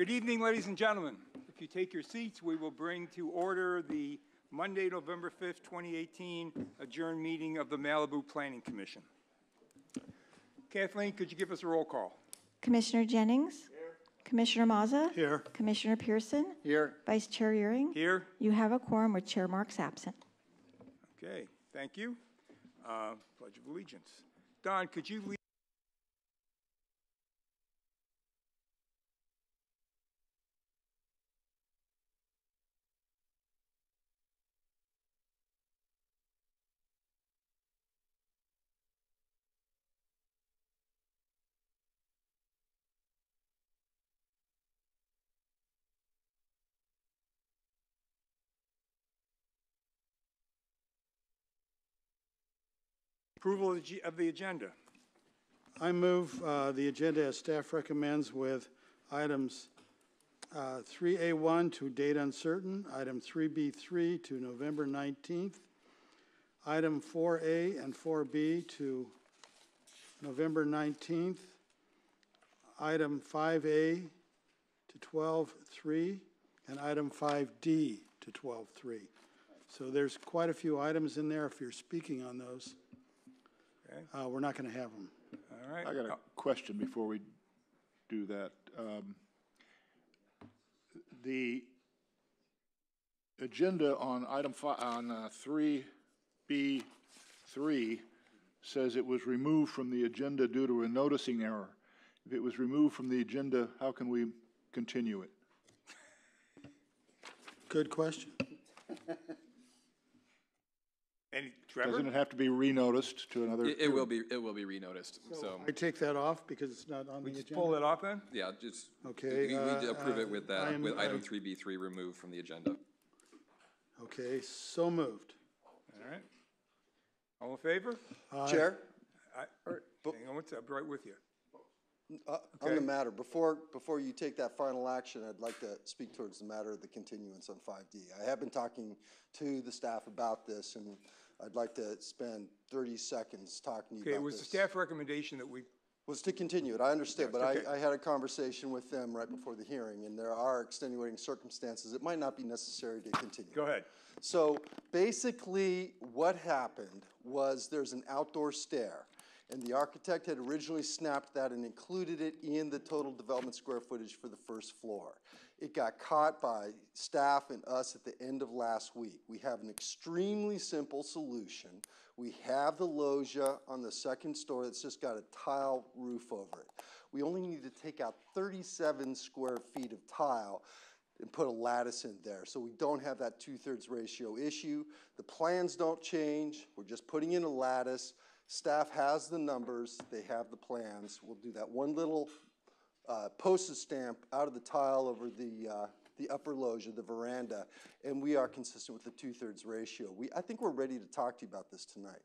Good evening, ladies and gentlemen. If you take your seats, we will bring to order the Monday, November 5th, 2018 adjourned meeting of the Malibu Planning Commission. Kathleen, could you give us a roll call? Commissioner Jennings? Here. Commissioner Mazza? Here. Commissioner Pearson? Here. Vice Chair Euring? Here. You have a quorum with Chair Marks absent. Okay, thank you. Pledge of Allegiance. Don, could you lead? Approval of the agenda. I move the agenda as staff recommends with items 3A1 to date uncertain, item 3B3 to November 19th, item 4A and 4B to November 19th, item 5A to 12-3, and item 5D to 12-3. So there's quite a few items in there. If you're speaking on those, okay. We're not going to have them. All right. I got a question before we do that. The agenda on item 3B3 says it was removed from the agenda due to a noticing error. If it was removed from the agenda, how can we continue it? Good question. And Trevor? Doesn't it have to be renoticed to another? It will be renoticed. So I take that off because it's not on the agenda. Just pull it off then? yeah, just okay. we approve it with that with item 3B3 removed from the agenda. Okay, so moved. All right. All in favor? Chair? Hang on, what's up? Right with you. Okay. On the matter, before you take that final action, I'd like to speak towards the matter of the continuance on 5D. I have been talking to the staff about this, and I'd like to spend 30 seconds talking to you about this. Okay, it was the staff recommendation that we... Was to continue it, I understood, but okay. I had a conversation with them right before the hearing, and there are extenuating circumstances. It might not be necessary to continue. Go ahead. So basically what happened was there's an outdoor stair, and the architect had originally snapped that and included it in the total development square footage for the first floor. It got caught by staff and us at the end of last week. We have an extremely simple solution. We have the loggia on the second story that's just got a tile roof over it. We only need to take out 37 square feet of tile and put a lattice in there. So we don't have that 2/3 ratio issue. The plans don't change. We're just putting in a lattice. Staff has the numbers, they have the plans. We'll do that one little postage stamp out of the tile over the upper loggia, the veranda, and we are consistent with the 2/3 ratio. I think we're ready to talk to you about this tonight.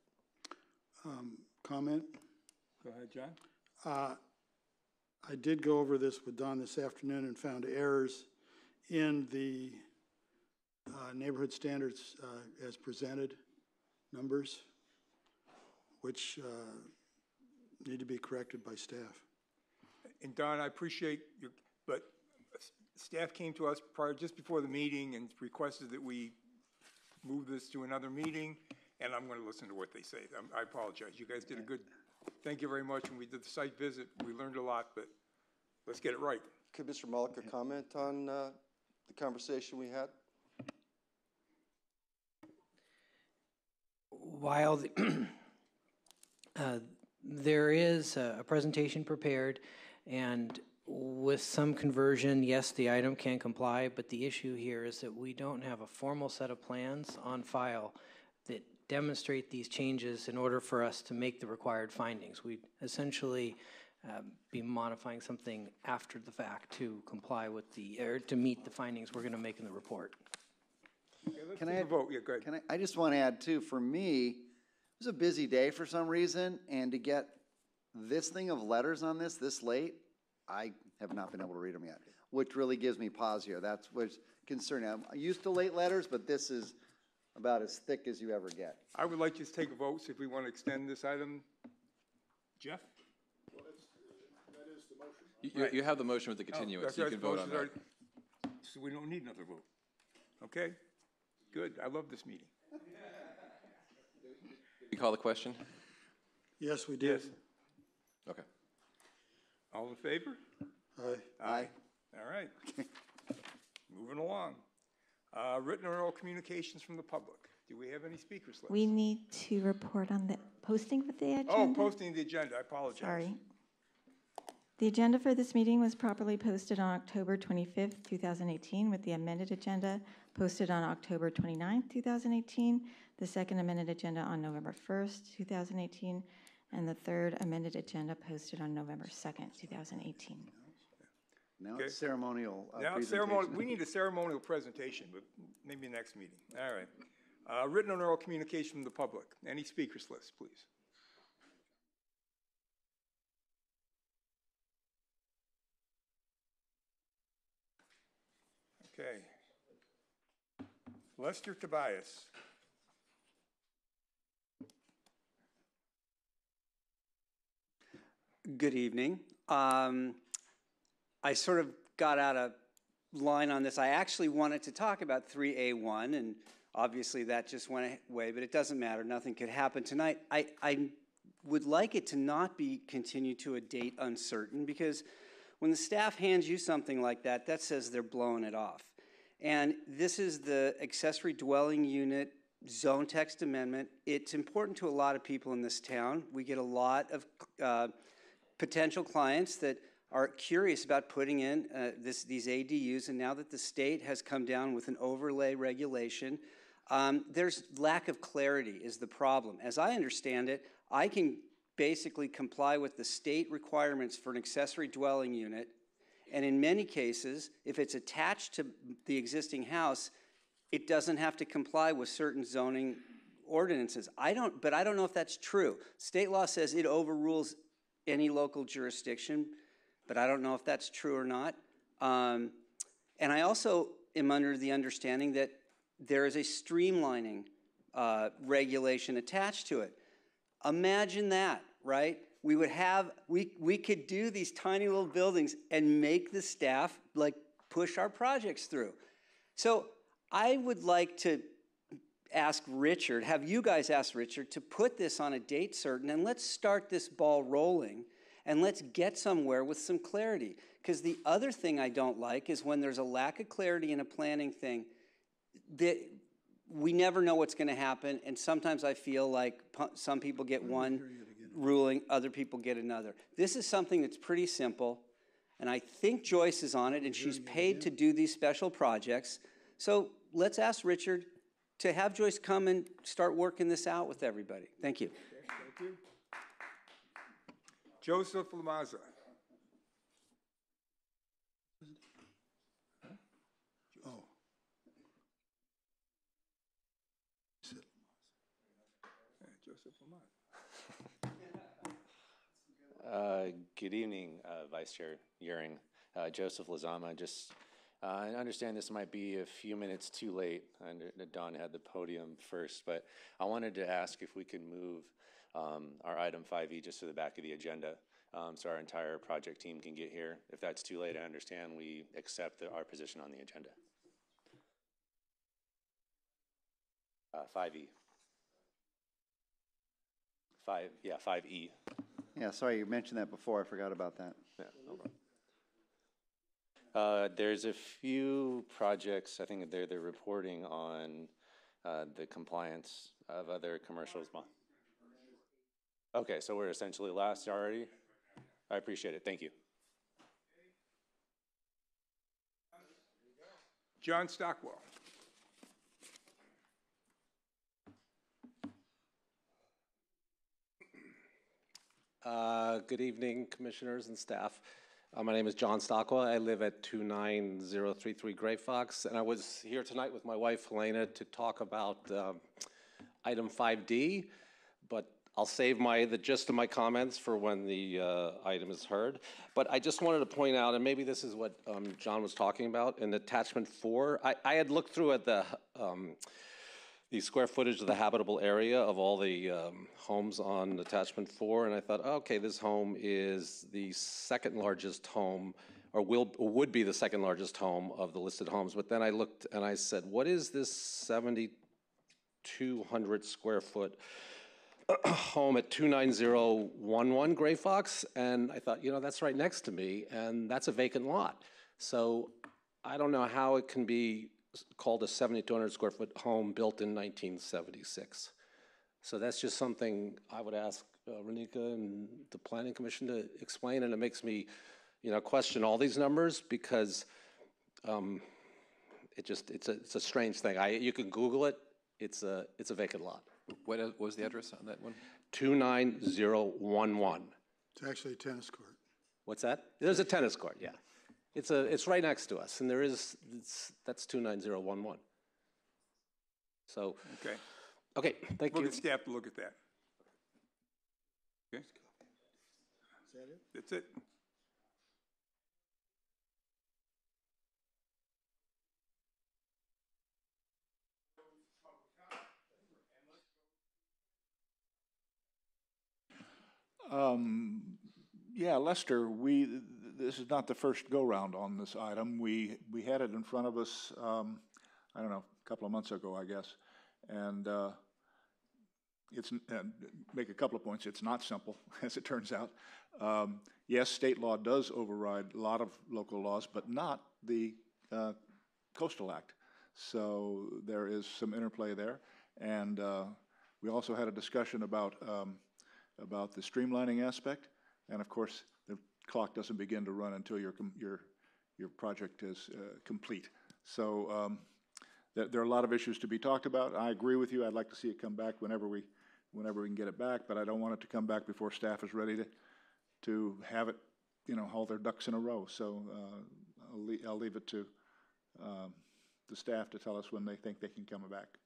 Comment? Go ahead, John. I did go over this with Don this afternoon and found errors in the neighborhood standards as presented numbers, which need to be corrected by staff. And Don, I appreciate you, but staff came to us just before the meeting and requested that we move this to another meeting, and I'm going to listen to what they say. I apologize. You guys did a good, thank you very much. When we did the site visit, we learned a lot, but let's get it right. Could Mr. Mullica comment on the conversation we had? While there is a presentation prepared, and with some conversion, yes, the item can comply, but the issue here is that we don't have a formal set of plans on file that demonstrate these changes in order for us to make the required findings. We'd essentially be modifying something after the fact to comply with or to meet the findings we're going to make in the report. Okay, let's take a vote. Yeah, go ahead. I just want to add too, for me, it was a busy day for some reason, and to get this thing of letters on this late, I have not been able to read them yet, which really gives me pause here. That's what's concerning. I'm used to late letters, but this is about as thick as you ever get. I would like to take a vote, see if we want to extend this item. Jeff? Well, that is the motion. You have the motion with the continuance, you can vote on that. So we don't need another vote. Okay? Good, I love this meeting. You call the question? Yes, we did. Okay. All in favor? Aye. Aye. All right. Moving along. Written or oral communications from the public. Do we have any speakers list? We need to report on the posting of the agenda. Oh, posting the agenda, I apologize. Sorry. The agenda for this meeting was properly posted on October 25th, 2018, with the amended agenda posted on October 29th, 2018, the second amended agenda on November 1st, 2018, and the third amended agenda posted on November 2nd, 2018. Now Okay. it's ceremonial Now, presentation. we need a ceremonial presentation, but maybe next meeting. All right. Written or oral communication from the public. Any speakers list, please? Okay. Lester Tobias. Good evening. I sort of got out of line on this. I actually wanted to talk about 3A1, and obviously that just went away, but it doesn't matter. Nothing could happen tonight. I would like it to not be continued to a date uncertain, because when the staff hands you something like that, that says they're blowing it off. And this is the accessory dwelling unit zone text amendment. It's important to a lot of people in this town. We get a lot of potential clients that are curious about putting in these ADUs, and now that the state has come down with an overlay regulation, there's lack of clarity is the problem. As I understand it, I can basically comply with the state requirements for an accessory dwelling unit, and in many cases, if it's attached to the existing house, it doesn't have to comply with certain zoning ordinances. But I don't know if that's true. State law says it overrules any local jurisdiction, but I don't know if that's true or not. And I also am under the understanding that there is a streamlining regulation attached to it. Imagine that, right? We could do these tiny little buildings and make the staff like push our projects through. So I would like to ask Richard, have you guys ask Richard to put this on a date certain, and let's start this ball rolling, and let's get somewhere with some clarity. Because the other thing I don't like is when there's a lack of clarity in a planning thing, that we never know what's going to happen, and sometimes I feel like some people get one ruling, other people get another. This is something that's pretty simple, and I think Joyce is on it, and she's paid to do these special projects. So let's ask Richard to have Joyce come and start working this out with everybody. Thank you. Okay, thank you. Joseph Lamaza. Oh. Joseph Lamaza. Good evening, Vice Chair Euring. Joseph Lozama. I understand this might be a few minutes too late. Don had the podium first, but I wanted to ask if we could move our item 5E just to the back of the agenda so our entire project team can get here. If that's too late, I understand we accept our position on the agenda. 5E. 5E. Yeah, sorry, you mentioned that before. I forgot about that. Yeah, no problem. There's a few projects, I think they're reporting on the compliance of other commercials. Okay, so we're essentially last already? I appreciate it, thank you. John Stockwell. Good evening, commissioners and staff. My name is John Stockwell. I live at 29033 Gray Fox, and I was here tonight with my wife, Helena, to talk about item 5D, but I'll save the gist of my comments for when the item is heard. But I just wanted to point out, and maybe this is what John was talking about, in attachment 4. I had looked through at the the square footage of the habitable area of all the homes on attachment 4, and I thought, oh, okay, this home is the second largest home, or would be the second largest home of the listed homes. But then I looked and I said, what is this 7,200 square foot home at 29011 Gray Fox? And I thought, that's right next to me, and that's a vacant lot. So I don't know how it can be called a 7,200 square foot home built in 1976. So that's just something I would ask Renika and the Planning Commission to explain, and it makes me, question all these numbers because it's a strange thing. You can Google it. It's a vacant lot. What was the address on that one? 29011. It's actually a tennis court. What's that? There's a tennis court, yeah. It's right next to us, and that's 29011. So. Okay, thank you. We'll get staff to look at that. Okay. Is that it? That's it. Yeah, Lester, this is not the first go-round on this item. We had it in front of us, I don't know, a couple of months ago, I guess. And make a couple of points. It's not simple, as it turns out. Yes, state law does override a lot of local laws, but not the Coastal Act. So there is some interplay there. And we also had a discussion about the streamlining aspect. And of course, the clock doesn't begin to run until your project is complete. So there are a lot of issues to be talked about. I agree with you. I'd like to see it come back whenever we can get it back, but I don't want it to come back before staff is ready to have it, haul their ducks in a row. So I'll leave it to the staff to tell us when they think they can come back.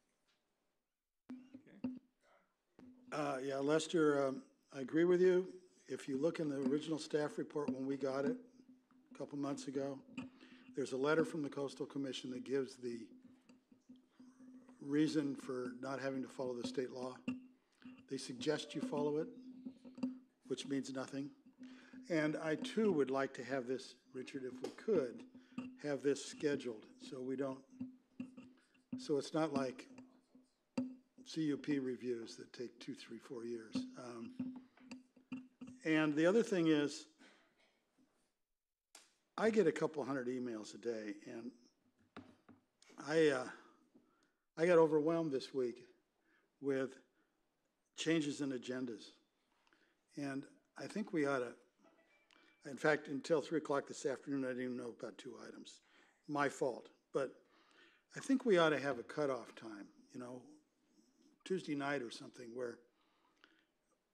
Yeah, Lester, I agree with you. If you look in the original staff report when we got it a couple months ago, there's a letter from the Coastal Commission that gives the reason for not having to follow the state law. They suggest you follow it, which means nothing. And I too would like to have this, Richard, if we could, have this scheduled so it's not like CUP reviews that take 2, 3, 4 years. And the other thing is, I get a couple hundred emails a day, and I got overwhelmed this week with changes in agendas. And I think we ought to, in fact, until 3 o'clock this afternoon, I didn't even know about 2 items. My fault. But I think we ought to have a cutoff time, Tuesday night or something, where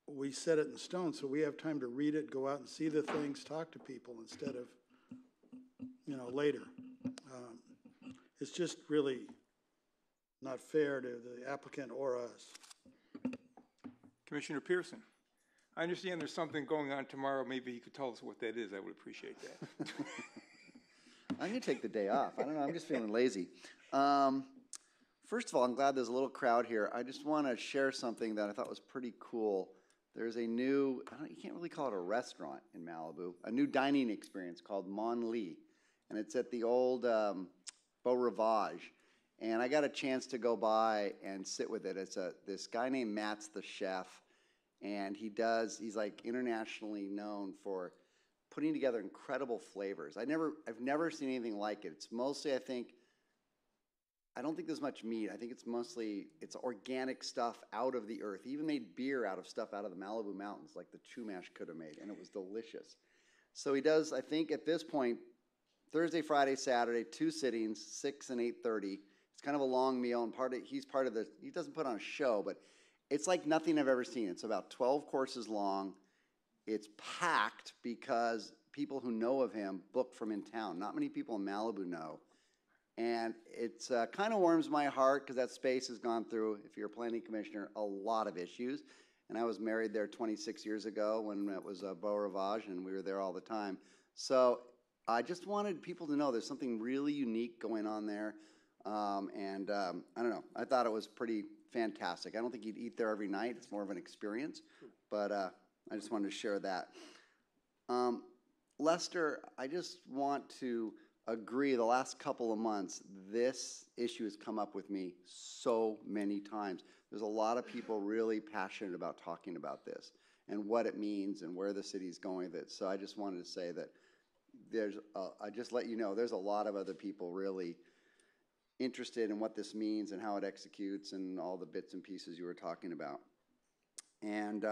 we set it in stone so we have time to read it, go out and see the things, talk to people instead of, later. It's just really not fair to the applicant or us. Commissioner Pearson, I understand there's something going on tomorrow. Maybe you could tell us what that is. I would appreciate that. I'm going to take the day off. I don't know. I'm just feeling lazy. First of all, I'm glad there's a little crowd here. I just want to share something that I thought was pretty cool. There's a new, you can't really call it a restaurant in Malibu, a new dining experience called Mon Lee. And it's at the old Beau Rivage. And I got a chance to go by and sit with it. It's this guy named Matt's the chef. And he's like internationally known for putting together incredible flavors. I've never seen anything like it. It's mostly, I don't think there's much meat. I think it's organic stuff out of the earth. He even made beer out of stuff out of the Malibu mountains, like the Chumash could have made, and it was delicious. So he does, I think at this point, Thursday, Friday, Saturday, 2 sittings, 6 and 8:30. It's kind of a long meal, and he doesn't put on a show, but it's like nothing I've ever seen. It's about 12 courses long. It's packed because people who know of him book from in town. Not many people in Malibu know. And it's kind of warms my heart because that space has gone through, if you're a planning commissioner, a lot of issues. And I was married there 26 years ago when it was Beau Rivage, and we were there all the time. So I just wanted people to know there's something really unique going on there. I don't know, I thought it was pretty fantastic. I don't think you'd eat there every night. It's more of an experience, but I just wanted to share that. Lester, I just want to agree, the last couple of months, this issue has come up with me so many times. There's a lot of people really passionate about talking about this and what it means and where the city's going with it. So I just wanted to say that I just let you know, there's a lot of other people really interested in what this means and how it executes and all the bits and pieces you were talking about. And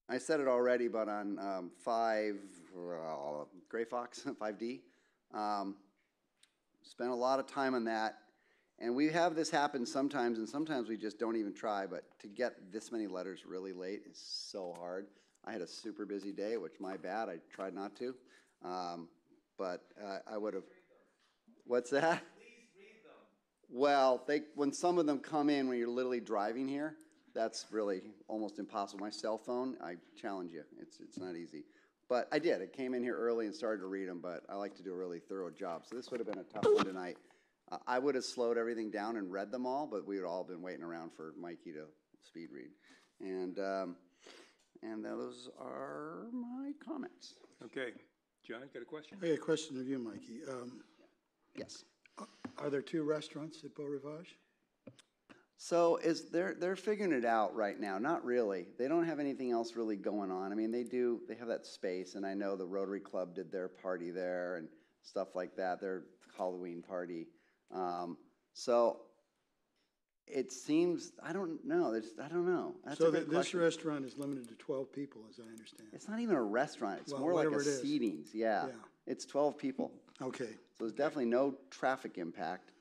I said it already, but on Gray Fox, 5D, spent a lot of time on that. And we have this happen sometimes, and sometimes we just don't even try, but to get this many letters really late is so hard. I had a super busy day, which my bad, I tried not to. But I would have, what's that? Please read them. Well, when some of them come in when you're literally driving here, that's really almost impossible. My cell phone, I challenge you, it's not easy. But I did, it came in here early and started to read them, but I like to do a really thorough job. So this would have been a tough one tonight. I would have slowed everything down and read them all, but we would all been waiting around for Mikey to speed read. And those are my comments. Okay. John, got a question? I got a question of you, Mikey. Yes. Are there 2 restaurants at Beau Rivage? So they're figuring it out right now. Not really. They don't have anything else really going on. I mean, they have that space, and I know the Rotary Club did their party there and stuff like that, their Halloween party. So it seems, I don't know. That's so a good this question. restaurant is limited to 12 people, as I understand. It's not even a restaurant. It's Well, more like a whatever it is. seatings. Yeah. It's 12 people. Okay. So there's definitely no traffic impact.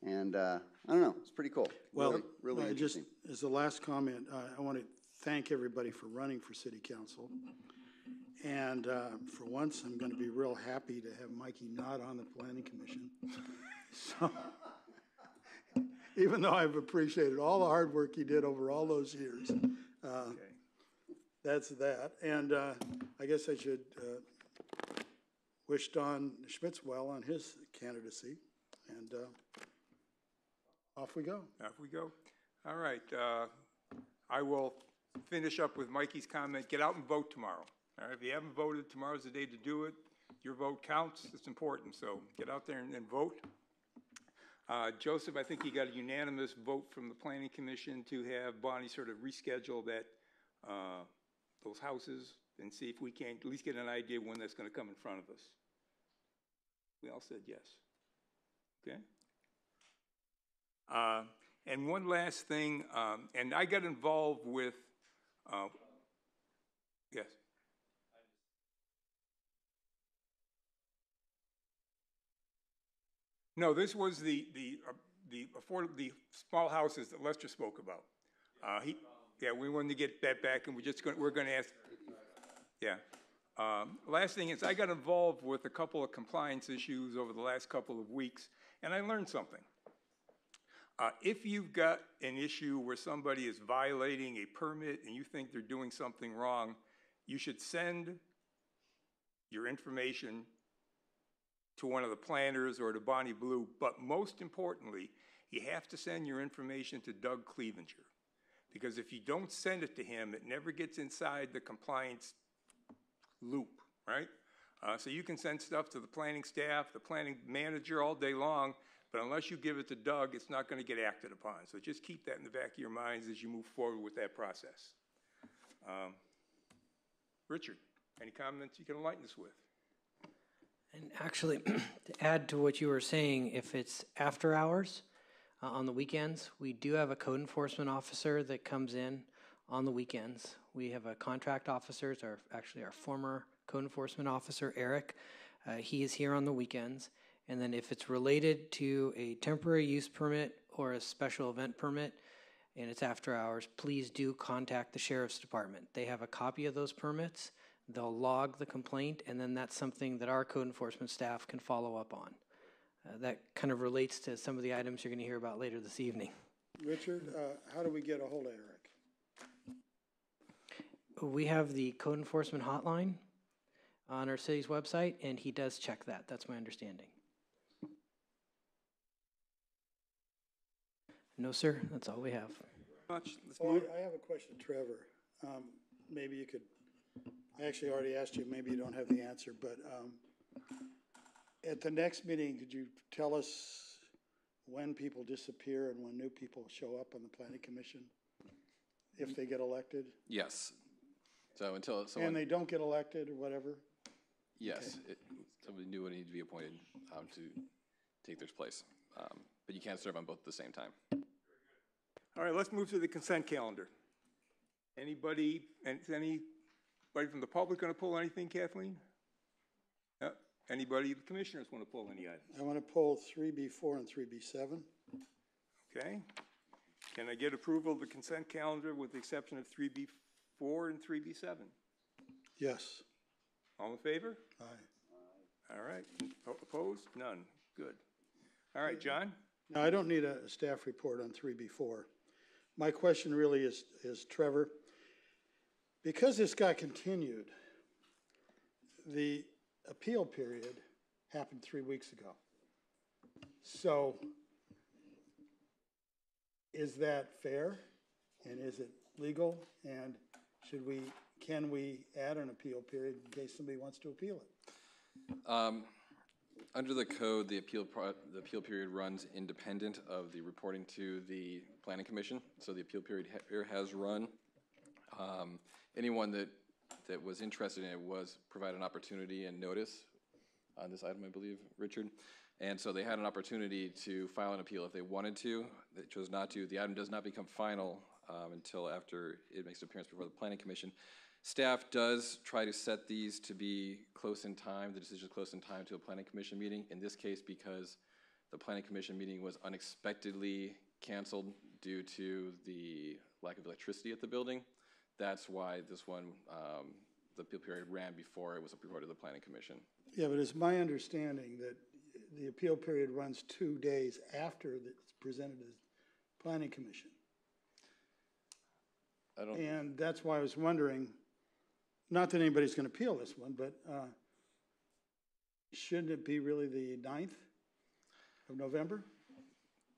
And I don't know. It's pretty cool. Well, really interesting. just as the last comment, I want to thank everybody for running for city council. And for once, I'm going to be real happy to have Mikey not on the planning commission. So, even though I've appreciated all the hard work he did over all those years, that's that. And I guess I should wish Don Schmitz well on his candidacy. And off we go. Off we go. All right. I will finish up with Mikey's comment. Get out and vote tomorrow. All right. If you haven't voted, tomorrow's the day to do it. Your vote counts. It's important. So get out there and vote. Joseph, I think you got a unanimous vote from the Planning Commission to have Bonnie sort of reschedule that those houses and see if we can at least get an idea when that's going to come in front of us. We all said yes. Okay. And one last thing, and I got involved with, yes. No, this was the small houses that Lester spoke about. We wanted to get that back, and we're going to ask. Yeah. Last thing is, I got involved with a couple of compliance issues over the last couple of weeks, and I learned something. If you've got an issue where somebody is violating a permit and you think they're doing something wrong, you should send your information to one of the planners or to Bonnie Blue, but most importantly, you have to send your information to Doug Clevenger, because if you don't send it to him, it never gets inside the compliance loop, right? So you can send stuff to the planning staff, the planning manager all day long, but unless you give it to Doug, it's not going to get acted upon. So just keep that in the back of your minds as you move forward with that process. Richard, any comments you can enlighten us with? And actually, to add to what you were saying, if it's after hours on the weekends, we do have a code enforcement officer that comes in on the weekends. We have a contract officer, it's our former code enforcement officer, Eric. He is here on the weekends. And then if it's related to a temporary use permit or a special event permit and it's after hours, please do contact the Sheriff's Department. They have a copy of those permits. They'll log the complaint, and then that's something that our code enforcement staff can follow up on. That kind of relates to some of the items you're going to hear about later this evening. Richard, how do we get a hold of Eric? We have the code enforcement hotline on our city's website, and he does check that. That's my understanding. No, sir, that's all we have. Much. Let's Oh, move. I have a question, Trevor. Maybe you could, I actually already asked you, maybe you don't have the answer, but at the next meeting, could you tell us when people disappear and when new people show up on the planning commission? If they get elected? Yes. So until And someone, they don't get elected or whatever? yes, somebody new would need to be appointed to take their place. But you can't serve on both at the same time. All right, let's move to the consent calendar. Anybody, and is anybody from the public going to pull anything, Kathleen? Yep. Anybody, the commissioners want to pull any items? I want to pull 3B4 and 3B7. Okay. Can I get approval of the consent calendar with the exception of 3B4 and 3B7? Yes. All in favor? Aye. All right. Opposed? None. Good. All right, John? Now, I don't need a staff report on 3B4. My question really is Trevor, because this got continued, the appeal period happened 3 weeks ago. So is that fair? And is it legal? And can we add an appeal period in case somebody wants to appeal it? Under the code, the appeal period runs independent of the reporting to the planning commission. So the appeal period has run. Anyone that was interested in it was provided an opportunity and notice on this item, I believe, Richard. And so they had an opportunity to file an appeal if they wanted to. They chose not to. The item does not become final until after it makes an appearance before the planning commission. Staff does try to set these to be close in time, the decision is close in time to a planning commission meeting. In this case, because the planning commission meeting was unexpectedly canceled due to the lack of electricity at the building, that's why this one, the appeal period ran before it was reported to the planning commission. Yeah, but it's my understanding that the appeal period runs 2 days after it's presented to the planning commission. And that's why I was wondering, not that anybody's going to appeal this one, but shouldn't it be really the 9th of November?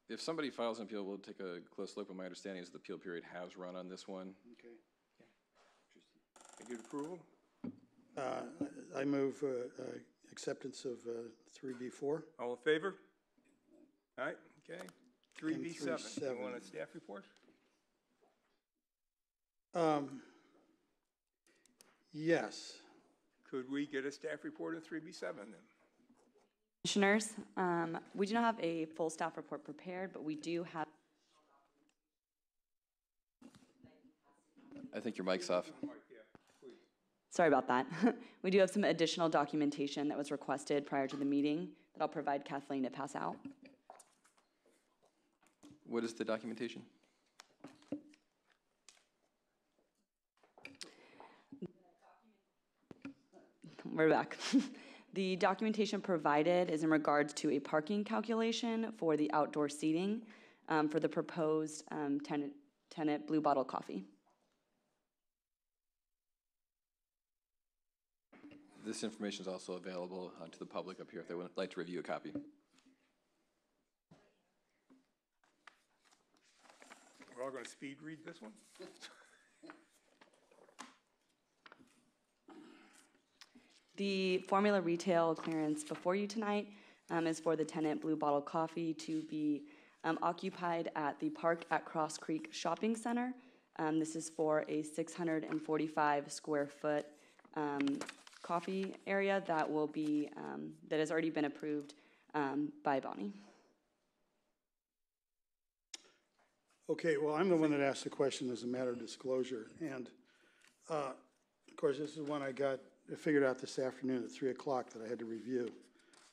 If somebody files an appeal, we'll take a close look, but my understanding is the appeal period has run on this one. Okay. I get approval? I move acceptance of 3B4. All in favor? All right, okay. 3B7. 3B7. You want a staff report? Yes. Could we get a staff report of 3B7 then? Commissioners, we do not have a full staff report prepared, but we do have. I think your mic's off. Sorry about that. We do have some additional documentation that was requested prior to the meeting that I'll provide Kathleen to pass out. What is the documentation? We're back. The documentation provided is in regards to a parking calculation for the outdoor seating for the proposed tenant Blue Bottle Coffee. This information is also available to the public up here if they would like to review a copy. We're all going to speed read this one? The formula retail clearance before you tonight is for the tenant Blue Bottle Coffee to be occupied at the Park at Cross Creek Shopping Center. This is for a 645 square foot coffee area that will be, that has already been approved by Bonnie. Okay, well, I'm the one that asked the question as a matter of disclosure. And of course, this is one I figured out this afternoon at 3 o'clock that I had to review.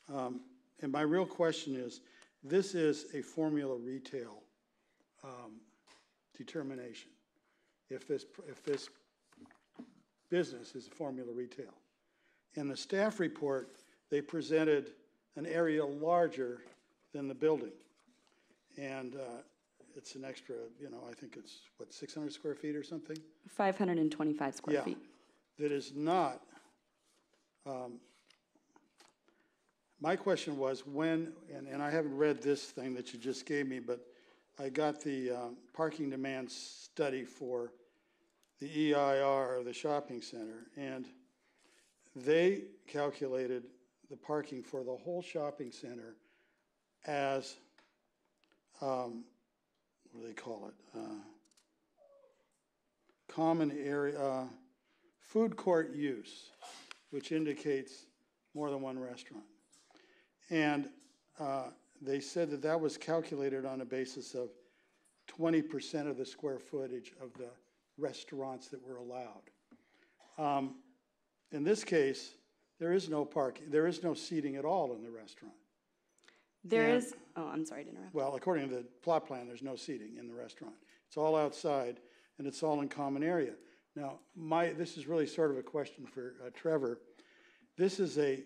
And my real question is, this is a formula retail determination. If this business is a formula retail. In the staff report, they presented an area larger than the building. And it's an extra, I think it's, 600 square feet or something? 525 square feet. That is not, my question was when, and I haven't read this thing that you just gave me, but I got the parking demand study for the EIR, the shopping center, and they calculated the parking for the whole shopping center as, what do they call it? Common area, food court use, which indicates more than one restaurant. And they said that that was calculated on a basis of 20% of the square footage of the restaurants that were allowed. In this case, there is no parking, there is no seating at all in the restaurant. There is, oh, I'm sorry to interrupt. Well, according to the plot plan, there's no seating in the restaurant. It's all outside, and it's all in common area. Now, this is really sort of a question for Trevor. This is a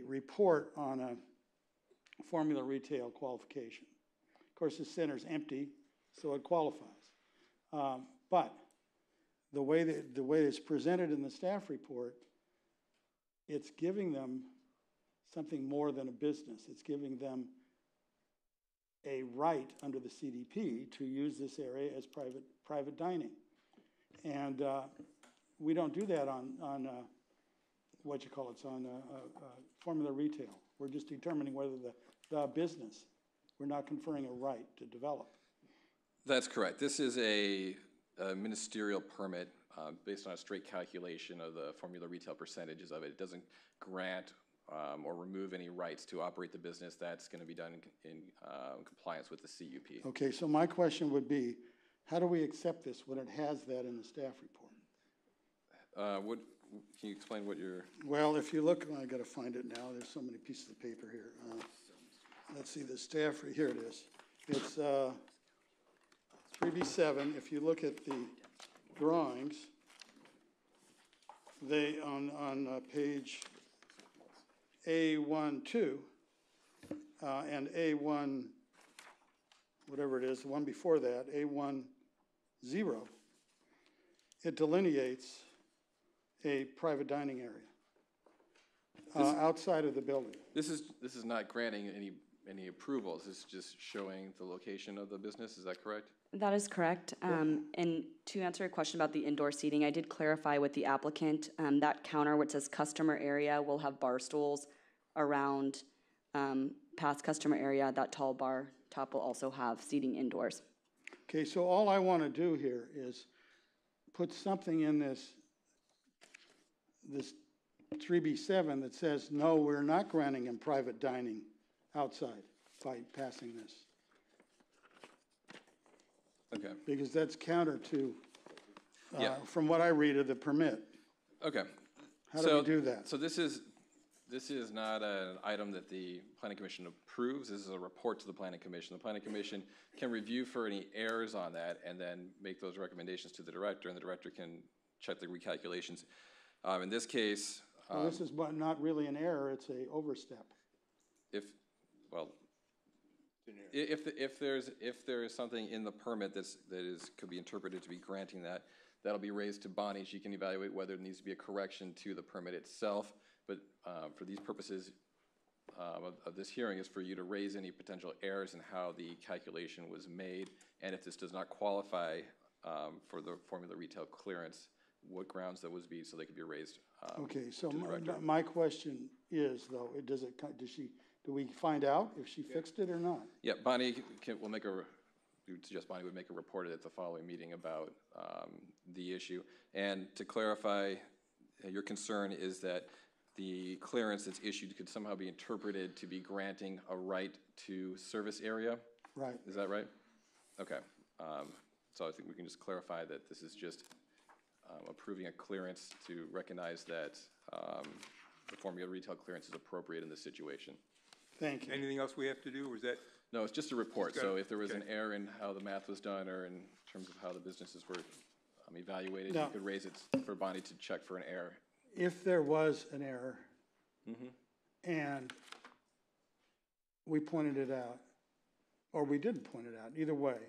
report on a formula retail qualification. Of course, the center's empty, so it qualifies. But the way it's presented in the staff report, it's giving them something more than a business. It's giving them a right under the CDP to use this area as private dining. And we don't do that on what you call it, on formula retail. We're just determining whether the business, we're not conferring a right to develop. That's correct. This is a ministerial permit based on a straight calculation of the formula retail percentages of it. It doesn't grant or remove any rights to operate the business. That's going to be done in compliance with the CUP. Okay, so my question would be, how do we accept this when it has that in the staff report? Can you explain what you're... Well, if you look, I got to find it now. There's so many pieces of paper here. Let's see, the staff, here it is. It's 3B7. If you look at the drawings, they, on page A12 and A1, whatever it is, the one before that, A10, it delineates a private dining area outside of the building. This is not granting any approvals. This is just showing the location of the business. Is that correct? That is correct. And to answer your question about the indoor seating, I did clarify with the applicant that counter which says customer area will have bar stools around past customer area. That tall bar top will also have seating indoors. Okay, so all I want to do here is put something in this 3B7 that says, no, we're not granting him private dining outside by passing this. Okay. Because that's counter to, from what I read of the permit. Okay. How do we do that? So this is not an item that the Planning Commission approves. This is a report to the Planning Commission. The Planning Commission can review for any errors on that and then make those recommendations to the director, and the director can check the recalculations. In this case... well, this is not really an error, it's a overstep. If there is something in the permit that could be interpreted to be granting that, that'll be raised to Bonnie. She can evaluate whether there needs to be a correction to the permit itself. But for these purposes of this hearing is for you to raise any potential errors in how the calculation was made, and if this does not qualify for the formula retail clearance, what grounds that would be so they could be raised. Okay, so my question is, though, do we find out if she fixed it or not? Yeah, Bonnie will make we would suggest Bonnie would make a report at the following meeting about the issue. And to clarify, your concern is that the clearance that's issued could somehow be interpreted to be granting a right to service area? Right. Is that right? Okay. So I think we can just clarify that this is just approving a clearance to recognize that the formula retail clearance is appropriate in this situation. Thank you. Anything else we have to do, or is that? No, it's just a report. So if there was an error in how the math was done or in terms of how the businesses were evaluated, you could raise it for Bonnie to check for an error. If there was an error and we pointed it out, or we didn't point it out, either way,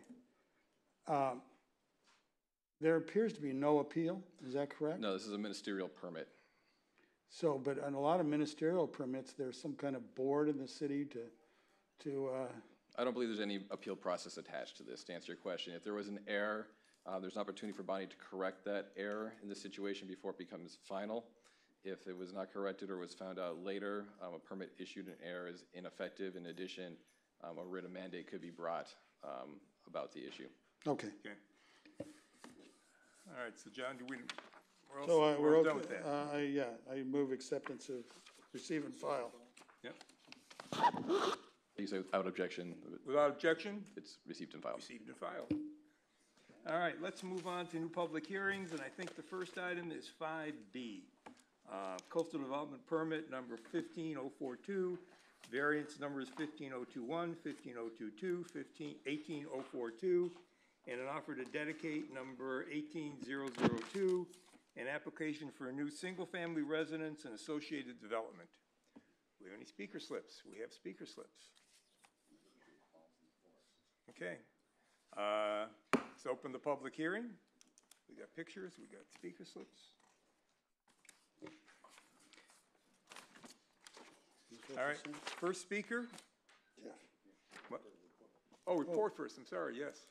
there appears to be no appeal. Is that correct? No, this is a ministerial permit. So, but on a lot of ministerial permits, there's some kind of board in the city to I don't believe there's any appeal process attached to this, to answer your question. If there was an error, there's an opportunity for Bonnie to correct that error in this situation before it becomes final. If it was not corrected or was found out later, a permit issued in error is ineffective. In addition, a writ of mandate could be brought about the issue. Okay. Okay. All right, so John, we're So all we're done okay. with that. Yeah, I move acceptance of receive and file. Yep. You say without objection, Without objection, it's received and filed. received and filed. All right, let's move on to new public hearings, and I think the first item is 5B. Coastal Development Permit number 15042, variance numbers 15021, 15022, 18042, and an offer to dedicate number 18002, an application for a new single-family residence and associated development. Do we have any speaker slips? We have speaker slips. Okay. Let's open the public hearing. We got pictures, we got speaker slips. All right, first speaker. What? Oh, report first, I'm sorry, yes.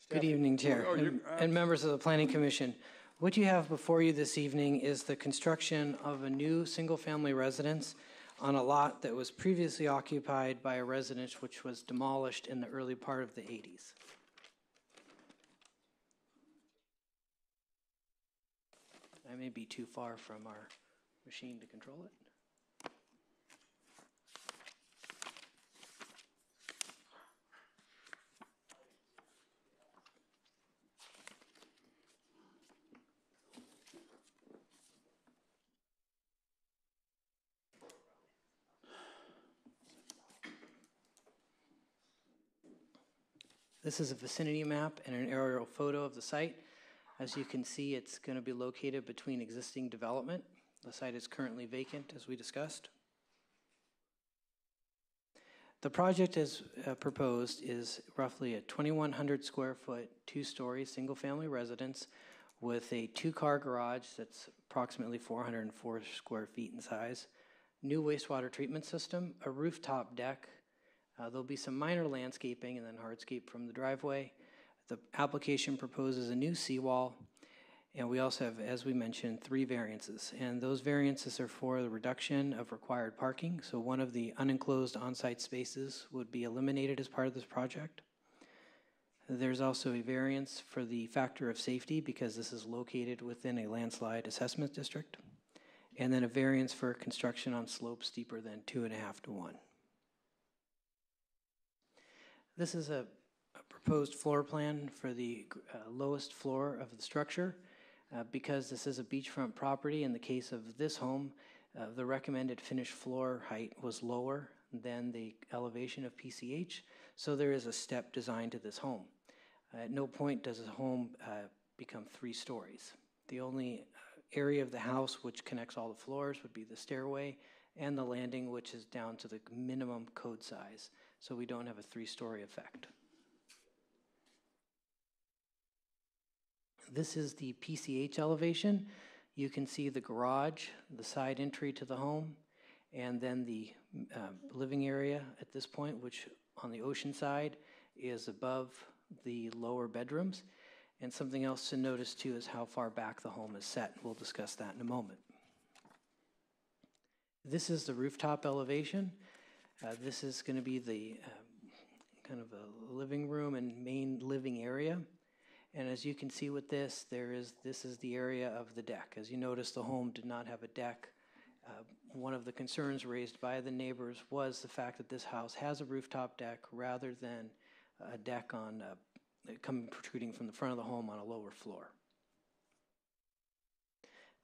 Good evening, Chair, Oh, and members of the Planning Commission. What you have before you this evening is the construction of a new single-family residence on a lot that was previously occupied by a residence which was demolished in the early part of the 80s. I may be too far from our machine to control it. This is a vicinity map and an aerial photo of the site. As you can see, it's going to be located between existing development. The site is currently vacant, as we discussed. The project as proposed is roughly a 2,100 square foot, two-story, single-family residence with a two-car garage that's approximately 404 square feet in size, new wastewater treatment system, a rooftop deck. There'll be some minor landscaping and then hardscape from the driveway. The application proposes a new seawall, and we also have, as we mentioned, 3 variances. And those variances are for the reduction of required parking. So one of the unenclosed on-site spaces would be eliminated as part of this project. There's also a variance for the factor of safety because this is located within a landslide assessment district. And then a variance for construction on slopes steeper than 2.5 to 1. This is a proposed floor plan for the lowest floor of the structure. Because this is a beachfront property, in the case of this home, the recommended finished floor height was lower than the elevation of PCH, so there is a step designed to this home. At no point does the home become 3 stories. The only area of the house which connects all the floors would be the stairway and the landing, which is down to the minimum code size, so we don't have a 3-story effect. This is the PCH elevation. You can see the garage, the side entry to the home, and then the living area at this point, which on the ocean side is above the lower bedrooms. And something else to notice too is how far back the home is set. We'll discuss that in a moment. This is the rooftop elevation. This is going to be the kind of a living room and main living area. And as you can see with this, this is the area of the deck. As you notice, the home did not have a deck. One of the concerns raised by the neighbors was the fact that this house has a rooftop deck rather than a deck on protruding from the front of the home on a lower floor.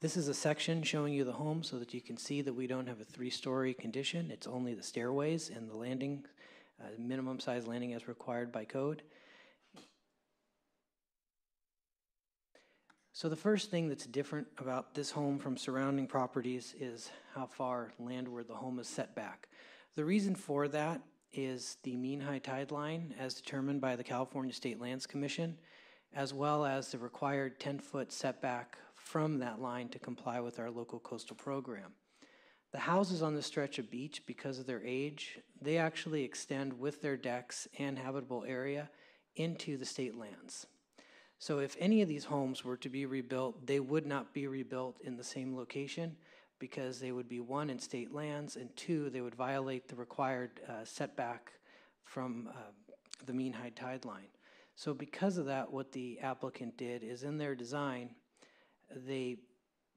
This is a section showing you the home so that you can see that we don't have a 3-story condition. It's only the stairways and the landing, minimum size landing as required by code. So the first thing that's different about this home from surrounding properties is how far landward the home is set back. The reason for that is the mean high tide line as determined by the California State Lands Commission, as well as the required 10-foot setback from that line to comply with our local coastal program. The houses on this stretch of beach, because of their age, they actually extend with their decks and habitable area into the state lands. So if any of these homes were to be rebuilt, they would not be rebuilt in the same location because they would be, one, in state lands, and two, they would violate the required setback from the mean high tide line. So because of that, what the applicant did is in their design, they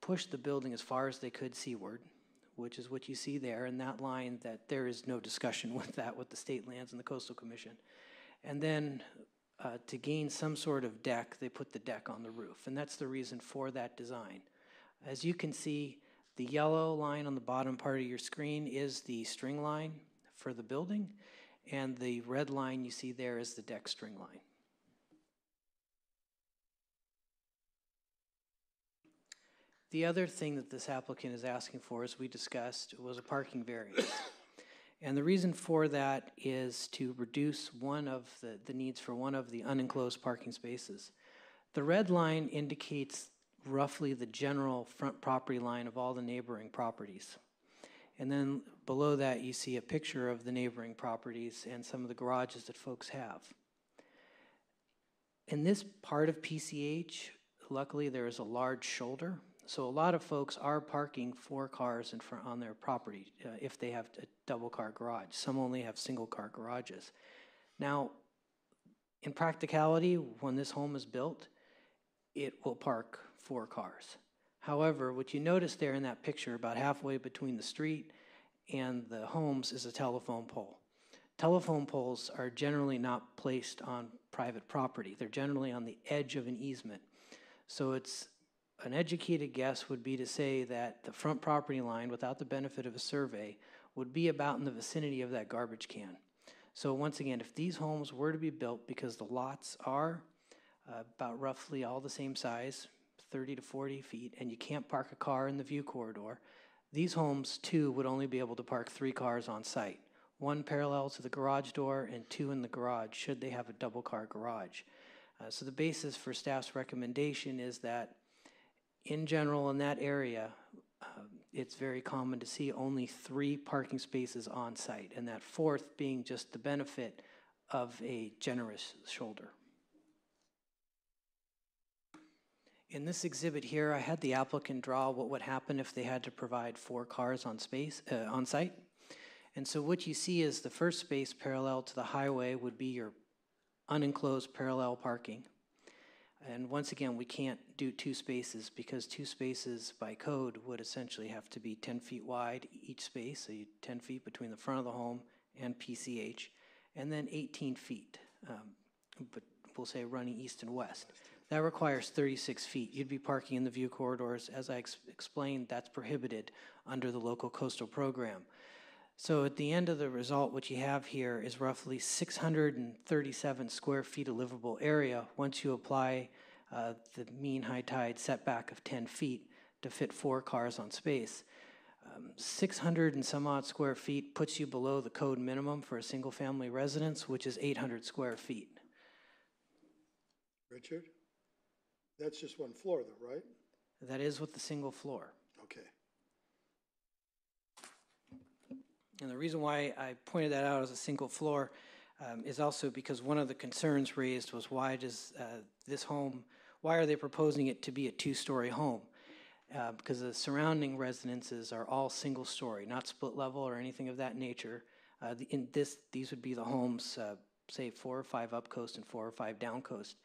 pushed the building as far as they could seaward, which is what you see there in that line, that there is no discussion with that with the state lands and the coastal commission. And then to gain some sort of deck, they put the deck on the roof, and that's the reason for that design. As you can see, the yellow line on the bottom part of your screen is the string line for the building, and the red line you see there is the deck string line. The other thing that this applicant is asking for, as we discussed, was a parking variance. And the reason for that is to reduce one of the needs for one of the unenclosed parking spaces. The red line indicates roughly the general front property line of all the neighboring properties. And then below that you see a picture of the neighboring properties and some of the garages that folks have. In this part of PCH, luckily there is a large shoulder. So a lot of folks are parking 4 cars in front on their property if they have a double car garage. Some only have single car garages. Now, in practicality, when this home is built, it will park 4 cars. However, what you notice there in that picture, about halfway between the street and the homes, is a telephone pole. Telephone poles are generally not placed on private property. They're generally on the edge of an easement. So it's an educated guess would be to say that the front property line, without the benefit of a survey, would be about in the vicinity of that garbage can. So once again, if these homes were to be built, because the lots are about roughly all the same size, 30 to 40 feet, and you can't park a car in the view corridor, these homes too would only be able to park 3 cars on site. 1 parallel to the garage door and 2 in the garage, should they have a double car garage. So the basis for staff's recommendation is that in general, in that area, it's very common to see only 3 parking spaces on site, and that 4th being just the benefit of a generous shoulder. In this exhibit here, I had the applicant draw what would happen if they had to provide 4 cars on site. And so what you see is the first space parallel to the highway would be your unenclosed parallel parking. And once again, we can't do 2 spaces because 2 spaces by code would essentially have to be 10 feet wide each space, so 10 feet between the front of the home and PCH, and then 18 feet, but we'll say running east and west. That requires 36 feet. You'd be parking in the view corridors. As I explained, that's prohibited under the local coastal program. So at the end of the result, what you have here is roughly 637 square feet of livable area once you apply the mean high tide setback of 10 feet to fit 4 cars on space. 600 and some odd square feet puts you below the code minimum for a single family residence, which is 800 square feet. Richard? That's just 1 floor though, right? That is with the single floor. Okay. And the reason why I pointed that out as a single floor is also because one of the concerns raised was why does this home, why are they proposing it to be a 2-story home? Because the surrounding residences are all single story, not split level or anything of that nature. These would be the homes, say 4 or 5 up coast and 4 or 5 down coast.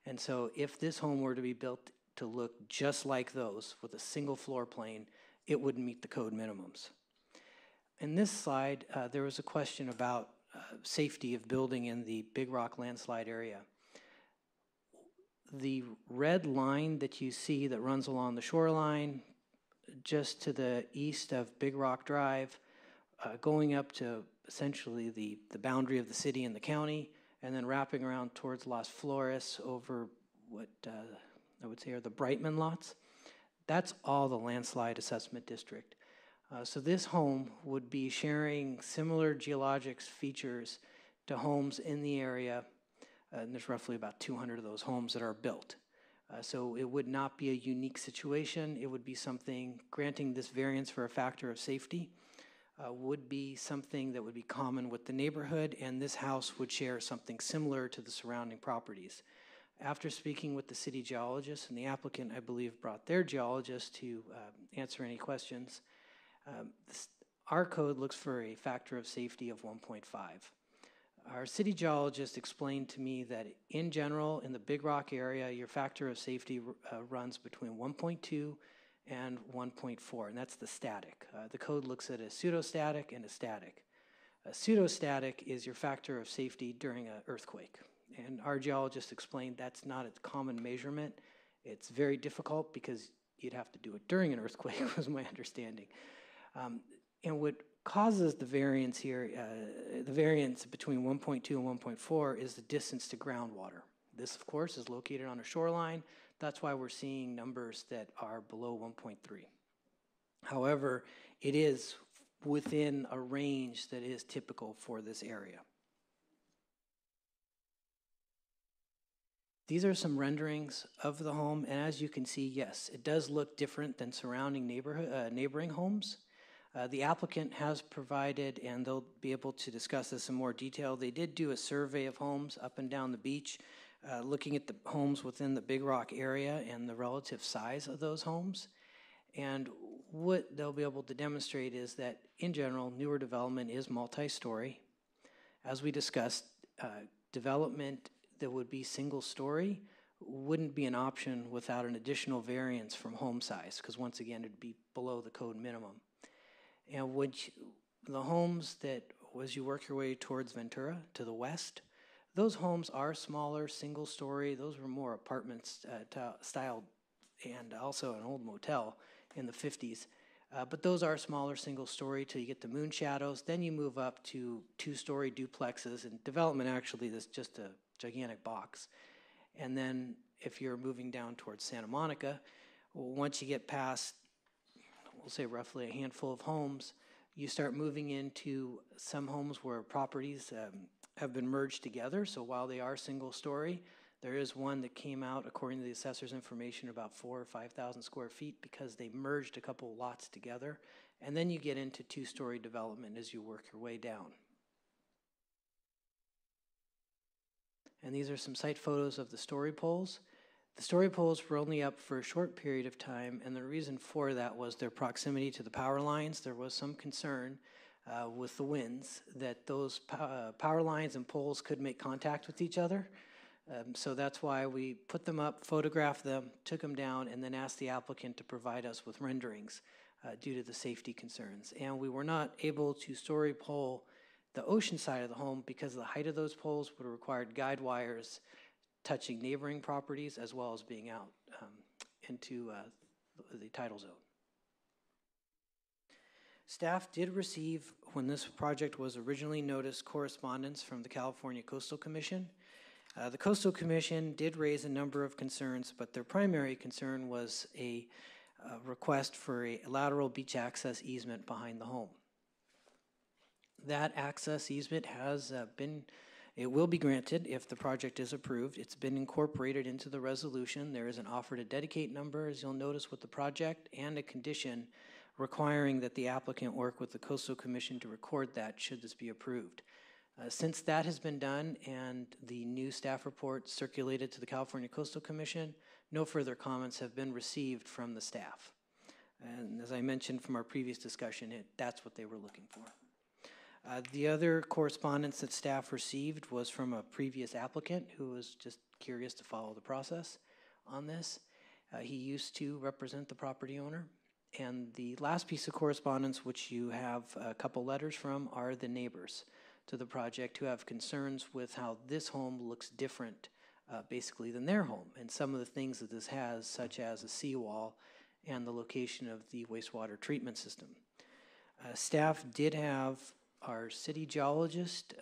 And so if this home were to be built to look just like those with a single floor plane, it wouldn't meet the code minimums. In this slide, there was a question about safety of building in the Big Rock landslide area. The red line that you see that runs along the shoreline, just to the east of Big Rock Drive, going up to essentially the boundary of the city and the county, and then wrapping around towards Las Flores over what I would say are the Brightman lots. That's all the landslide assessment district. So this home would be sharing similar geologic features to homes in the area, and there's roughly about 200 of those homes that are built. So it would not be a unique situation. It would be something, granting this variance for a factor of safety, would be something that would be common with the neighborhood, and this house would share something similar to the surrounding properties. After speaking with the city geologist, and the applicant, I believe, brought their geologist to answer any questions, our code looks for a factor of safety of 1.5. Our city geologist explained to me that in general, in the Big Rock area, your factor of safety runs between 1.2 and 1.4, and that's the static. The code looks at a pseudostatic and a static. A pseudostatic is your factor of safety during an earthquake, and our geologist explained that's not a common measurement. It's very difficult because you'd have to do it during an earthquake, was my understanding. And what causes the variance here, the variance between 1.2 and 1.4 is the distance to groundwater. This, of course, is located on a shoreline. That's why we're seeing numbers that are below 1.3. However, it is within a range that is typical for this area. These are some renderings of the home, and as you can see, yes, it does look different than surrounding neighboring homes. The applicant has provided, and they'll be able to discuss this in more detail, they did do a survey of homes up and down the beach, looking at the homes within the Big Rock area and the relative size of those homes. And what they'll be able to demonstrate is that, in general, newer development is multi-story. As we discussed, development that would be single-story wouldn't be an option without an additional variance from home size, because once again, it'd be below the code minimum. And the homes that, as you work your way towards Ventura to the west, those homes are smaller, single-story. Those were more apartments styled, and also an old motel in the 50s. But those are smaller, single-story till you get to moon shadows. Then you move up to two-story duplexes, and development actually is just a gigantic box. And then if you're moving down towards Santa Monica, once you get past, we'll say roughly a handful of homes, you start moving into some homes where properties have been merged together. So while they are single story, there is one that came out, according to the assessor's information, about 4,000 or 5,000 square feet because they merged a couple lots together. And then you get into two-story development as you work your way down. And these are some site photos of the story poles. The story poles were only up for a short period of time, and the reason for that was their proximity to the power lines. There was some concern with the winds that those power lines and poles could make contact with each other. So that's why we put them up, photographed them, took them down, and then asked the applicant to provide us with renderings due to the safety concerns. And we were not able to story pole the ocean side of the home because the height of those poles would have required guide wires touching neighboring properties as well as being out into the tidal zone. Staff did receive, when this project was originally noticed, correspondence from the California Coastal Commission. The Coastal Commission did raise a number of concerns, but their primary concern was a request for a lateral beach access easement behind the home. That access easement has it will be granted if the project is approved. It's been incorporated into the resolution. There is an offer to dedicate number, as you'll notice with the project, and a condition requiring that the applicant work with the Coastal Commission to record that should this be approved. Since that has been done and the new staff report circulated to the California Coastal Commission, no further comments have been received from the staff. And as I mentioned from our previous discussion, that's what they were looking for. The other correspondence that staff received was from a previous applicant who was just curious to follow the process on this. He used to represent the property owner. And the last piece of correspondence, which you have a couple letters from, are the neighbors to the project who have concerns with how this home looks different basically than their home. And some of the things that this has, such as a seawall and the location of the wastewater treatment system. Staff did have our city geologist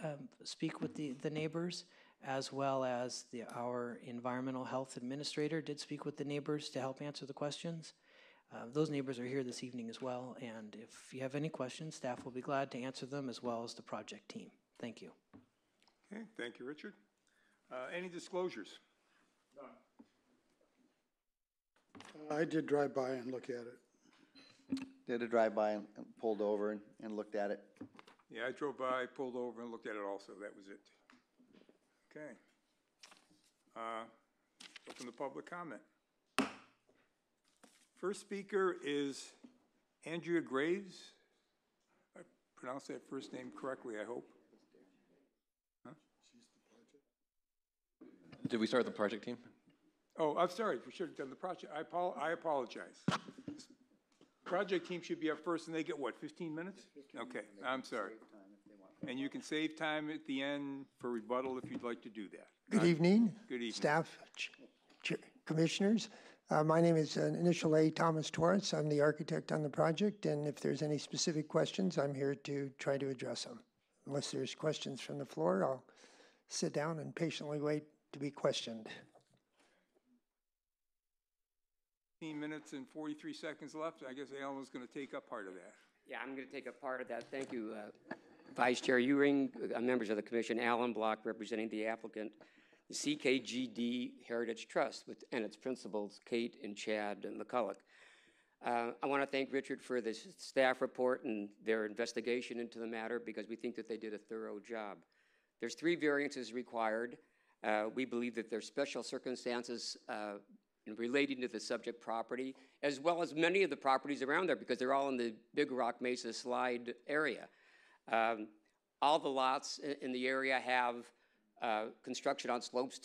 speak with the neighbors, as well as our environmental health administrator did speak with the neighbors to help answer the questions. Those neighbors are here this evening as well, and if you have any questions, staff will be glad to answer them, as well as the project team. Thank you. Okay, thank you, Richard. Any disclosures? None. I did drive by and look at it. Did a drive-by and pulled over and looked at it. Yeah, I drove by, pulled over, and looked at it also. That was it. Okay. Open the public comment. First speaker is Andrea Graves. I pronounced that first name correctly, I hope. Huh? Did we start the project team? Oh, I'm sorry. We should have done the project. I apologize. Project team should be up first, and they get what, 15 minutes? Okay, I'm sorry. And you can save time at the end for rebuttal if you'd like to do that. Good evening. Good evening. Staff, commissioners. My name is initial A, Thomas Torres. I'm the architect on the project, and if there's any specific questions, I'm here to try to address them. Unless there's questions from the floor, I'll sit down and patiently wait to be questioned. 15 minutes and 43 seconds left. I guess Alan was going to take up part of that. Yeah, I'm going to take up part of that. Thank you, Vice Chair Ewing, members of the Commission, Alan Block representing the applicant, the CKGD Heritage Trust and its principals, Kate and Chad McCulloch. I want to thank Richard for the staff report and their investigation into the matter because we think that they did a thorough job. There's 3 variances required. We believe that there's special circumstances relating to the subject property, as well as many of the properties around there because they're all in the Big Rock Mesa Slide area. All the lots in the area have construction on slopes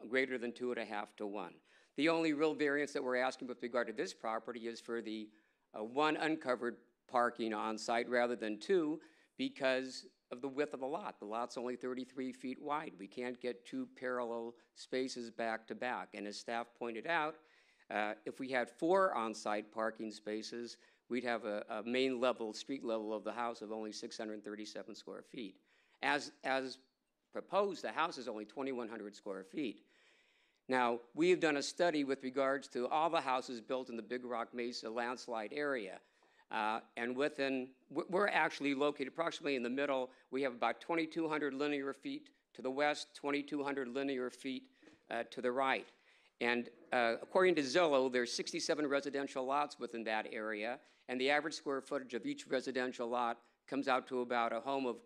greater than 2.5 to 1. The only real variance that we're asking with regard to this property is for the 1 uncovered parking on site rather than 2 because of the width of the lot. The lot's only 33 feet wide. We can't get 2 parallel spaces back to back. And as staff pointed out, if we had 4 on-site parking spaces, we'd have a main level, street level of the house of only 637 square feet. As proposed, the house is only 2,100 square feet. Now, we have done a study with regards to all the houses built in the Big Rock Mesa landslide area. And we're actually located approximately in the middle. We have about 2,200 linear feet to the west, 2,200 linear feet to the right. And according to Zillow, there's 67 residential lots within that area, and the average square footage of each residential lot comes out to about a home of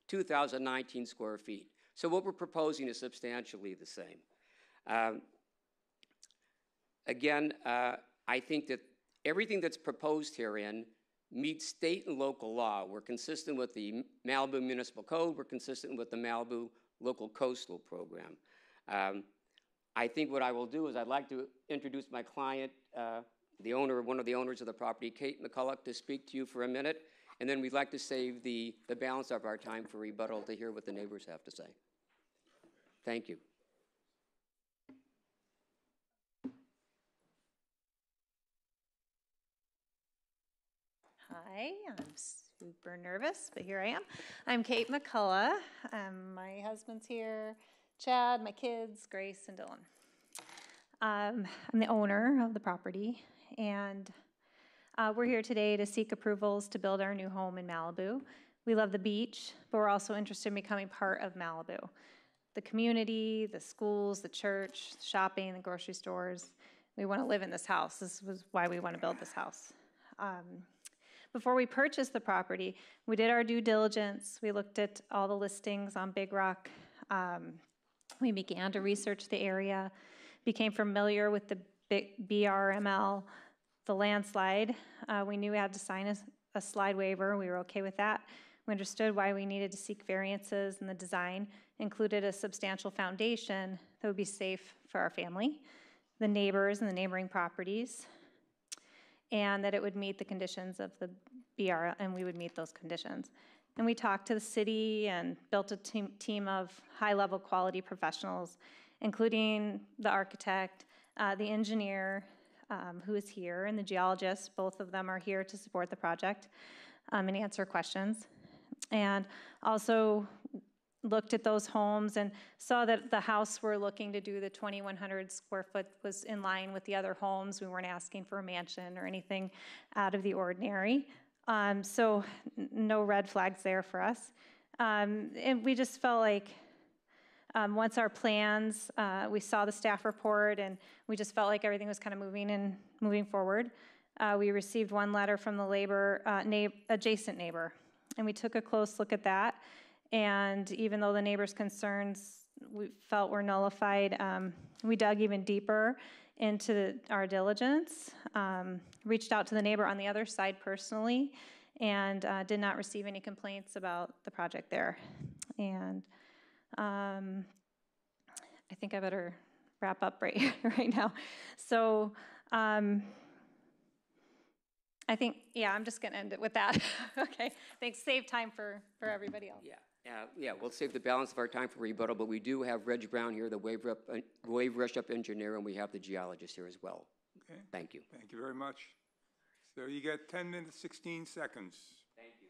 2,019 square feet. So what we're proposing is substantially the same. Again, I think that everything that's proposed herein meets state and local law. We're consistent with the Malibu Municipal Code. We're consistent with the Malibu Local Coastal Program. I think what I will do is I'd like to introduce my client, one of the owners of the property, Kate McCulloch, to speak to you for a minute. And then we'd like to save the balance of our time for rebuttal to hear what the neighbors have to say. Thank you. Hi, I'm super nervous, but here I am. I'm Kate McCulloch. My husband's here, Chad, my kids, Grace, and Dylan. I'm the owner of the property, and we're here today to seek approvals to build our new home in Malibu. We love the beach, but we're also interested in becoming part of Malibu. The community, the schools, the church, shopping, the grocery stores. We want to live in this house. This was why we want to build this house. Before we purchased the property, we did our due diligence. We looked at all the listings on Big Rock. We began to research the area, became familiar with the BRML, the landslide. We knew we had to sign a slide waiver. We were okay with that. We understood why we needed to seek variances, and the design included a substantial foundation that would be safe for our family, the neighbors and the neighboring properties, and that it would meet the conditions of the BR, and we would meet those conditions. And we talked to the city and built a team of high-level quality professionals, including the architect, the engineer who is here, and the geologist. Both of them are here to support the project and answer questions. And also looked at those homes and saw that the house we're looking to do, the 2,100 square foot, was in line with the other homes. We weren't asking for a mansion or anything out of the ordinary. So no red flags there for us. And we just felt like Once our plans, we saw the staff report, and we just felt like everything was kind of moving forward. We received one letter from the adjacent neighbor, and we took a close look at that. And even though the neighbor's concerns we felt were nullified, we dug even deeper into our diligence, reached out to the neighbor on the other side personally, and did not receive any complaints about the project there. And I think I better wrap up right now. So I think, yeah, I'm just going to end it with that. Okay, thanks. Save time for everybody else. Yeah, we'll save the balance of our time for rebuttal, but we do have Reg Brown here, the wave rush-up engineer, and we have the geologist here as well. Okay. Thank you. Thank you very much. So you got 10 minutes, 16 seconds. Thank you.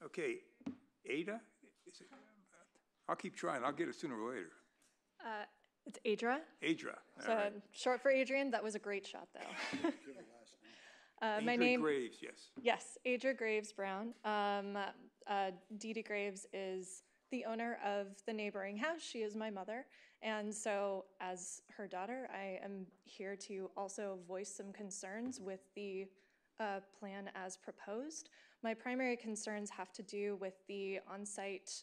Okay, Ada? I'll keep trying. I'll get it sooner or later. It's Adra. Adra. So short for Adrian. That was a great shot, though. My Adra name. Graves, yes. Yes, Adra Graves Brown. Dee Dee Graves is the owner of the neighboring house. She is my mother, and so as her daughter, I am here to also voice some concerns with the plan as proposed. My primary concerns have to do with the on-site,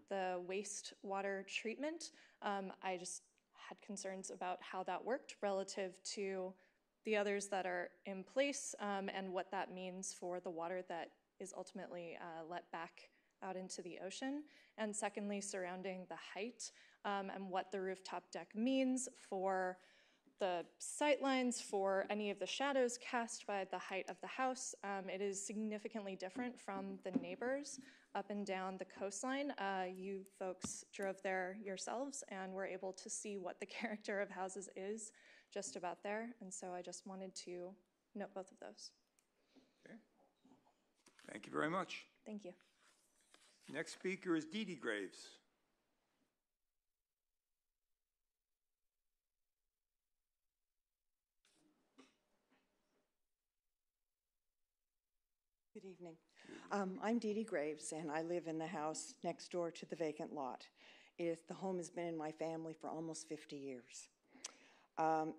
the wastewater treatment. I just had concerns about how that worked relative to the others that are in place, and what that means for the water that is ultimately let back out into the ocean. And secondly, surrounding the height, and what the rooftop deck means for the sightlines, for any of the shadows cast by the height of the house. It is significantly different from the neighbors up and down the coastline. You folks drove there yourselves and were able to see what the character of houses is just about there. And so I just wanted to note both of those. Okay. Thank you very much. Thank you. Next speaker is Dee Dee Graves. Good evening. I'm Dee Dee Graves, and I live in the house next door to the vacant lot. The home has been in my family for almost 50 years.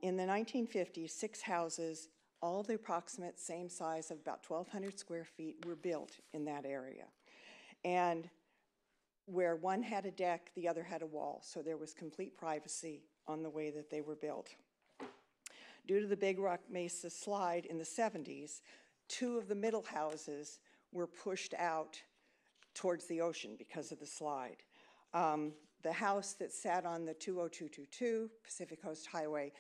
In the 1950s, 6 houses, all the approximate same size of about 1,200 square feet, were built in that area. And where one had a deck, the other had a wall, so there was complete privacy on the way that they were built. Due to the Big Rock Mesa slide in the 70s, 2 of the middle houses were pushed out towards the ocean because of the slide. The house that sat on the 20222 Pacific Coast Highway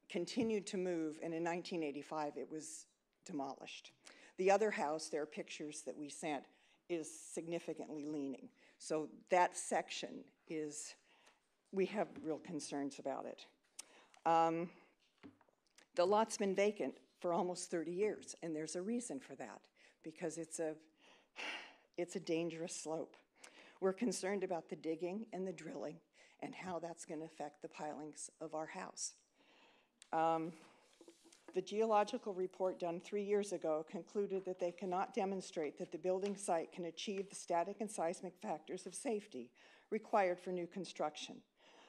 continued to move, and in 1985 it was demolished. The other house, there are pictures that we sent, is significantly leaning. So that section we have real concerns about it. The lot's been vacant for almost 30 years, and there's a reason for that, because it's a dangerous slope. We're concerned about the digging and the drilling and how that's going to affect the pilings of our house. The geological report done 3 years ago concluded that they cannot demonstrate that the building site can achieve the static and seismic factors of safety required for new construction.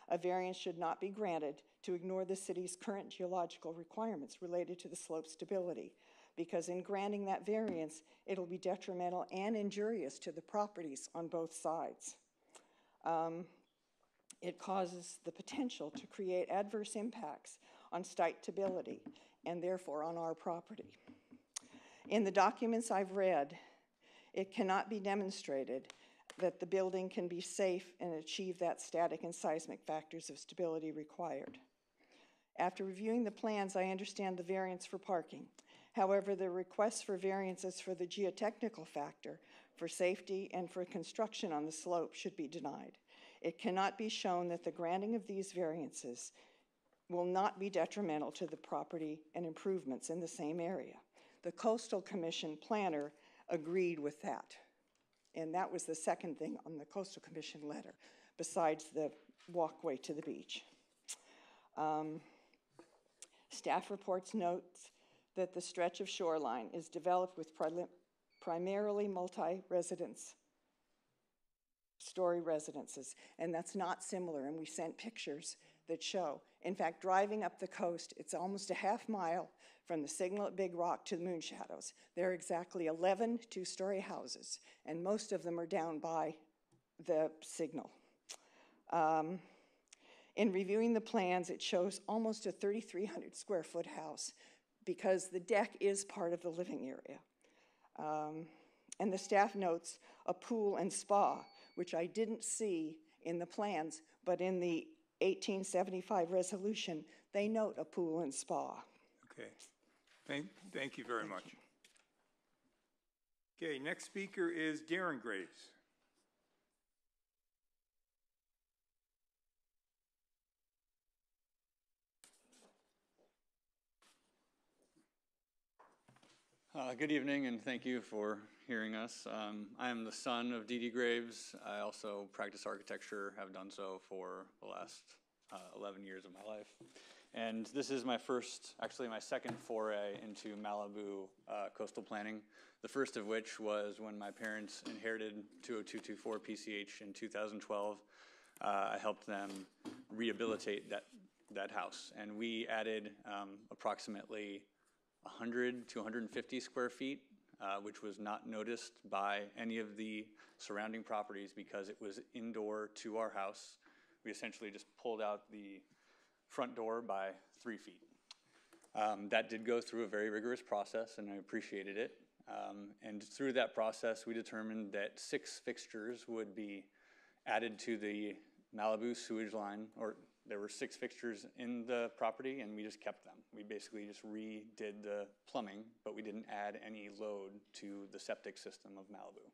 A variance should not be granted to ignore the city's current geological requirements related to the slope stability, because in granting that variance, it'll be detrimental and injurious to the properties on both sides. It causes the potential to create adverse impacts on site stability and therefore on our property. In the documents I've read, it cannot be demonstrated that the building can be safe and achieve that static and seismic factors of stability required. After reviewing the plans, I understand the variance for parking. However, the request for variances for the geotechnical factor, for safety, and for construction on the slope should be denied. It cannot be shown that the granting of these variances will not be detrimental to the property and improvements in the same area. The Coastal Commission planner agreed with that. And that was the second thing on the Coastal Commission letter, besides the walkway to the beach. Staff reports notes that the stretch of shoreline is developed with primarily story residences, and that's not similar, and we sent pictures that show. In fact, driving up the coast, it's almost a half mile from the signal at Big Rock to the Moon Shadows. There are exactly 11 two-story houses, and most of them are down by the signal. In reviewing the plans, it shows almost a 3,300 square foot house because the deck is part of the living area. And the staff notes a pool and spa, which I didn't see in the plans, but in the 1875 resolution, they note a pool and spa. Okay. Thank you very much. Okay, next speaker is Darren Graves. Good evening, and thank you for hearing us. I am the son of Dee Dee Graves. I also practice architecture, have done so for the last 11 years of my life. And this is my second foray into Malibu coastal planning, the first of which was when my parents inherited 20224 PCH in 2012. I helped them rehabilitate that house, and we added approximately 100 to 150 square feet, which was not noticed by any of the surrounding properties because it was indoor to our house. We essentially just pulled out the front door by 3 feet. That did go through a very rigorous process, and I appreciated it. And through that process, we determined that 6 fixtures would be added to the Malibu sewage line, or there were 6 fixtures in the property, and we just kept them. We basically just redid the plumbing, but we didn't add any load to the septic system of Malibu.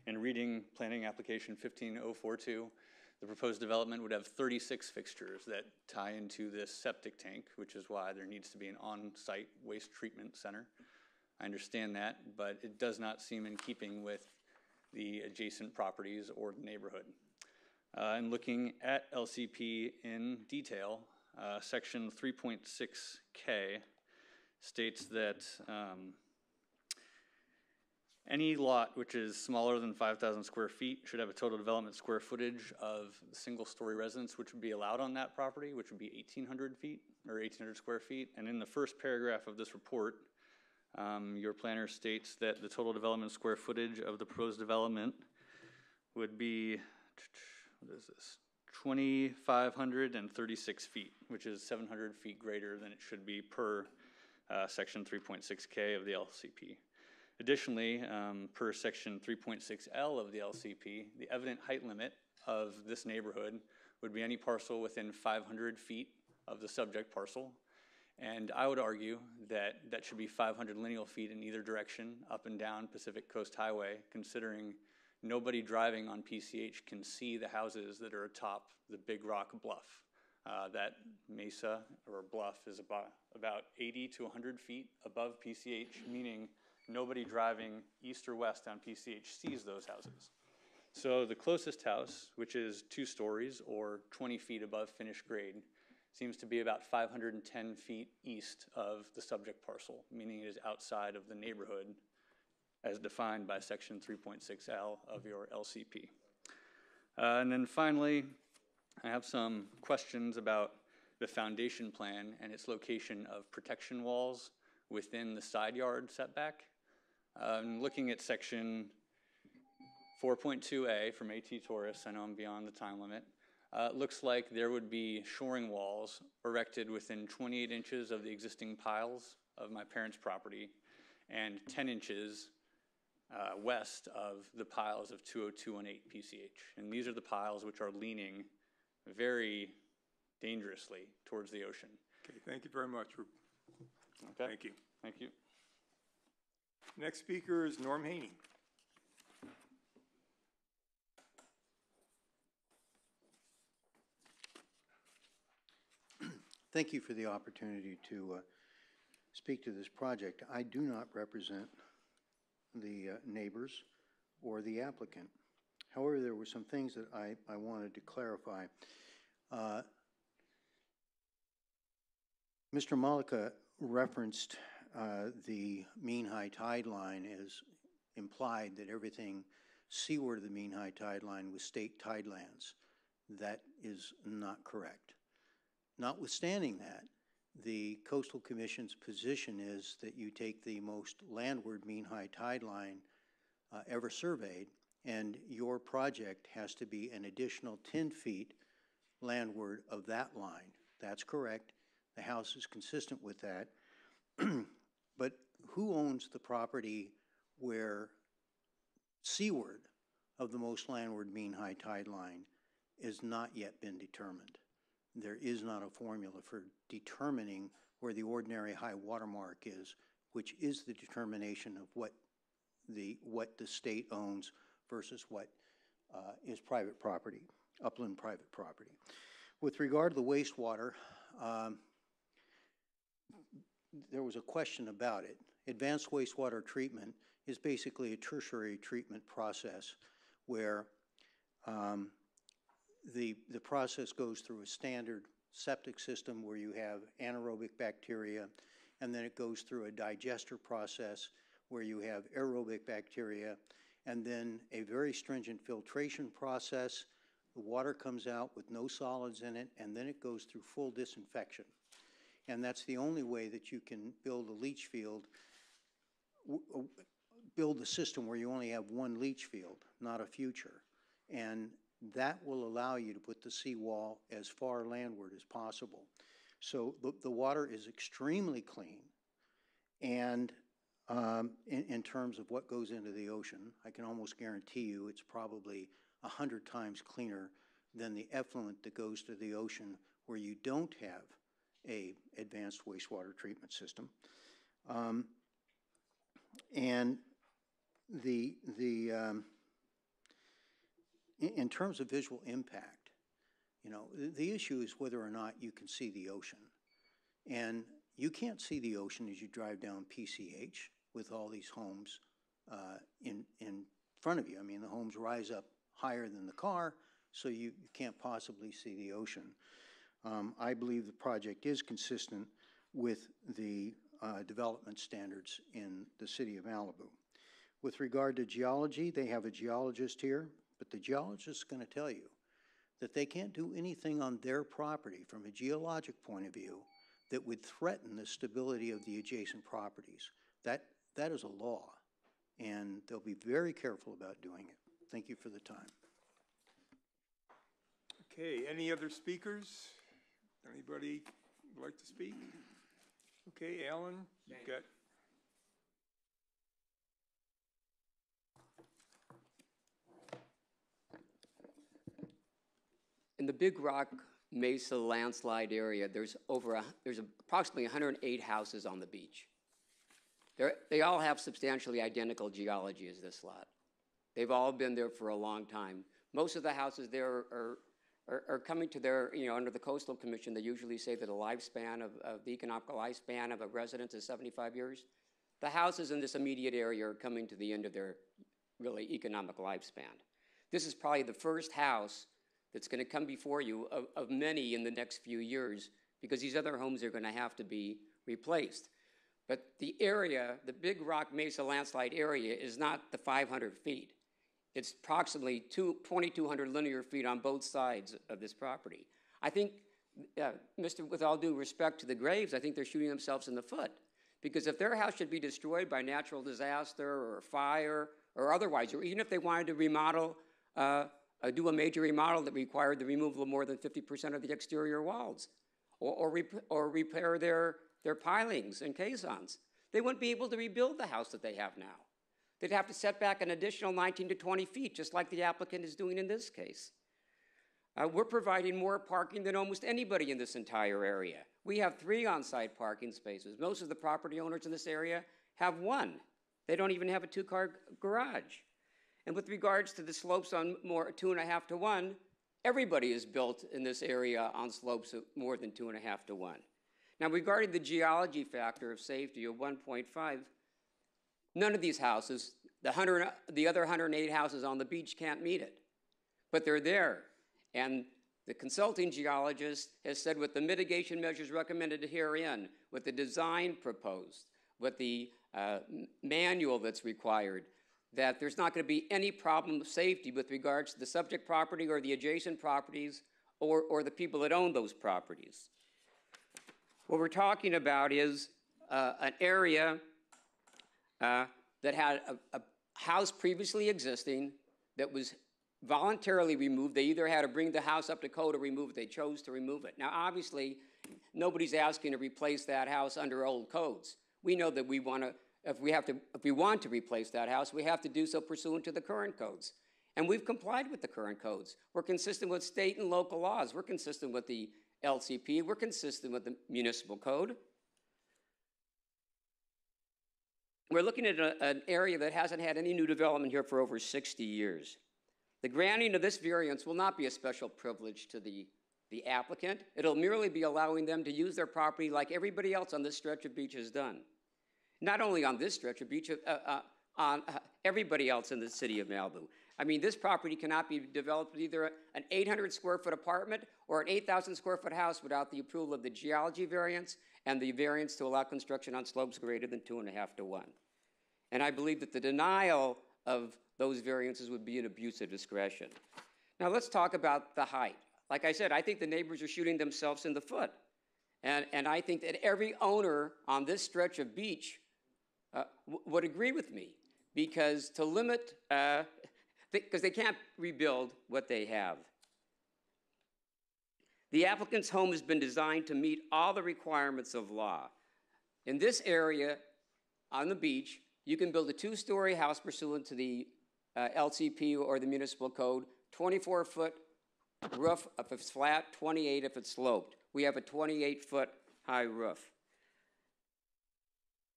In reading planning application 15042, the proposed development would have 36 fixtures that tie into this septic tank, which is why there needs to be an on-site waste treatment center. I understand that, but it does not seem in keeping with the adjacent properties or the neighborhood. And looking at LCP in detail, section 3.6K states that any lot which is smaller than 5,000 square feet should have a total development square footage of single-story residence, which would be allowed on that property, which would be 1,800 feet or 1,800 square feet. And in the first paragraph of this report, your planner states that the total development square footage of the proposed development would be, what is this, 2,536 feet, which is 700 feet greater than it should be per section 3.6K of the LCP. Additionally, per section 3.6L of the LCP, the evident height limit of this neighborhood would be any parcel within 500 feet of the subject parcel. And I would argue that that should be 500 lineal feet in either direction, up and down Pacific Coast Highway, considering nobody driving on PCH can see the houses that are atop the Big Rock Bluff. That mesa or bluff is about 80 to 100 feet above PCH, meaning nobody driving east or west on PCH sees those houses. So the closest house, which is 2 stories or 20 feet above finished grade, seems to be about 510 feet east of the subject parcel, meaning it is outside of the neighborhood as defined by section 3.6L of your LCP. And then finally, I have some questions about the foundation plan and its location of protection walls within the side yard setback. Looking at section 4.2A from AT Taurus, I know I'm beyond the time limit, looks like there would be shoring walls erected within 28 inches of the existing piles of my parents' property and 10 inches west of the piles of 20218 PCH. And these are the piles which are leaning very dangerously towards the ocean. Okay, thank you very much. Okay. Thank you. Thank you. Next speaker is Norm Haney. Thank you for the opportunity to speak to this project. I do not represent the neighbors or the applicant. However, there were some things that I wanted to clarify. Mr. Malika referenced the mean high tide line is implied that everything seaward of the mean high tide line was state tidelands. That is not correct. Notwithstanding that, the Coastal Commission's position is that you take the most landward mean high tide line ever surveyed, and your project has to be an additional 10 feet landward of that line. That's correct. The house is consistent with that. But who owns the property where seaward of the most landward mean high tide line has not yet been determined? There is not a formula for determining where the ordinary high water mark is, which is the determination of what the state owns versus what is private property, upland private property. With regard to the wastewater, there was a question about it. Advanced wastewater treatment is basically a tertiary treatment process where the process goes through a standard septic system where you have anaerobic bacteria, and then it goes through a digester process where you have aerobic bacteria, and then a very stringent filtration process. The water comes out with no solids in it, and then it goes through full disinfection. And that's the only way that you can build a leach field, build a system where you only have one leach field, not a future. And that will allow you to put the seawall as far landward as possible. So the water is extremely clean, and in terms of what goes into the ocean, I can almost guarantee you it's probably 100 times cleaner than the effluent that goes to the ocean where you don't have a advanced wastewater treatment system. And in terms of visual impact, you know, the issue is whether or not you can see the ocean. And you can't see the ocean as you drive down PCH with all these homes in front of you. I mean, the homes rise up higher than the car, so you can't possibly see the ocean. I believe the project is consistent with the development standards in the city of Malibu. With regard to geology, they have a geologist here, but the geologist is going to tell you that they can't do anything on their property from a geologic point of view that would threaten the stability of the adjacent properties. That is a law, and they'll be very careful about doing it. Thank you for the time. Okay, any other speakers? Anybody would like to speak? Okay, Alan, you've got. In the Big Rock Mesa landslide area, there's approximately 108 houses on the beach. They all have substantially identical geology as this lot. They've all been there for a long time. Most of the houses there are coming to their, you know, under the Coastal Commission, they usually say that the lifespan of the economic lifespan of a residence is 75 years. The houses in this immediate area are coming to the end of their really economic lifespan. This is probably the first house that's going to come before you of many in the next few years, because these other homes are going to have to be replaced. But the area, the Big Rock Mesa landslide area, is not the 500 feet. It's approximately 2,200 linear feet on both sides of this property. I think, with all due respect to the Graves, I think they're shooting themselves in the foot. Because if their house should be destroyed by natural disaster or fire or otherwise, or even if they wanted to remodel, do a major remodel that required the removal of more than 50% of the exterior walls, or repair their pilings and caissons, they wouldn't be able to rebuild the house that they have now. They'd have to set back an additional 19 to 20 feet, just like the applicant is doing in this case. We're providing more parking than almost anybody in this entire area. We have 3 on-site parking spaces. Most of the property owners in this area have 1. They don't even have a 2-car garage. And with regards to the slopes on more 2.5 to 1, everybody is built in this area on slopes of more than 2.5 to 1. Now, regarding the geology factor of safety of 1.5, none of these houses, the other 108 houses on the beach, can't meet it. But they're there. And the consulting geologist has said with the mitigation measures recommended herein, with the design proposed, with the manual that's required, that there's not going to be any problem of safety with regards to the subject property or the adjacent properties or the people that own those properties. What we're talking about is an area that had a house previously existing that was voluntarily removed. They either had to bring the house up to code or remove it. They chose to remove it. Now, obviously, nobody's asking to replace that house under old codes. We know that we want to, if we want to replace that house, we have to do so pursuant to the current codes. And we've complied with the current codes. We're consistent with state and local laws. We're consistent with the LCP. We're consistent with the municipal code. We're looking at an area that hasn't had any new development here for over 60 years. The granting of this variance will not be a special privilege to the applicant. It'll merely be allowing them to use their property like everybody else on this stretch of beach has done. Not only on this stretch of beach, on everybody else in the city of Malibu. I mean, this property cannot be developed with either an 800 square foot apartment or an 8,000 square foot house without the approval of the geology variance and the variance to allow construction on slopes greater than 2.5 to 1. And I believe that the denial of those variances would be an abuse of discretion. Now let's talk about the height. Like I said, I think the neighbors are shooting themselves in the foot. And I think that every owner on this stretch of beach would agree with me, because to limit, because they can't rebuild what they have. The applicant's home has been designed to meet all the requirements of law. In this area on the beach, you can build a 2-story house pursuant to the LCP or the municipal code, 24-foot roof if it's flat, 28 if it's sloped. We have a 28-foot high roof.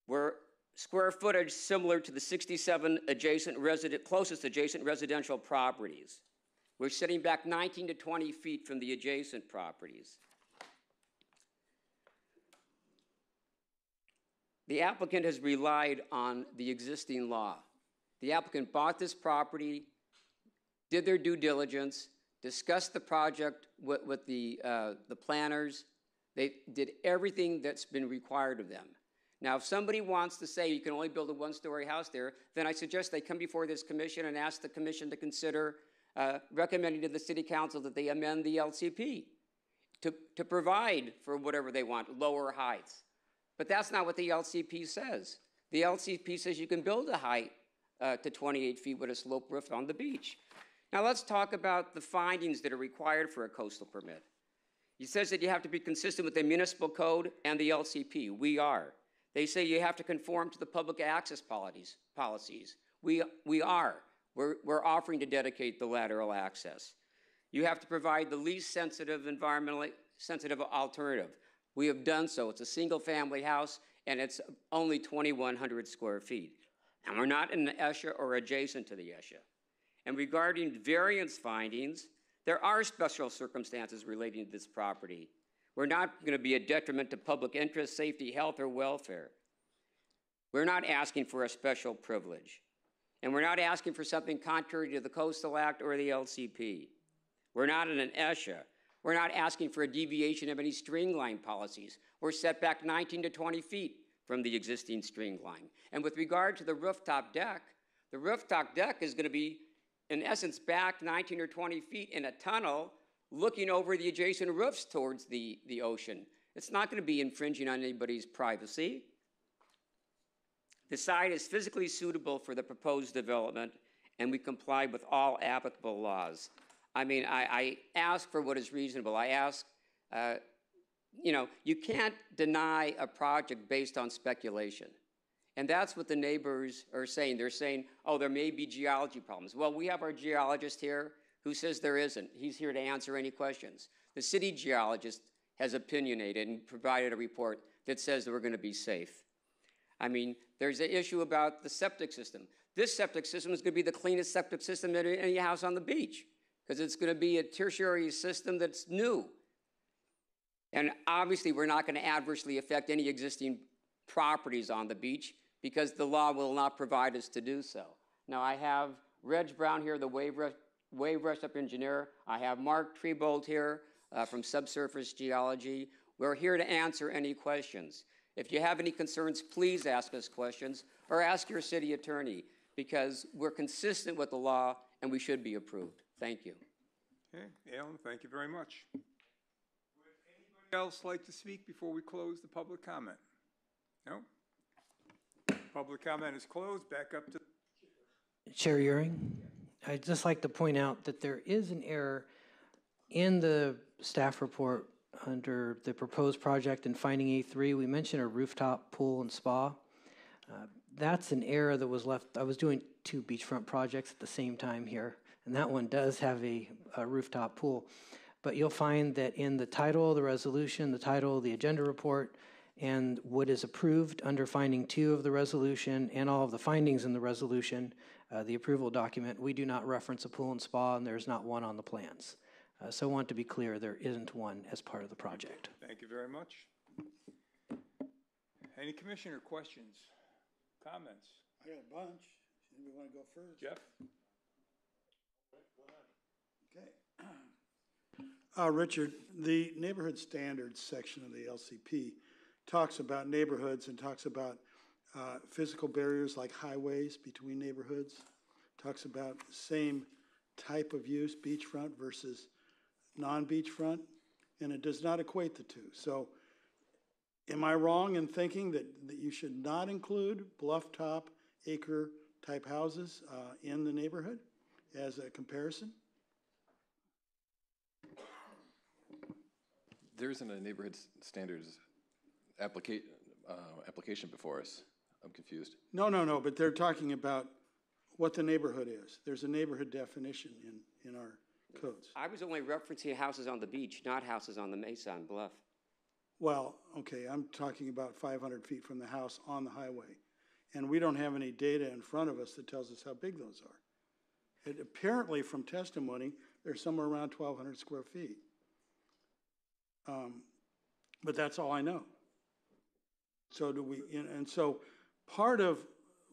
We're square footage similar to the 67 closest adjacent residential properties. We're sitting back 19 to 20 feet from the adjacent properties. The applicant has relied on the existing law. The applicant bought this property, did their due diligence, discussed the project with the planners. They did everything that's been required of them. Now, if somebody wants to say you can only build a 1-story house there, then I suggest they come before this commission and ask the commission to consider recommending to the city council that they amend the LCP to provide for whatever they want, lower heights. But that's not what the LCP says. The LCP says you can build a height to 28 feet with a slope roof on the beach. Now let's talk about the findings that are required for a coastal permit. It says that you have to be consistent with the municipal code and the LCP. We are. They say you have to conform to the public access policies. We are. We're offering to dedicate the lateral access. You have to provide the least sensitive, environmentally sensitive alternative. We have done so. It's a single-family house, and it's only 2,100 square feet. And we're not in the ESHA or adjacent to the ESHA. And regarding variance findings, there are special circumstances relating to this property. We're not going to be a detriment to public interest, safety, health, or welfare. We're not asking for a special privilege. And we're not asking for something contrary to the Coastal Act or the LCP. We're not in an ESHA. We're not asking for a deviation of any string-line policies. We're set back 19 to 20 feet from the existing string line. And with regard to the rooftop deck is going to be, in essence, back 19 or 20 feet in a tunnel looking over the adjacent roofs towards the ocean. It's not going to be infringing on anybody's privacy. The site is physically suitable for the proposed development, and we comply with all applicable laws. I mean, I ask for what is reasonable. I ask, you can't deny a project based on speculation. And that's what the neighbors are saying. They're saying, oh, there may be geology problems. Well, we have our geologist here who says there isn't. He's here to answer any questions. The city geologist has opinionated and provided a report that says that we're going to be safe. I mean, there's an issue about the septic system. This septic system is going to be the cleanest septic system in any house on the beach, because it's going to be a tertiary system that's new. And obviously, we're not going to adversely affect any existing properties on the beach, because the law will not provide us to do so. Now, I have Reg Brown here, the wave rush-up engineer. I have Mark Trebold here from Subsurface Geology. We're here to answer any questions. If you have any concerns, please ask us questions or ask your city attorney, because we're consistent with the law and we should be approved. Thank you. Okay, Alan, thank you very much. Would anybody else like to speak before we close the public comment? No? Public comment is closed. Back up to Chair Euring, I'd just like to point out that there is an error in the staff report under the proposed project in finding A3. We mentioned a rooftop pool and spa. That's an error that was left. I was doing 2 beachfront projects at the same time here, and that one does have a rooftop pool. But you'll find that in the title of the resolution, the title of the agenda report, and what is approved under finding 2 of the resolution, and all of the findings in the resolution, the approval document, we do not reference a pool and spa, and there's not one on the plans. So I want to be clear, there isn't one as part of the project. Thank you very much. Any commissioner questions, comments? I got a bunch. Anybody want to go first? Jeff? Okay. Richard, the neighborhood standards section of the LCP talks about neighborhoods and talks about physical barriers like highways between neighborhoods, talks about the same type of use, beachfront versus non-beachfront, and it does not equate the two. So am I wrong in thinking that you should not include bluff top, acre type houses in the neighborhood as a comparison? There isn't a neighborhood standards application before us. I'm confused. No, but they're talking about what the neighborhood is. There's a neighborhood definition in our codes. I was only referencing houses on the beach, not houses on the mesa and bluff. Well, okay, I'm talking about 500 feet from the house on the highway. And we don't have any data in front of us that tells us how big those are. Apparently, from testimony, they're somewhere around 1,200 square feet. But that's all I know. So do we, and so part of,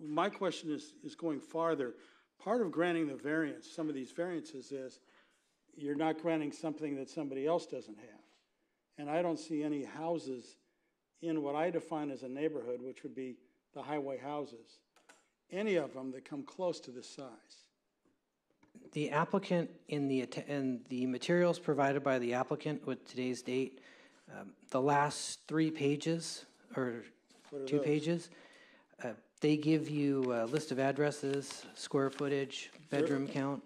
my question is going farther. Part of granting the variance, some of these variances is, you're not granting something that somebody else doesn't have. And I don't see any houses in what I define as a neighborhood, which would be the highway houses, any of them that come close to this size. The applicant in the materials provided by the applicant with today's date, the last 3 pages or 2 pages, they give you a list of addresses, square footage, bedroom count.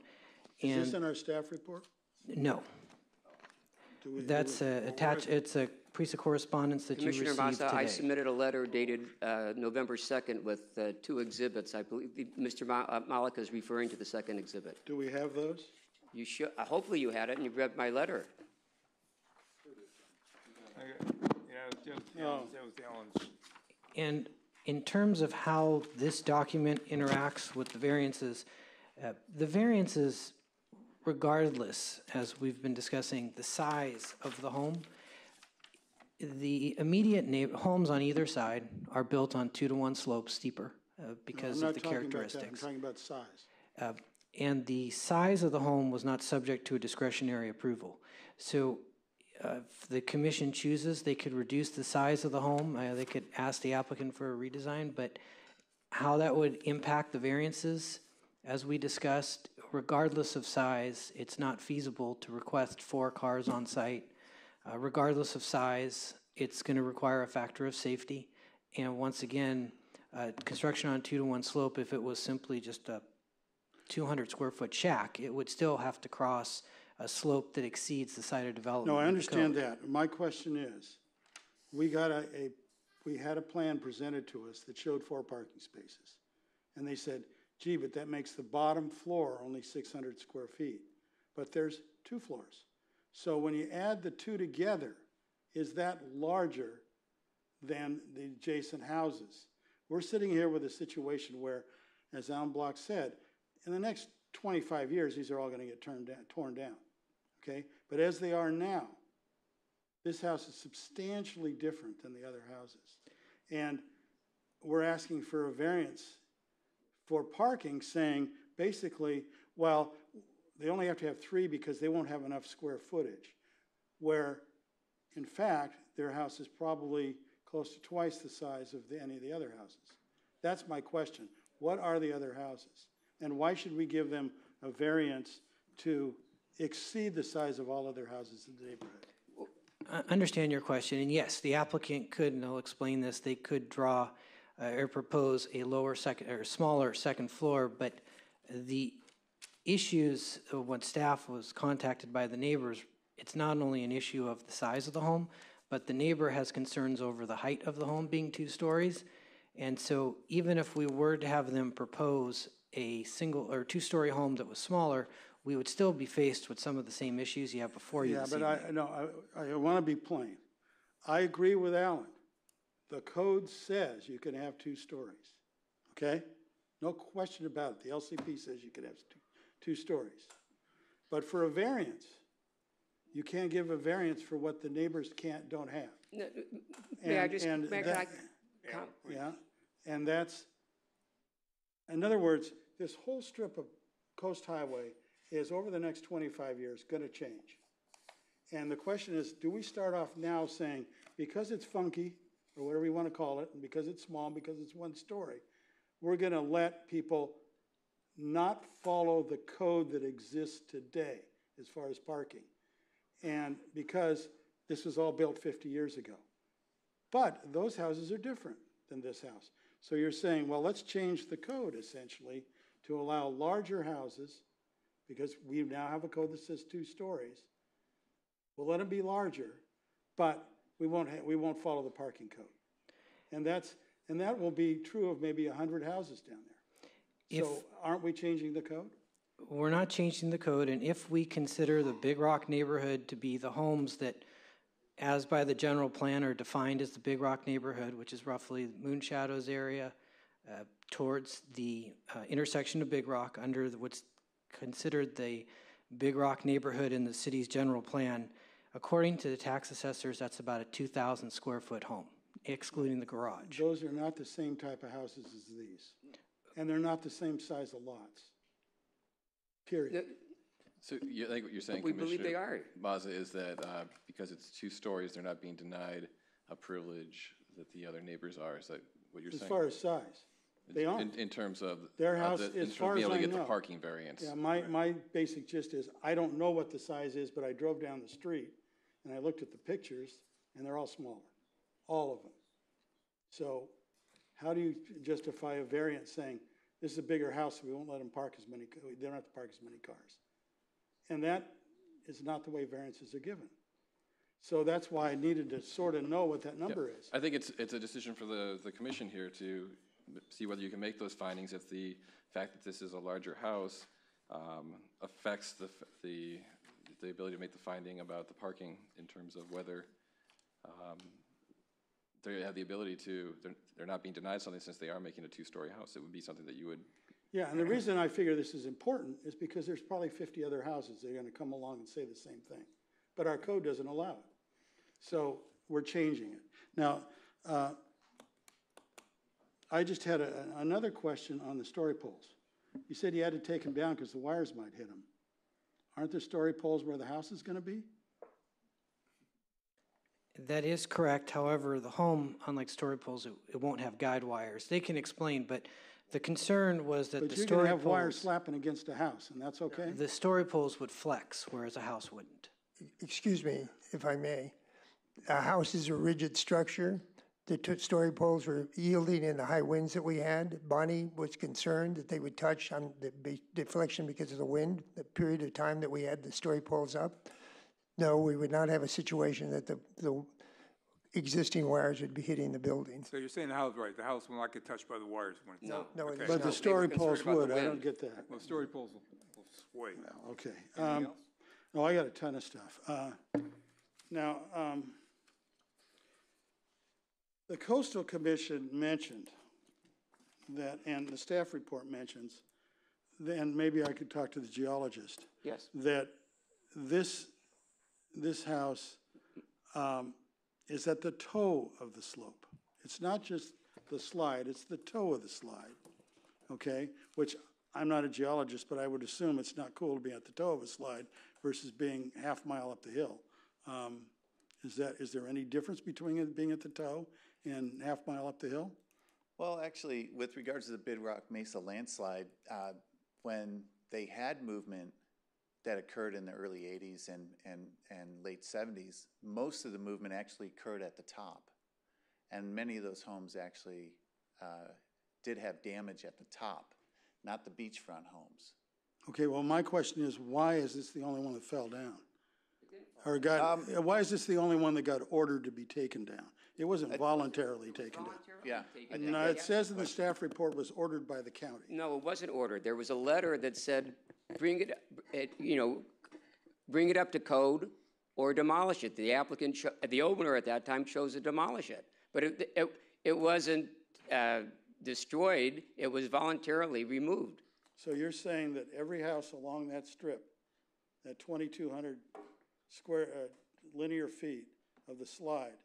Is this in our staff report? No. That's attached. It's a piece of correspondence that you received today. Commissioner Massa, I submitted a letter dated November 2nd with 2 exhibits. I believe Mr. Malika is referring to the 2nd exhibit. Do we have those? You should. Hopefully you had it and you read my letter. And in terms of how this document interacts with the variances, regardless, as we've been discussing, the size of the home, the immediate homes on either side are built on 2-to-1 slopes, steeper because of the characteristics. I'm talking about size. And the size of the home was not subject to a discretionary approval. So if the commission chooses, they could reduce the size of the home. They could ask the applicant for a redesign, but how that would impact the variances, as we discussed, regardless of size, it's not feasible to request 4 cars on site. Regardless of size, it's going to require a factor of safety. And once again, construction on 2-to-1 slope, if it was simply just a 200 square foot shack, it would still have to cross a slope that exceeds the site of development. No, I understand that. My question is, we had a plan presented to us that showed 4 parking spaces. And they said, gee, but that makes the bottom floor only 600 square feet. But there's 2 floors. So when you add the 2 together, is that larger than the adjacent houses? We're sitting here with a situation where, as Alan Block said, in the next 25 years, these are all going to get torn down, okay? But as they are now, this house is substantially different than the other houses. And we're asking for a variance for parking, saying basically, well, they only have to have 3 because they won't have enough square footage, where in fact, their house is probably close to twice the size of any of the other houses. That's my question. What are the other houses? And why should we give them a variance to exceed the size of all other houses in the neighborhood? I understand your question, and yes, the applicant could, and I'll explain this, they could draw or propose a lower second or smaller second floor, but the issues of when staff was contacted by the neighbors, it's not only an issue of the size of the home, but the neighbor has concerns over the height of the home being 2 stories. And so even if we were to have them propose a single or 2-story home that was smaller, we would still be faced with some of the same issues you have before you. Yeah, but I want to be plain. I agree with Alan. The code says you can have 2 stories, okay? No question about it. The LCP says you can have two stories. But for a variance, you can't give a variance for what the neighbors don't have. No, may I just, may I yeah, and that's, in other words, this whole strip of Coast Highway is over the next 25 years going to change. And the question is, do we start off now saying, because it's funky, or whatever you want to call it, and because it's small, and because it's 1 story, we're going to let people not follow the code that exists today as far as parking. And because this was all built 50 years ago. But those houses are different than this house. So you're saying, well, let's change the code essentially to allow larger houses, because we now have a code that says 2 stories. We'll let them be larger, but we won't follow the parking code. And that will be true of maybe 100 houses down there. So aren't we changing the code? We're not changing the code, and if we consider the Big Rock neighborhood to be the homes that, as by the general plan, are defined as the Big Rock neighborhood, which is roughly Moon Shadows area, towards the intersection of Big Rock, under what's considered the Big Rock neighborhood in the city's general plan, according to the tax assessors, that's about a 2,000 square foot home, excluding the garage. Those are not the same type of houses as these. And they're not the same size of lots. Period. So I think what you're saying, we believe they are. Mazza, is that because it's 2 stories, they're not being denied a privilege that the other neighbors are. Is that what you're saying? As far as size, they aren't. In terms of their house, as far as being able I to get know. the parking variance. Yeah, my basic gist is, I don't know what the size is, but I drove down the street and I looked at the pictures, and they're all smaller, all of them. So how do you justify a variance saying, this is a bigger house, so we won't let them park as many, they don't have to park as many cars? And that is not the way variances are given. So that's why I needed to sort of know what that number is. I think it's a decision for the commission here to see whether you can make those findings if the fact that this is a larger house affects the ability to make the finding about the parking, in terms of whether they have the ability to, they're not being denied something since they are making a 2-story house. It would be something that you would. Yeah, and the reason I figure this is important is because there's probably 50 other houses that are going to come along and say the same thing. But our code doesn't allow it. So we're changing it. Now, I just had another question on the story poles. You said you had to take them down because the wires might hit them. Aren't there story poles where the house is going to be? That is correct. However, the home, unlike story poles, it won't have guide wires. They can explain, but the concern was that the story poles... But you're going to have wires slapping against a house, and that's okay? The story poles would flex, whereas a house wouldn't. Excuse me, if I may. A house is a rigid structure. The story poles were yielding in the high winds that we had. Bonnie was concerned that they would touch on the deflection because of the wind, the period of time that we had the story poles up. No, we would not have a situation that the existing wires would be hitting the building. So you're saying the house, right, the house will not get touched by the wires when it's up? No, okay. But the story poles would, I don't get that. Well, story poles will sway. Okay. Anything else? No, I got a ton of stuff. Now, the Coastal Commission mentioned that, and the staff report mentions, and maybe I could talk to the geologist. Yes. That this house is at the toe of the slope. It's not just the slide, it's the toe of the slide, okay? Which, I'm not a geologist, but I would assume it's not cool to be at the toe of a slide versus being half mile up the hill. Is there any difference between it being at the toe and half mile up the hill? Well, actually, with regards to the Big Rock Mesa landslide, when they had movement that occurred in the early 80s and late 70s, most of the movement actually occurred at the top. And many of those homes actually did have damage at the top, not the beachfront homes. Okay, well, my question is, why is this the only one that fell down? Or why is this the only one that got ordered to be taken down? It wasn't voluntarily taken down. Yeah. No, it says in the staff report was ordered by the county. No, it wasn't ordered. There was a letter that said, bring it up to code or demolish it. The applicant, the owner at that time chose to demolish it. But it wasn't destroyed, it was voluntarily removed. So you're saying that every house along that strip, that 2,200 square linear feet of the slide,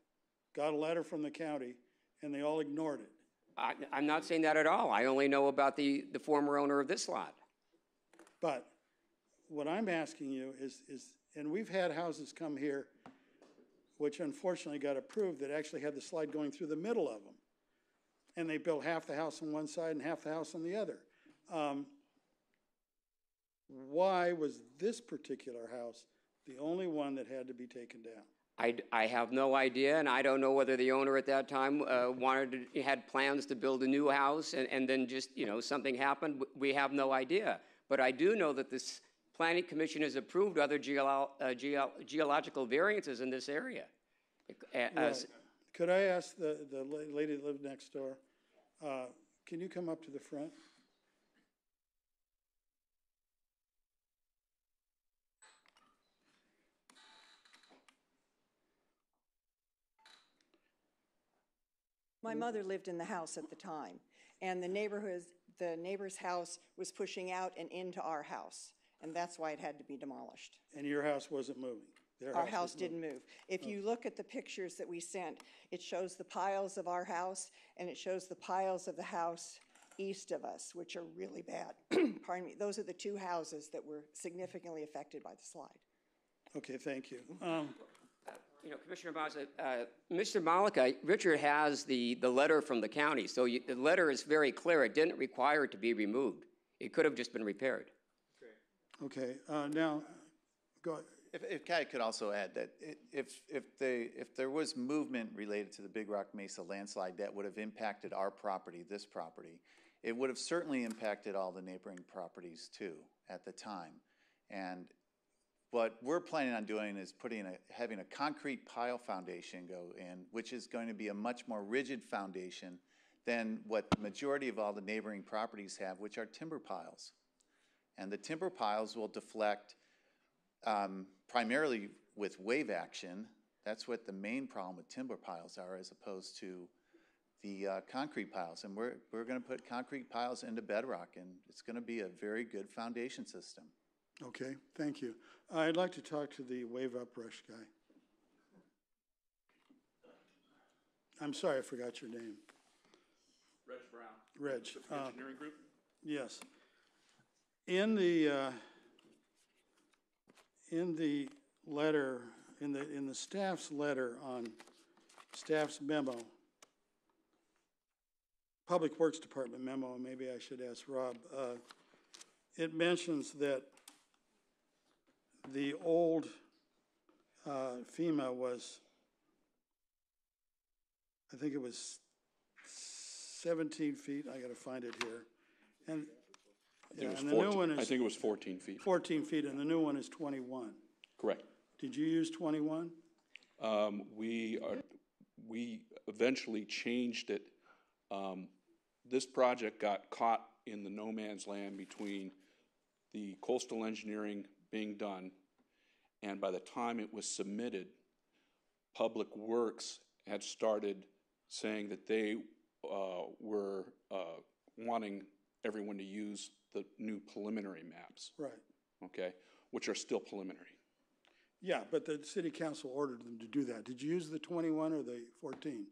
got a letter from the county and they all ignored it? I'm not saying that at all. I only know about the former owner of this lot. But what I'm asking you is, and we've had houses come here which unfortunately got approved that actually had the slide going through the middle of them. And they built half the house on one side and half the house on the other. Why was this particular house the only one that had to be taken down? I have no idea, and I don't know whether the owner at that time had plans to build a new house and then just, something happened. We have no idea. But I do know that this Planning Commission has approved other geological variances in this area. Right. Could I ask the lady that lived next door, can you come up to the front? My mother lived in the house at the time, and the neighbor's house was pushing out and into our house, and that's why it had to be demolished. And your house wasn't moving? Our house didn't move. If you look at the pictures that we sent, it shows the piles of our house, and it shows the piles of the house east of us, which are really bad. Pardon me. Those are the two houses that were significantly affected by the slide. Okay, thank you. Commissioner Mazza, Mr. Malika, Richard has the letter from the county, so the letter is very clear. It didn't require it to be removed. It could have just been repaired. Okay, now, go ahead. If I could also add that if there was movement related to the Big Rock Mesa landslide that would have impacted our property, this property, it would have certainly impacted all the neighboring properties too at the time. And what we're planning on doing is having a concrete pile foundation go in, which is going to be a much more rigid foundation than what the majority of all the neighboring properties have, which are timber piles. And the timber piles will deflect primarily with wave action. That's what the main problem with timber piles are, as opposed to the concrete piles. And we're going to put concrete piles into bedrock, and it's going to be a very good foundation system. Okay, thank you. I'd like to talk to the wave uprush guy. I'm sorry, I forgot your name. Reg Brown. Reg. Engineering Group? Yes. In the letter, in the staff's letter on staff's memo, Public Works Department memo, maybe I should ask Rob, it mentions that the old FEMA was, I think it was 17 feet. I got to find it here. And the new one is, I think it was 14 feet. 14 feet, and the new one is 21. Correct. Did you use 21? We eventually changed it. This project got caught in the no man's land between the coastal engineering being done, and by the time it was submitted, Public Works had started saying that they were wanting everyone to use the new preliminary maps. Right. Okay, which are still preliminary. Yeah, but the city council ordered them to do that. Did you use the 21 or the 14?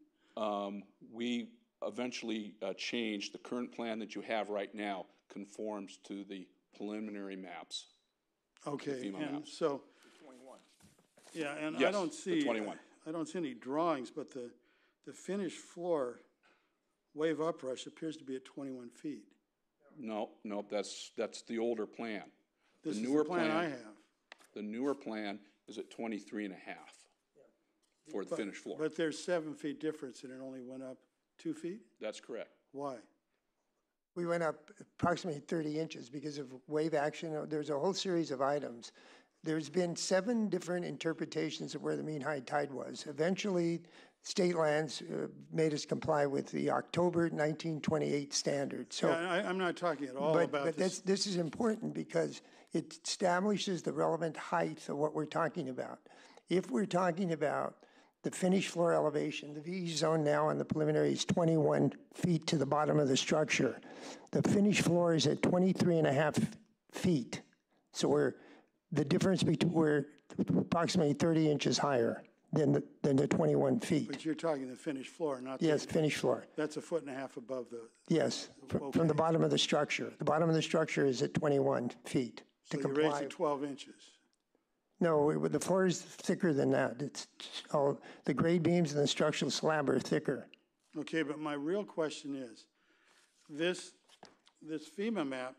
We eventually changed. The current plan that you have right now conforms to the preliminary maps. Okay, and maps. So, 21. Yeah, and yes, I don't see 21. I don't see any drawings, but the the finished floor wave uprush appears to be at 21 feet. No, that's the older plan. This The is newer the plan I have. The newer plan is at 23 and a half for the finished floor. But there's 7 feet difference and it only went up 2 feet? That's correct. Why? We went up approximately 30 inches because of wave action. There's a whole series of items. There's been 7 different interpretations of where the mean high tide was. Eventually, state lands made us comply with the October 1928 standard. So, yeah, I'm not talking at all about this. But this is important because it establishes the relevant height of what we're talking about. If we're talking about the finished floor elevation, the VE zone now on the preliminary is 21 feet to the bottom of the structure. The finished floor is at 23 and a half feet. So the difference between, we're approximately 30 inches higher than the 21 feet. But you're talking the finished floor, not the... Yes, finished floor. That's 1.5 feet above the... Yes, from the bottom of the structure. The bottom of the structure is at 21 feet to So you comply. raised it 12 inches. No, the floor is thicker than that. It's all, the grade beams and the structural slab are thicker. Okay, but my real question is, this FEMA map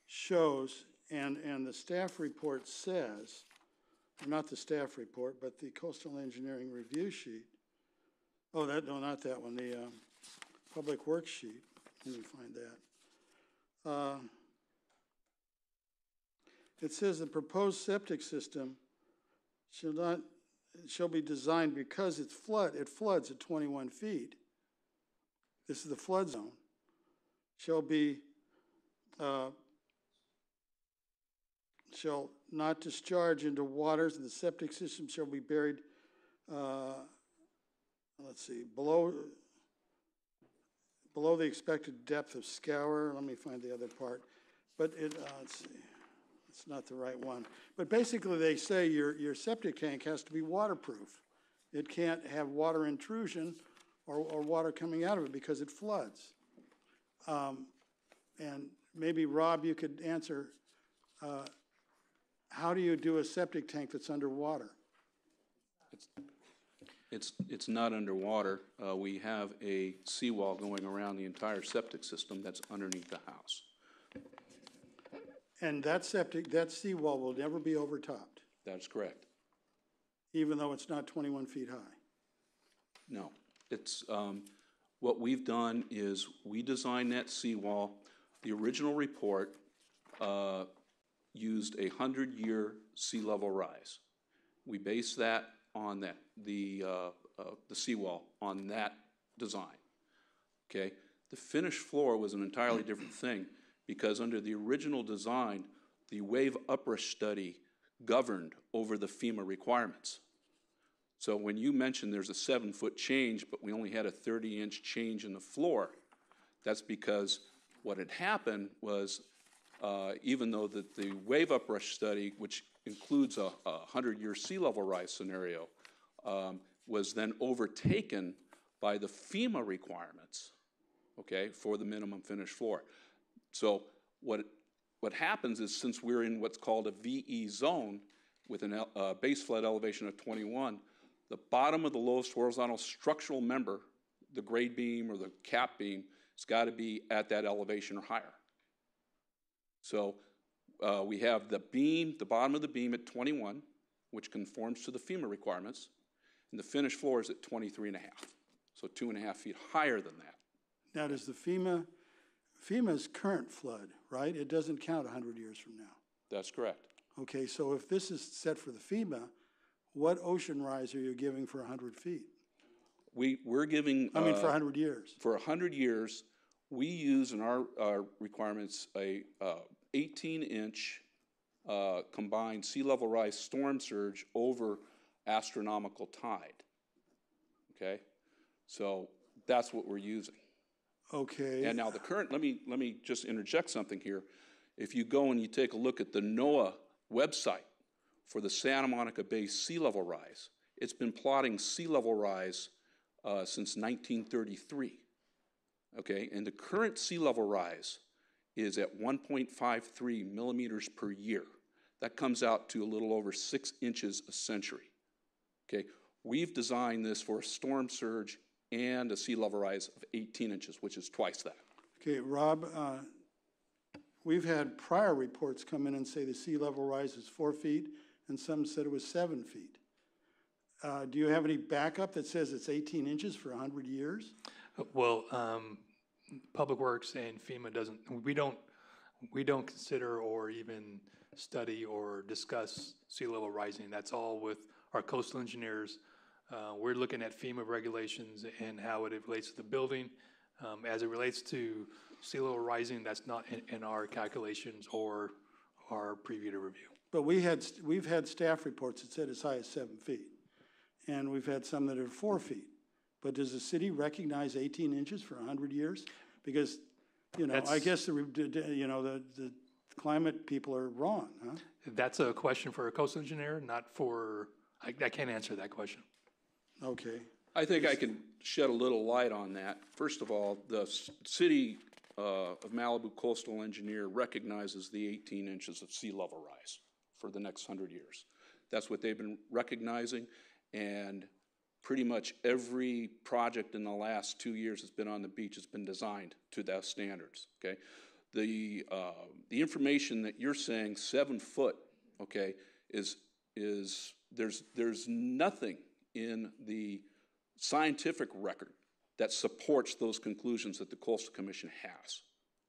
shows, and the staff report says, not the staff report, but the coastal engineering review sheet. Oh, no, not that one, the public works sheet. Let me find that. It says the proposed septic system shall be designed because it floods at 21 feet. This is the flood zone. Shall not discharge into waters, and the septic system shall be buried, below the expected depth of scour. Let me find the other part. But let's see, it's not the right one. But basically they say your septic tank has to be waterproof. It can't have water intrusion or water coming out of it because it floods. And maybe Rob, you could answer, how do you do a septic tank that's underwater? It's not underwater. We have a seawall going around the entire septic system that's underneath the house. And that seawall will never be overtopped? That's correct. Even though it's not 21 feet high? No. It's, what we've done is we designed that seawall. The original report used a 100-year sea level rise. We based that on the seawall on that design. Okay, the finished floor was an entirely different thing because under the original design, the wave uprush study governed over the FEMA requirements. So when you mentioned there's a 7-foot change, but we only had a 30-inch change in the floor, that's because what had happened was even though the wave uprush study, which includes a 100-year sea level rise scenario, was then overtaken by the FEMA requirements, okay, for the minimum finished floor. So what happens is since we're in what's called a VE zone with a base flood elevation of 21, the bottom of the lowest horizontal structural member, the grade beam or the cap beam, has got to be at that elevation or higher. So we have the beam, the bottom of the beam at 21, which conforms to the FEMA requirements, and the finished floor is at 23 and a half, so 2.5 feet higher than that. Now, does the FEMA's current flood, right? It doesn't count 100 years from now. That's correct. Okay, so if this is set for the FEMA, what ocean rise are you giving for 100 feet? We're giving... I mean, for 100 years. For 100 years, we use in our requirements a 18-inch combined sea level rise storm surge over astronomical tide. Okay? So that's what we're using. Okay. And now the current, let me just interject something here. If you go and you take a look at the NOAA website for the Santa Monica Bay sea level rise, it's been plotting sea level rise since 1933. Okay, and the current sea level rise is at 1.53 millimeters per year. That comes out to a little over 6 inches a century. Okay, We've designed this for a storm surge and a sea level rise of 18 inches, which is twice that. Okay, Rob, we've had prior reports come in and say the sea level rise is 4 feet, and some said it was 7 feet. Do you have any backup that says it's 18 inches for 100 years? Well, Public Works and FEMA we don't consider or even study or discuss sea level rising. That's all with our coastal engineers. We're looking at FEMA regulations and how it relates to the building. As it relates to sea level rising, that's not in our calculations or our preview to review. But we've had staff reports that said as high as 7 feet, and we've had some that are 4 feet. But does the city recognize 18 inches for 100 years? Because, I guess the climate people are wrong, huh? That's a question for a coastal engineer, not for, I can't answer that question. Okay. I think I can shed a little light on that. First of all, the city of Malibu coastal engineer recognizes the 18 inches of sea level rise for the next 100 years. That's what they've been recognizing, and pretty much every project in the last 2 years that's been on the beach has been designed to those standards, okay? The information that you're saying, 7 foot, okay, is there's nothing in the scientific record that supports those conclusions that the Coastal Commission has,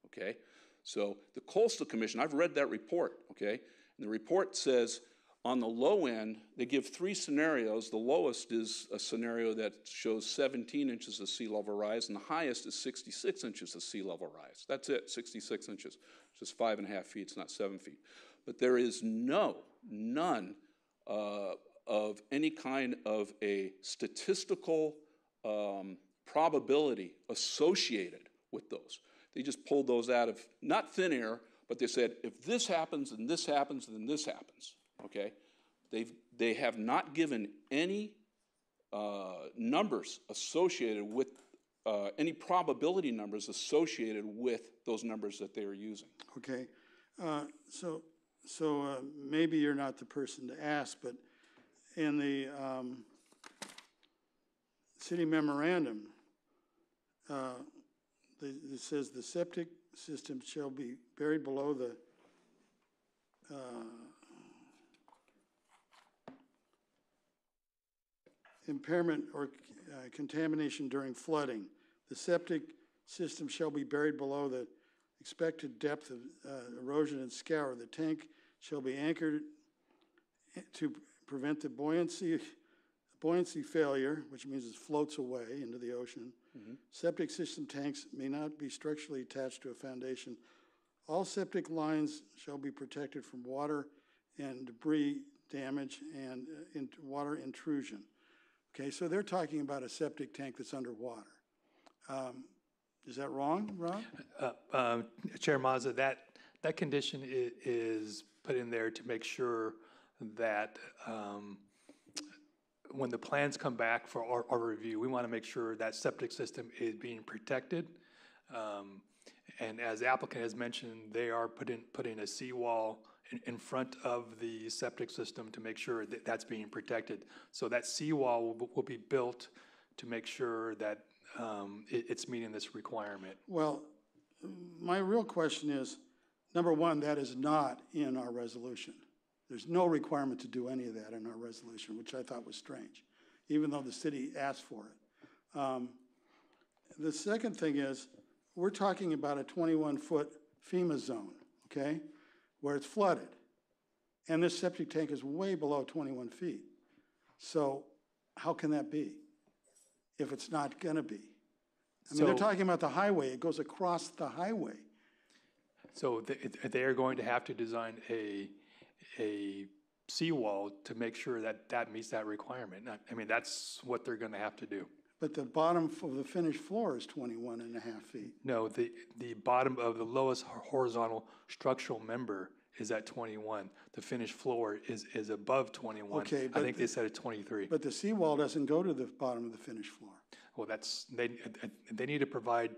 okay? So the Coastal Commission, I've read that report, okay? And the report says on the low end, they give 3 scenarios. The lowest is a scenario that shows 17 inches of sea level rise, and the highest is 66 inches of sea level rise. That's it, 66 inches, which is 5.5 feet, it's not 7 feet. But there is none of any kind of a statistical probability associated with those. They just pulled those out of, not thin air, but they said, if this happens, and this happens, then this happens, okay? They have not given any numbers associated with, any probability numbers associated with those numbers that they are using. Okay, so maybe you're not the person to ask, but in the city memorandum, it says the septic system shall be buried below the impairment or contamination during flooding. The septic system shall be buried below the expected depth of erosion and scour. The tank shall be anchored to prevent the buoyancy failure, which means it floats away into the ocean. Mm-hmm. Septic system tanks may not be structurally attached to a foundation. All septic lines shall be protected from water and debris damage and water intrusion. Okay, so they're talking about a septic tank that's underwater. Is that wrong, Rob? Chair Mazza, that condition is put in there to make sure that when the plans come back for our review, we want to make sure that septic system is being protected. And as the applicant has mentioned, they are putting a seawall in front of the septic system to make sure that that's being protected. So that seawall will be built to make sure that it's meeting this requirement. Well, my real question is, number one, that is not in our resolution. There's no requirement to do any of that in our resolution, which I thought was strange, even though the city asked for it. The second thing is, we're talking about a 21-foot FEMA zone, okay, where it's flooded. And this septic tank is way below 21 feet. So how can that be if it's not going to be? I mean, they're talking about the highway. It goes across the highway. So they are going to have to design a seawall to make sure that that meets that requirement. I mean, that's what they're going to have to do. But the bottom of the finished floor is 21.5 feet. No, the bottom of the lowest horizontal structural member is at 21. The finished floor is above 21. Okay, I think they said it's 23. But the seawall doesn't go to the bottom of the finished floor. Well, they need to provide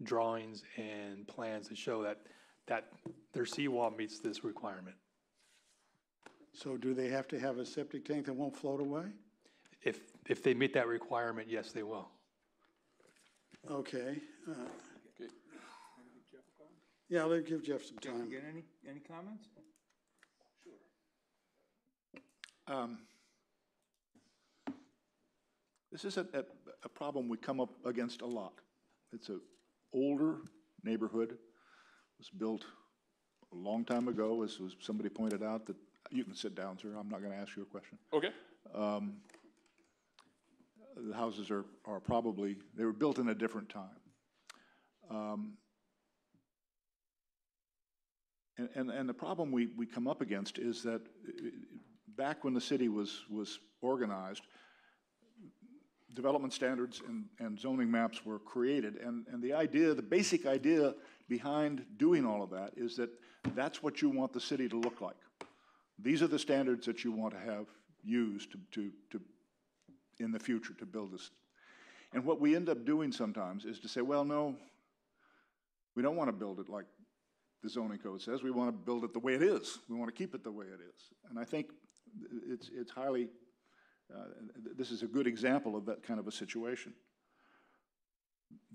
drawings and plans to show that their seawall meets this requirement. So do they have to have a septic tank that won't float away? if they meet that requirement, yes, they will. Okay. Yeah, let's give Jeff some time. Get any comments? This is a problem we come up against a lot. It's an older neighborhood. It was built a long time ago, as somebody pointed out. That you can sit down, sir. I'm not going to ask you a question. Okay. The houses are probably, they were built in a different time. And the problem we come up against is that back when the city was organized, development standards and zoning maps were created, and the basic idea behind doing all of that is that that's what you want the city to look like. These are the standards that you want to have used to in the future to build this. And what we end up doing sometimes is to say, well, no, we don't want to build it like the zoning code says. We want to build it the way it is. We want to keep it the way it is. And I think it's highly, this is a good example of that kind of a situation.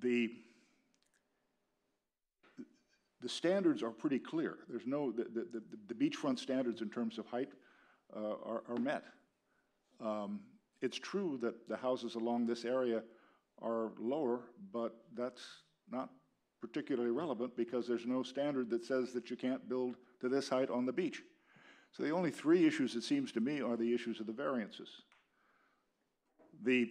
The standards are pretty clear. There's no, the beachfront standards in terms of height are met. It's true that the houses along this area are lower, but that's not particularly relevant because there's no standard that says that you can't build to this height on the beach. So the only three issues, it seems to me, are the issues of the variances. The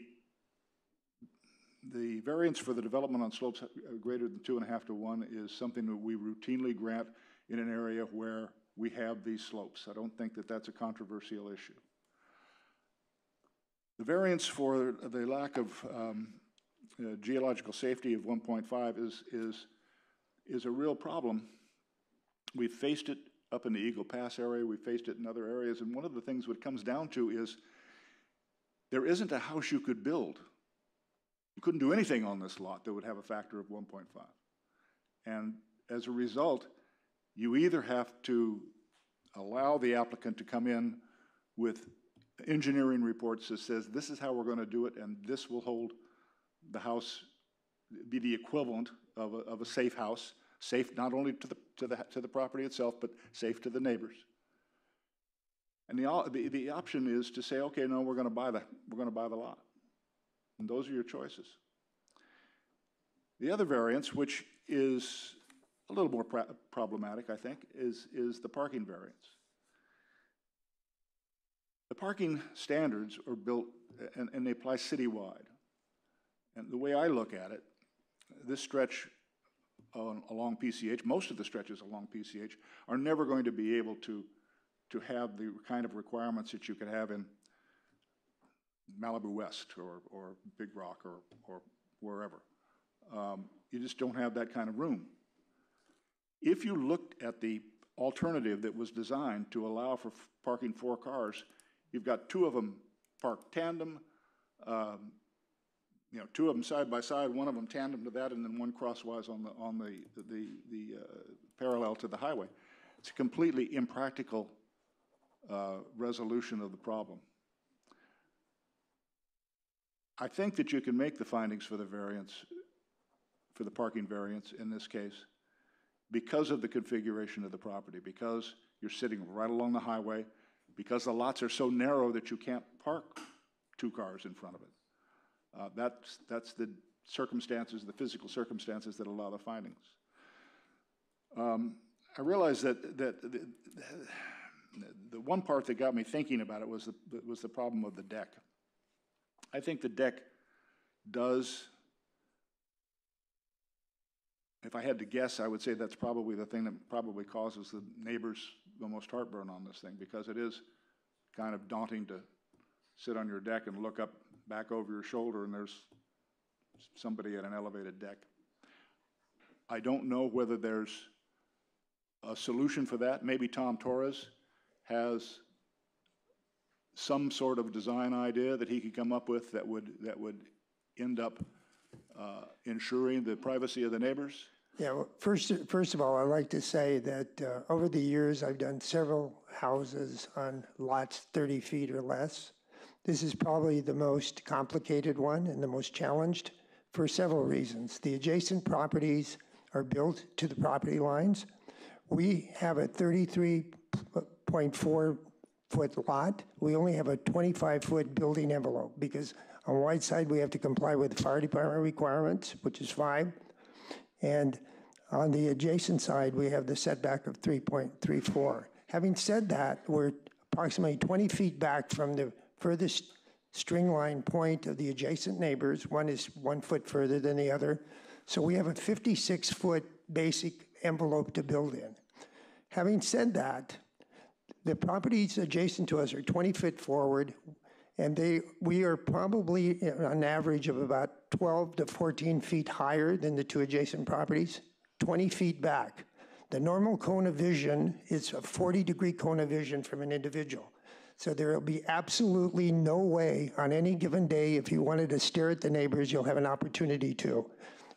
variance for the development on slopes greater than 2.5 to 1 is something that we routinely grant in an area where we have these slopes. I don't think that that's a controversial issue. The variance for the lack of geological safety of 1.5 is a real problem. We've faced it up in the Eagle Pass area, we've faced it in other areas, and one of the things what it comes down to is there isn't a house you could build. You couldn't do anything on this lot that would have a factor of 1.5. And as a result, you either have to allow the applicant to come in with engineering reports that says this is how we're going to do it, and this will hold the house, be the equivalent of a safe house, safe not only to the property itself, but safe to the neighbors. And the option is to say, okay, no, we're going to buy the lot, and those are your choices. The other variance, which is a little more problematic, I think, is the parking variance. The parking standards are built and they apply citywide. And the way I look at it, this stretch along PCH, most of the stretches along PCH, are never going to be able to have the kind of requirements that you could have in Malibu West or Big Rock or wherever. You just don't have that kind of room. If you looked at the alternative that was designed to allow for parking 4 cars, you've got 2 of them parked tandem, 2 of them side by side, 1 of them tandem to that, and then 1 crosswise on the parallel to the highway. It's a completely impractical resolution of the problem. I think that you can make the findings for the variance, for the parking variance in this case, because of the configuration of the property, because you're sitting right along the highway, because the lots are so narrow that you can't park 2 cars in front of it. That's the circumstances, the physical circumstances that allow the findings. I realized that the one part that got me thinking about it was the problem of the deck. I think the deck does, if I had to guess, I would say that's probably the thing that probably causes the neighbors the most heartburn on this thing, because it is kind of daunting to sit on your deck and look up back over your shoulder and there's somebody at an elevated deck. I don't know whether there's a solution for that. Maybe Tom Torres has some sort of design idea that he could come up with that would end up ensuring the privacy of the neighbors. Yeah, well, first of all, I'd like to say that over the years, I've done several houses on lots 30 feet or less. This is probably the most complicated one and the most challenged for several reasons. The adjacent properties are built to the property lines. We have a 33.4-foot lot. We only have a 25-foot building envelope because on Whiteside we have to comply with the fire department requirements, which is 5. And on the adjacent side, we have the setback of 3.34. Having said that, we're approximately 20 feet back from the furthest string line point of the adjacent neighbors. One is 1 foot further than the other. So we have a 56-foot basic envelope to build in. Having said that, the properties adjacent to us are 20 feet forward, and we are probably on average of about 12 to 14 feet higher than the 2 adjacent properties, 20 feet back. The normal cone of vision is a 40-degree cone of vision from an individual. So there will be absolutely no way on any given day, if you wanted to stare at the neighbors, you'll have an opportunity to.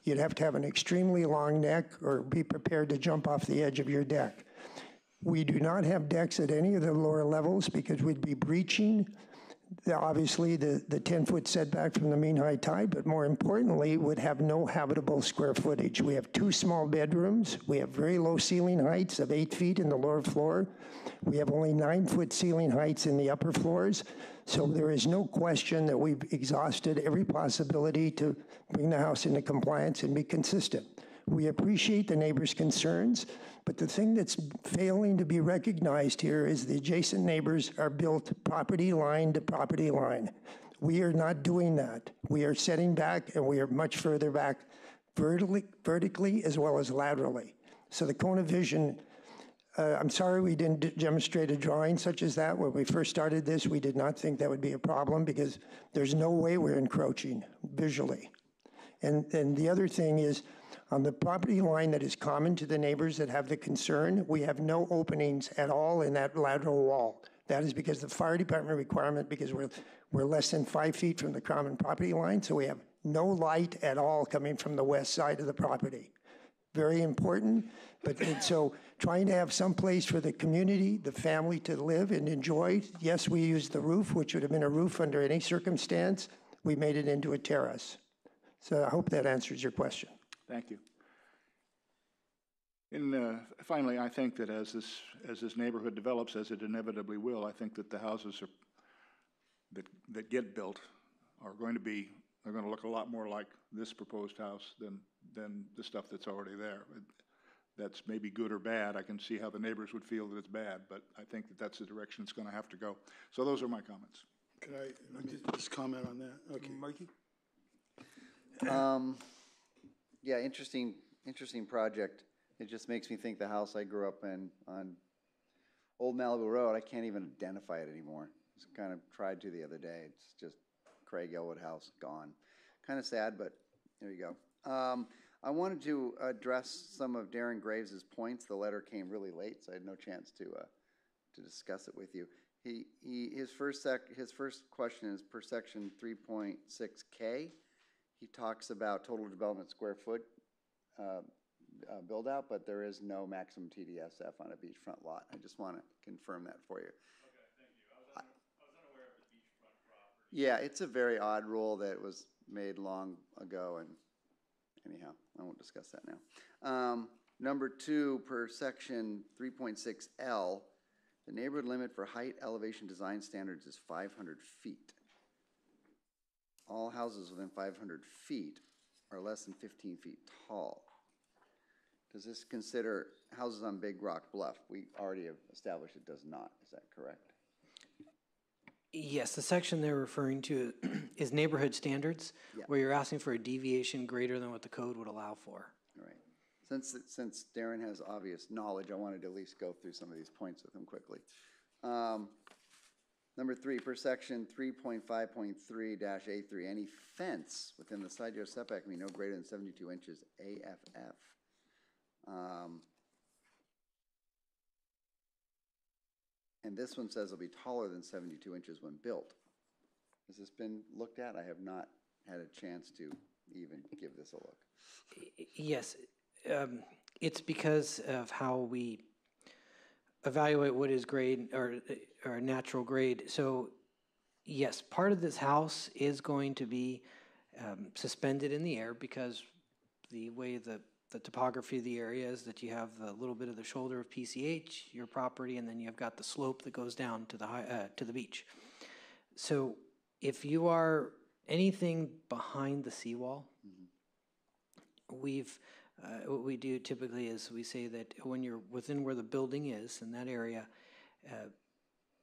You'd have to have an extremely long neck or be prepared to jump off the edge of your deck. We do not have decks at any of the lower levels because we'd be breaching obviously the 10-foot setback from the mean high tide, but more importantly, would have no habitable square footage. We have 2 small bedrooms. We have very low ceiling heights of 8 feet in the lower floor. We have only 9-foot ceiling heights in the upper floors. So there is no question that we've exhausted every possibility to bring the house into compliance and be consistent. We appreciate the neighbors' concerns, but the thing that's failing to be recognized here is the adjacent neighbors are built property line to property line. We are not doing that. We are setting back, and we are much further back vertically as well as laterally. So the cone of vision, I'm sorry we didn't demonstrate a drawing such as that. When we first started this, we did not think that would be a problem because there's no way we're encroaching visually. And the other thing is, on the property line that is common to the neighbors that have the concern, we have no openings at all in that lateral wall. That is because the fire department requirement, because we're less than 5 feet from the common property line, so we have no light at all coming from the west side of the property. Very important, but so trying to have some place for the community, the family to live and enjoy. Yes, we used the roof, which would have been a roof under any circumstance. We made it into a terrace. So I hope that answers your question. Thank you. And finally, I think that as this neighborhood develops, as it inevitably will, I think that the houses that get built are going to look a lot more like this proposed house than the stuff that's already there. That's maybe good or bad. I can see how the neighbors would feel that it's bad, but I think that that's the direction it's going to have to go. So those are my comments. Could I just comment on that? Okay, Mikey? Yeah, interesting project. It just makes me think the house I grew up in on Old Malibu Road, I can't even identify it anymore. It's kind of tried to the other day. It's just Craig Elwood House, gone. Kind of sad, but there you go. I wanted to address some of Darren Graves' points. The letter came really late, so I had no chance to discuss it with you. His first question is per section 3.6K. He talks about total development square foot build out, but there is no maximum TDSF on a beachfront lot. I just want to confirm that for you. Okay, thank you. I was unaware of the beachfront property. Yeah, it's a very odd rule that was made long ago, and anyhow, I won't discuss that now. Number 2, per section 3.6L, the neighborhood limit for height elevation design standards is 500 feet. All houses within 500 feet are less than 15 feet tall. Does this consider houses on Big Rock Bluff? We already have established it does not. Is that correct? Yes, the section they're referring to is neighborhood standards, where you're asking for a deviation greater than what the code would allow for. All right. Since Darren has obvious knowledge, I wanted to at least go through some of these points with him quickly. Number 3, per section 3.5.3-A3, any fence within the side yard setback can be no greater than 72 inches AFF. And this one says it'll be taller than 72 inches when built. Has this been looked at? I have not had a chance to even give this a look. Yes, it's because of how we evaluate what is grade or natural grade. So Yes, part of this house is going to be suspended in the air because the way the topography of the area is that you have a little bit of the shoulder of PCH, your property, and then you've got the slope that goes down to the beach. So if you are anything behind the seawall, what we do typically is we say that when you're within where the building is in that area,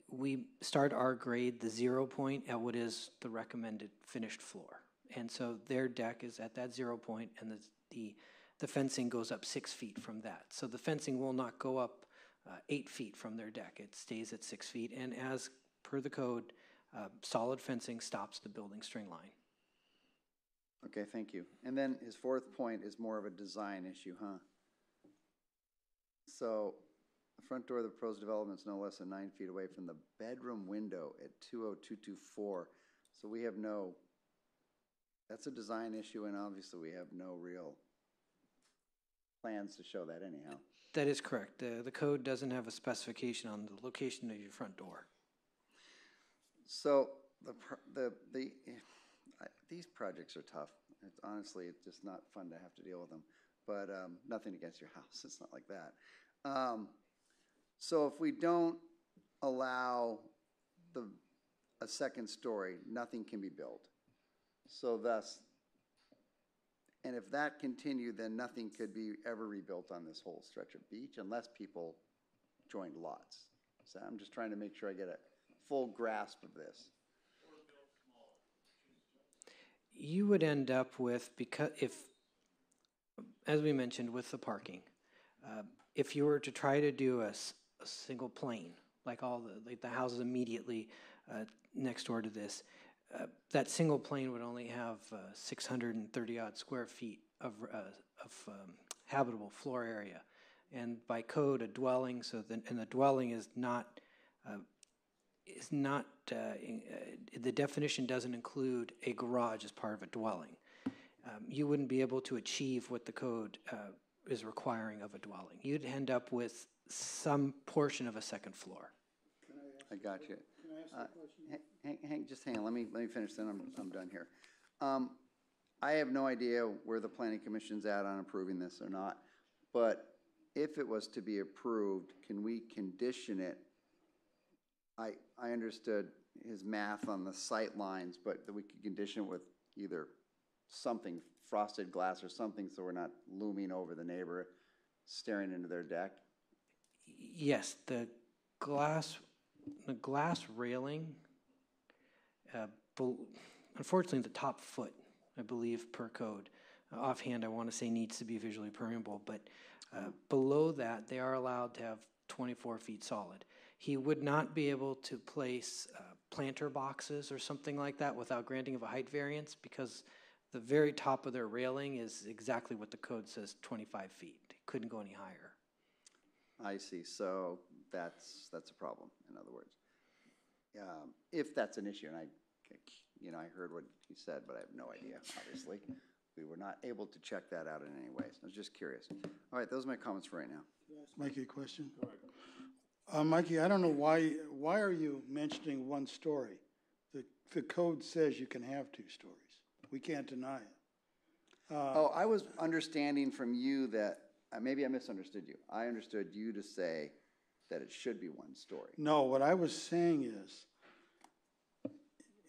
we start our grade, the 0 point, at what is the recommended finished floor. And so their deck is at that 0 point, and the fencing goes up 6 feet from that. So the fencing will not go up 8 feet from their deck. It stays at 6 feet, and as per the code, solid fencing stops the building string line. Okay, thank you. And then his fourth point is more of a design issue, huh? So the front door of the proposed development is no less than 9 feet away from the bedroom window at 20224. So we have that's a design issue, and obviously we have no real plans to show that anyhow. That is correct. The code doesn't have a specification on the location of your front door. So these projects are tough. Honestly, it's just not fun to have to deal with them. But nothing against your house. It's not like that. So if we don't allow a second story, nothing can be built. So thus, and if that continued, then nothing could be ever rebuilt on this whole stretch of beach unless people joined lots. So I'm just trying to make sure I get a full grasp of this. You would end up with, as we mentioned with the parking, if you were to try to do a single plane, like the houses immediately next door to this, that single plane would only have 630 odd square feet of habitable floor area, and by code a dwelling. And the dwelling is not. The definition doesn't include a garage as part of a dwelling. You wouldn't be able to achieve what the code is requiring of a dwelling. You'd end up with some portion of a second floor. I got you. Can I ask a question? Just hang on. Let me finish. Then I'm done here. I have no idea where the Planning Commission's at on approving this or not. But if it was to be approved, can we condition it? I understood his math on the sight lines, but that we could condition it with either something, frosted glass or something, so we're not looming over the neighbor, staring into their deck. Yes, the glass railing, unfortunately the top foot, I believe per code, offhand I want to say needs to be visually permeable, but below that they are allowed to have 24 feet solid. He would not be able to place planter boxes or something like that without granting of a height variance, because the very top of their railing is exactly what the code says, 25 feet. It couldn't go any higher. I see. So that's a problem, in other words. If that's an issue, and I heard what he said, but I have no idea, obviously. We were not able to check that out in any way. So I was just curious. All right, those are my comments for right now. Can I ask Mikey a question? Go ahead. Mikey, I don't know why are you mentioning one story? The code says you can have 2 stories. We can't deny it. I was understanding from you that, maybe I misunderstood you. I understood you to say that it should be 1 story. No, what I was saying is,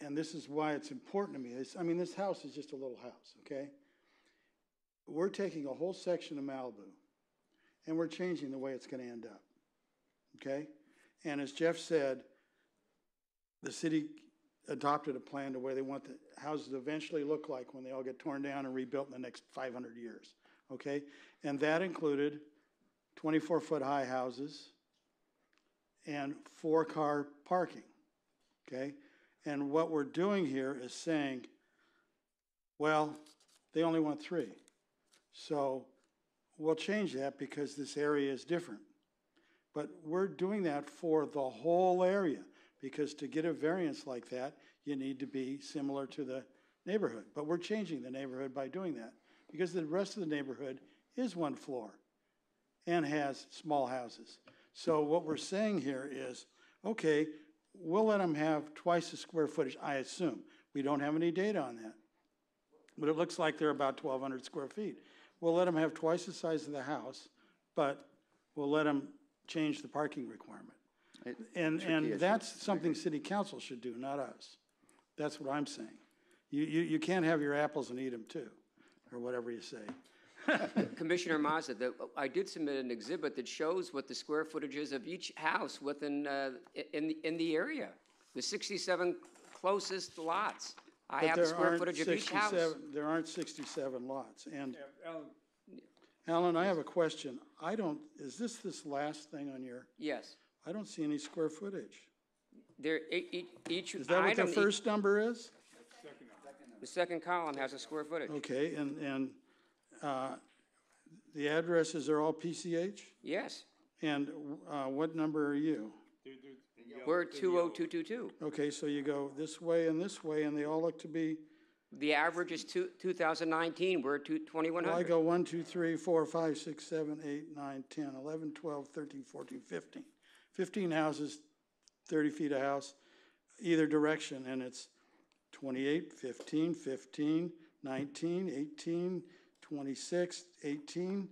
and this is why it's important to me, this house is just a little house, okay? We're taking a whole section of Malibu, and we're changing the way it's going to end up. Okay? And as Jeff said, the city adopted a plan to where they want the houses to eventually look like when they all get torn down and rebuilt in the next 500 years. Okay? And that included 24-foot high houses and 4-car parking. Okay? And what we're doing here is saying, well, they only want 3. So we'll change that because this area is different. But we're doing that for the whole area, because to get a variance like that, you need to be similar to the neighborhood. But we're changing the neighborhood by doing that, because the rest of the neighborhood is 1 floor and has small houses. So what we're saying here is, okay, we'll let them have twice the square footage, I assume. We don't have any data on that. But it looks like they're about 1,200 square feet. We'll let them have twice the size of the house, but we'll let them change the parking requirement. And that's something city council should do, not us. That's what I'm saying. You can't have your apples and eat them too, or whatever you say. Commissioner Mazza, I did submit an exhibit that shows what the square footage is of each house within, in the area. The 67 closest lots. I have the square footage of each house. There aren't 67 lots. And Alan, I have a question. Is this last thing on your? Yes. I don't see any square footage. Each is that what the first number is? The second column has a square footage. Okay, and the addresses are all PCH? Yes. And what number are you? We're 20222. Okay, so you go this way, and they all look to be? The average is 2019. We're 2100. Well, I go 1, 2, 3, 4, 5, 6, 7, 8, 9, 10, 11, 12, 13, 14, 15. 15 houses, 30 feet a house, either direction, and it's 28, 15, 15, 19, 18, 26, 18,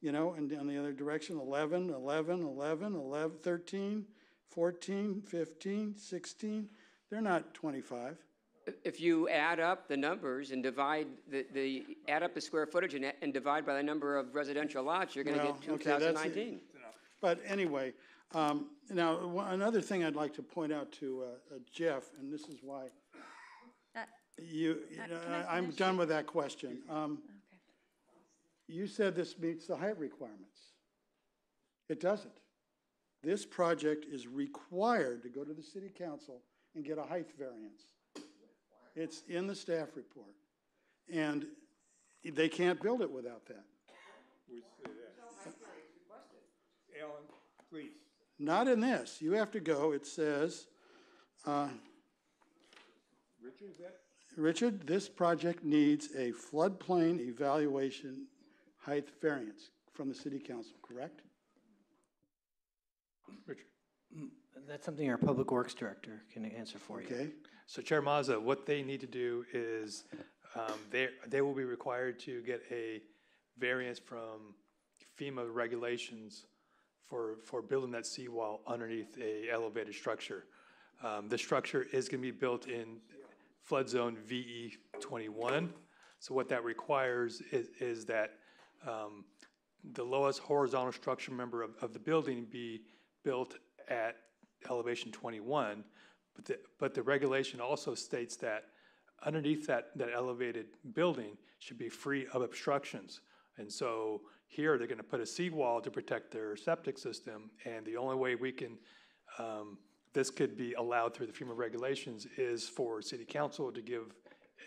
you know, and on the other direction, 11, 11, 11, 11, 13, 14, 15, 16. They're not 25. If you add up the numbers and divide add up the square footage and divide by the number of residential lots, you're going to get 2019. Okay, but anyway, now another thing I'd like to point out to Jeff, and this is why I'm done with that question. Okay. You said this meets the height requirements. It doesn't. This project is required to go to the city council and get a height variance. It's in the staff report. And they can't build it without that. Alan, please. Not in this. You have to go, it says, Richard, this project needs a floodplain evaluation height variance from the city council, correct? Richard. That's something our Public Works Director can answer for you. Okay. So Chair Mazza, what they need to do is they will be required to get a variance from FEMA regulations for building that seawall underneath a elevated structure. The structure is going to be built in flood zone VE 21. So what that requires is that the lowest horizontal structure member of the building be built at elevation 21, but the regulation also states that underneath that elevated building should be free of obstructions. And so here they're going to put a seawall to protect their septic system, and the only way we can, this could be allowed through the FEMA regulations is for city council to give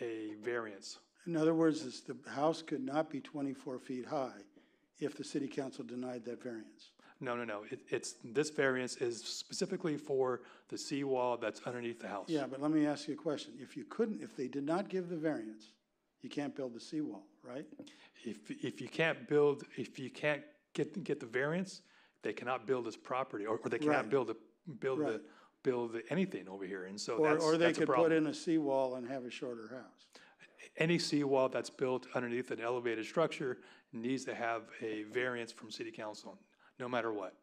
a variance. In other words, the house could not be 24 feet high if the city council denied that variance. No. This variance is specifically for the seawall that's underneath the house. Yeah, but let me ask you a question. If they did not give the variance, you can't build the seawall, right? If you can't get the variance, they cannot build this property, or they cannot build anything over here. And so or they could put in a seawall and have a shorter house. Any seawall that's built underneath an elevated structure needs to have a variance from city council, no matter what.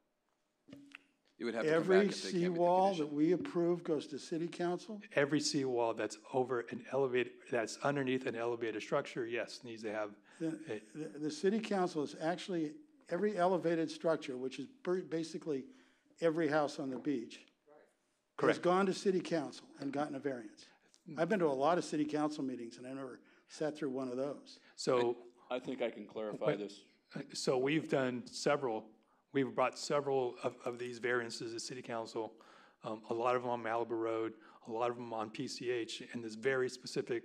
You would have to every seawall that we approve goes to city council? Every seawall that's that's underneath an elevated structure, yes, needs to have. The city council is actually, every elevated structure, which is basically every house on the beach, has gone to city council and gotten a variance. I've been to a lot of city council meetings and I never sat through one of those. So I think I can clarify this. So we've brought several of these variances to city council, a lot of them on Malibu Road, a lot of them on PCH, and there's very specific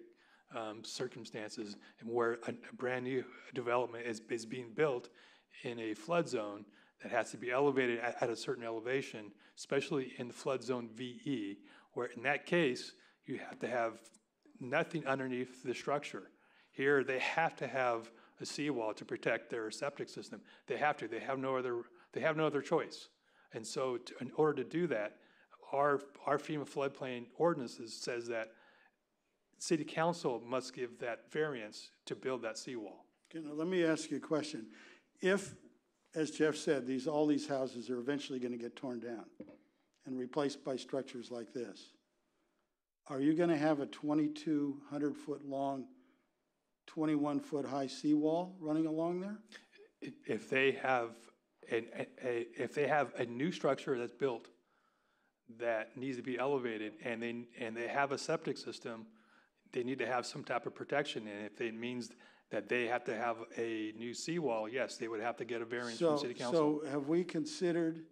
circumstances and where a brand new development is being built in a flood zone that has to be elevated at a certain elevation, especially in the flood zone VE, where in that case, you have to have nothing underneath the structure. Here, they have to have a seawall to protect their septic system. They have to. They have no other choice. And so, in order to do that, our FEMA floodplain ordinances says that city council must give that variance to build that seawall. Okay, now let me ask you a question. If, as Jeff said, all these houses are eventually going to get torn down and replaced by structures like this, are you going to have a 2,200-foot long, 21-foot high seawall running along there? If they have a new structure that's built that needs to be elevated and they have a septic system, they need to have some type of protection. And if it means that they have to have a new seawall, yes, they would have to get a variance from city council. So have we considered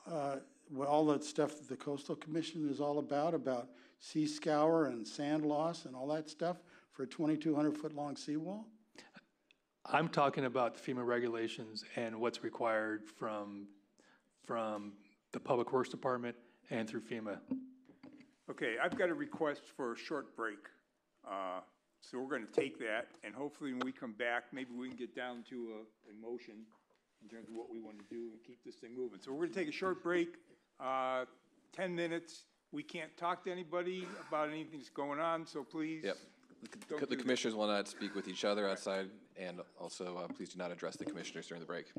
all that stuff that the Coastal Commission is all about sea scour and sand loss and all that stuff for a 2,200-foot long seawall? I'm talking about FEMA regulations and what's required from the Public Works Department and through FEMA. Okay, I've got a request for a short break. So we're going to take that, and hopefully when we come back, maybe we can get down to a motion in terms of what we want to do and keep this thing moving. So we're going to take a short break, 10 minutes. We can't talk to anybody about anything that's going on, so please. Yep. The commissioners will not speak with each other outside, and also please do not address the commissioners during the break.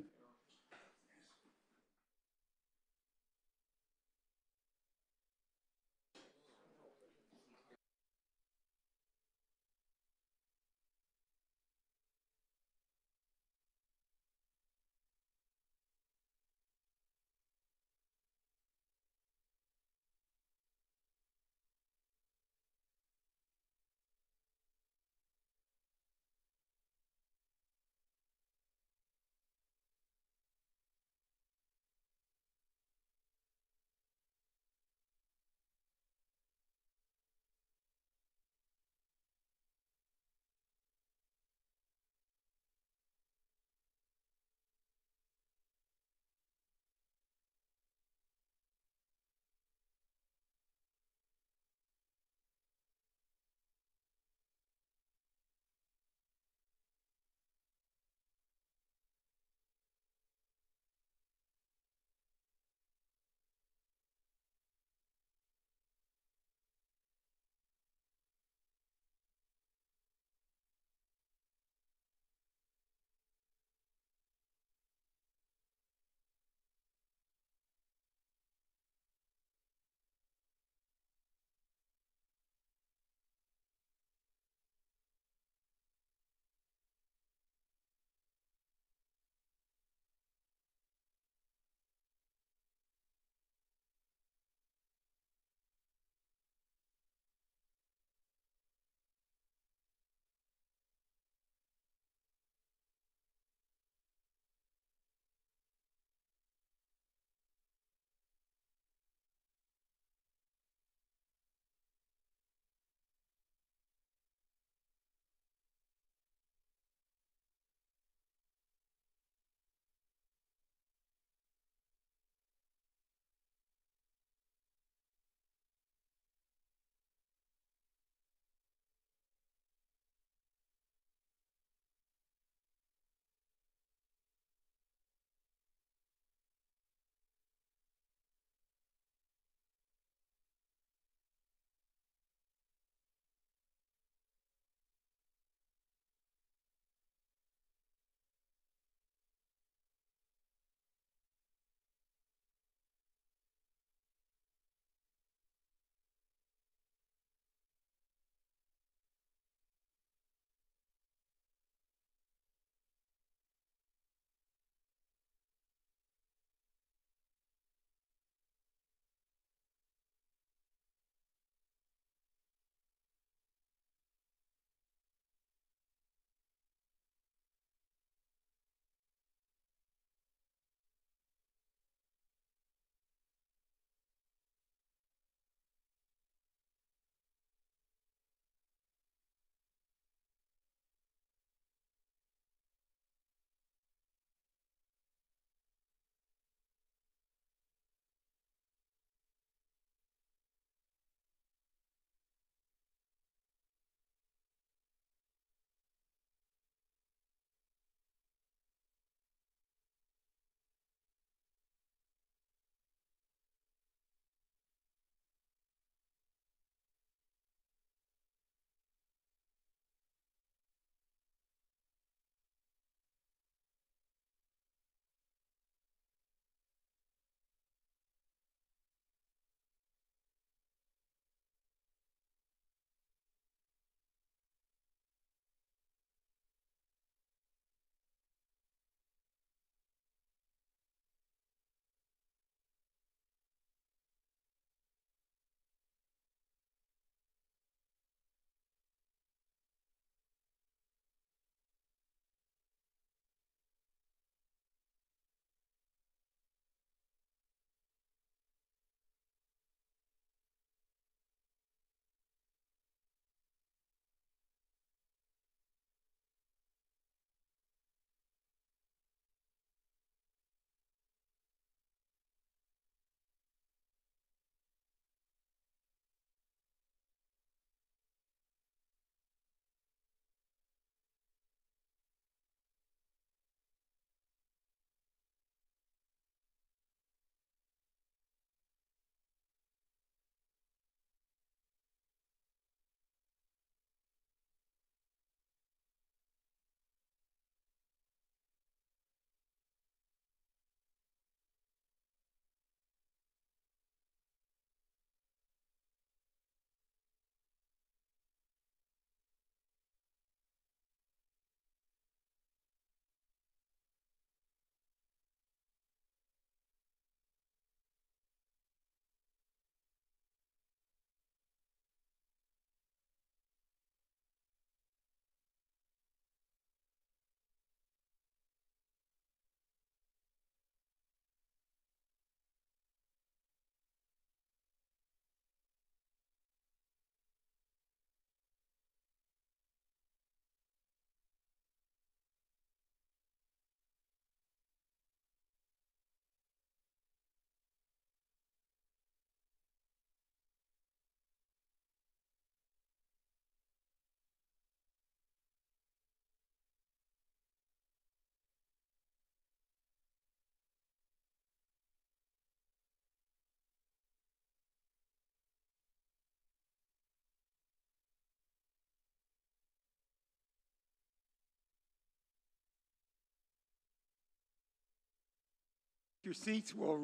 your seats, we'll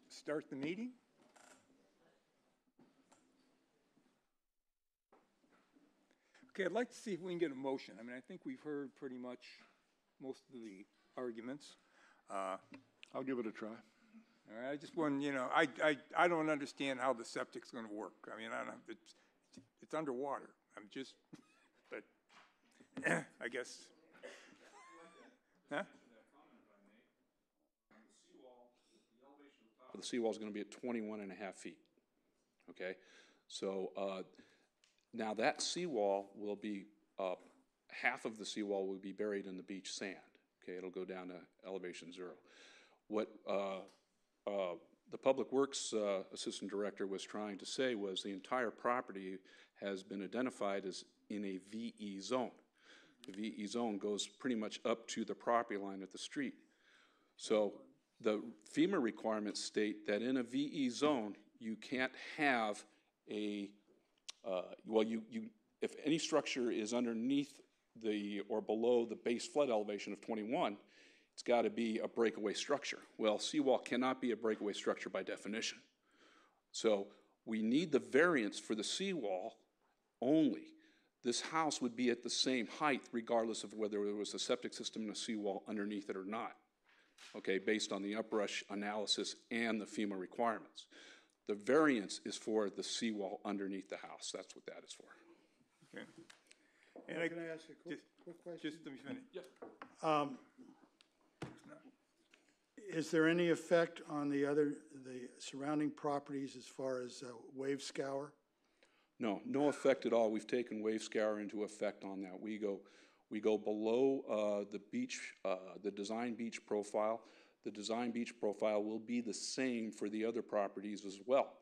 start the meeting. Okay, I'd like to see if we can get a motion. I mean, I think we've heard pretty much most of the arguments. I'll give it a try. All right, I just want, I don't understand how the septic's gonna work. I mean, I don't, it's underwater. I'm just, but, I guess. Huh? The seawall is going to be at 21 and a half feet, okay? So now that seawall will be, half of the seawall will be buried in the beach sand, okay? It'll go down to elevation 0. What the Public Works Assistant Director was trying to say was the entire property has been identified as in a VE zone. The VE zone goes pretty much up to the property line of the street. So the FEMA requirements state that in a VE zone, you can't have a, if any structure is underneath or below the base flood elevation of 21, it's got to be a breakaway structure. Well, seawall cannot be a breakaway structure by definition. So we need the variance for the seawall only. This house would be at the same height regardless of whether there was a septic system and a seawall underneath it or not, okay, based on the uprush analysis and the FEMA requirements. The variance is for the seawall underneath the house. That's what that is for. Okay. And can I ask a quick question? Just let me finish. Yeah. Is there any effect on the surrounding properties as far as wave scour? No, no effect at all. We've taken wave scour into effect on that. We go below the beach, the design beach profile. The design beach profile will be the same for the other properties as well.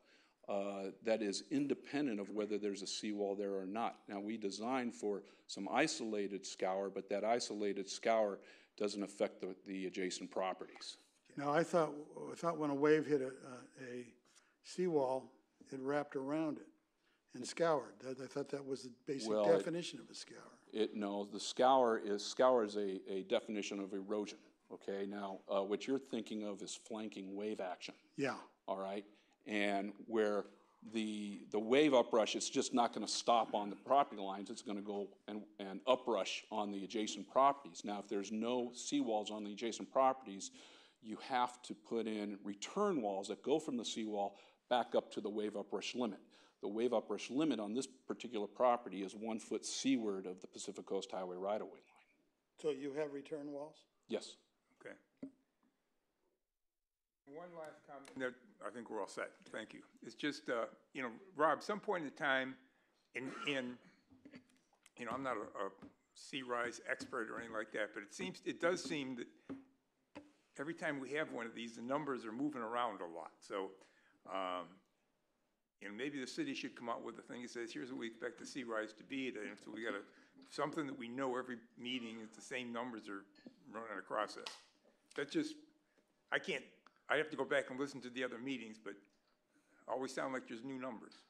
That is independent of whether there's a seawall there or not. Now, we designed for some isolated scour, but that isolated scour doesn't affect the adjacent properties. Now, I thought when a wave hit a seawall, it wrapped around it and scoured. I thought that was the basic definition of a scour. No, the scour is a definition of erosion. Okay, now what you're thinking of is flanking wave action. Yeah. All right, and where the wave uprush, it's just not going to stop on the property lines. It's going to go and uprush on the adjacent properties. Now, if there's no seawalls on the adjacent properties, you have to put in return walls that go from the seawall back up to the wave uprush limit. The wave uprush limit on this particular property is 1 foot seaward of the Pacific Coast Highway right-of-way line. So you have return walls? Yes. Okay. One last comment. I think we're all set. Thank you. It's just, Rob, some point in time I'm not a sea rise expert or anything like that, but it does seem that every time we have one of these, the numbers are moving around a lot. So, maybe the city should come out with a thing that says, here's what we expect the sea rise to be. And so we got something that we know every meeting is the same numbers are running across it. That just, I have to go back and listen to the other meetings, but always sound like there's new numbers.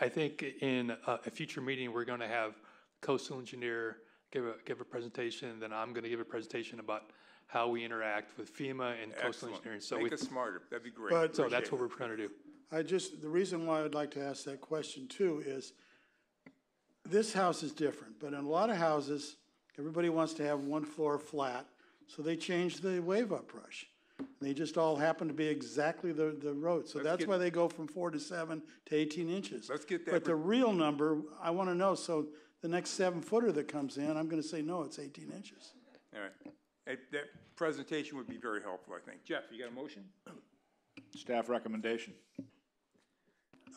I think in a future meeting, we're going to have coastal engineer give a presentation, and then I'm going to give a presentation about how we interact with FEMA and coastal engineering. So make us smarter. That'd be great. So that's what we're trying to do. The reason why I'd like to ask that question too is this house is different, but in a lot of houses, everybody wants to have one floor flat, so they change the wave uprush. They just all happen to be exactly the road. So that's why they go from 4 to 7 to 18 inches. Let's get that. But the real number, I want to know. So the next 7-footer that comes in, I'm going to say, no, it's 18 inches. All right. That presentation would be very helpful, I think. Jeff, you got a motion? Staff recommendation.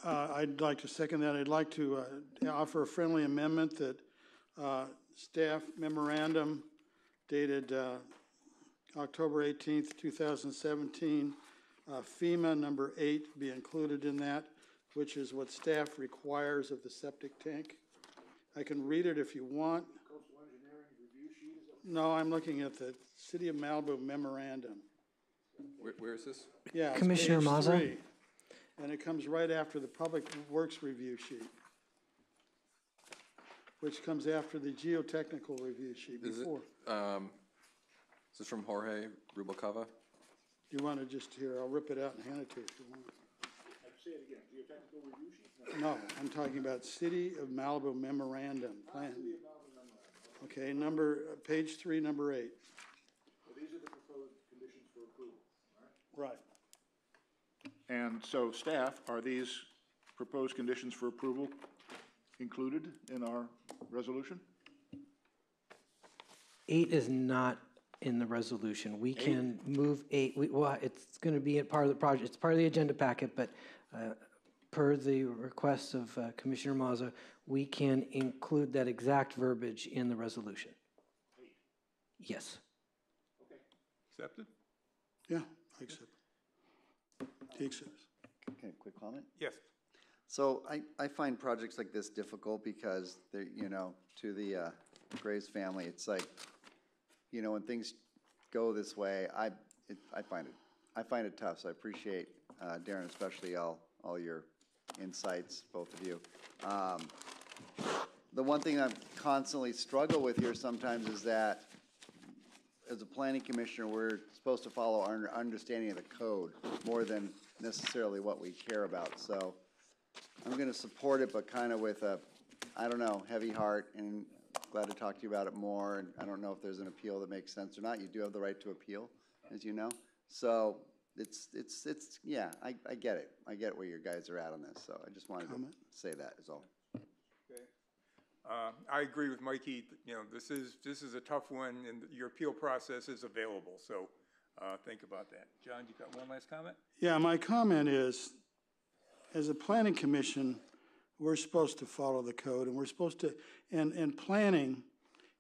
I'd like to second that. I'd like to offer a friendly amendment that staff memorandum dated October 18th, 2017, FEMA number 8 be included in that, which is what staff requires of the septic tank. I can read it if you want. Coastal engineering review sheet? No, I'm looking at the City of Malibu memorandum. Where is this? Yeah, it's Commissioner page Mazza? 3, and it comes right after the Public Works review sheet, which comes after the geotechnical review sheet before. Is this from Jorge Rubalcava? You want to just, here, I'll rip it out and hand it to you if you want. Say it again, geotechnical review sheet? No, I'm talking about City of Malibu memorandum plan. Okay, page 3, number 8. Well, these are the proposed conditions for approval, right? Right. And so staff, are these proposed conditions for approval included in our resolution? 8 is not in the resolution. We can move 8, well, it's going to be a part of the project, it's part of the agenda packet, but per the request of Commissioner Mazza, we can include that exact verbiage in the resolution. 8. Yes. Okay. Accepted? Yeah, I accept. He accepts. Okay, quick comment? Yes. So I find projects like this difficult because they're, to the Graves family, it's like, when things go this way, I find it tough. So I appreciate Darren, especially all your insights, both of you. The one thing I constantly struggle with here sometimes is that as a planning commissioner, we're supposed to follow our understanding of the code more than necessarily what we care about. So I'm going to support it, but kind of with a, heavy heart, and glad to talk to you about it more. And I don't know if there's an appeal that makes sense or not. You do have the right to appeal, as you know. So it's yeah, I get it. I get where you guys are at on this. So I just wanted to say that is all. Okay. I agree with Mikey. This is a tough one, and your appeal process is available. So think about that. John, you got one last comment? Yeah, my comment is, as a planning commission, we're supposed to follow the code, and we're supposed to, and planning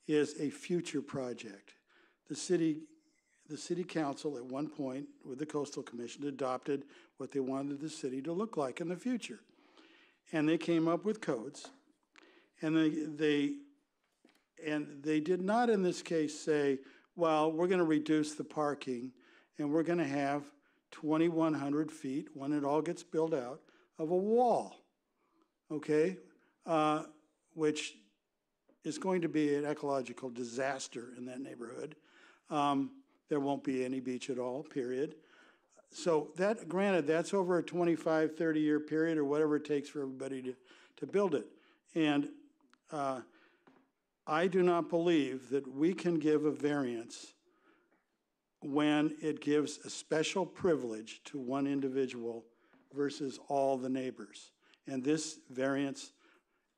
is a future project. The city council at one point with the Coastal Commission adopted what they wanted the city to look like in the future. And they came up with codes, and they did not in this case say, well, we're going to reduce the parking and we're going to have 2,100 feet when it all gets built out of a wall, okay, which is going to be an ecological disaster in that neighborhood. There won't be any beach at all, period. So that, granted, that's over a 25, 30-year period or whatever it takes for everybody to build it. And I do not believe that we can give a variance when it gives a special privilege to one individual versus all the neighbors. And this variance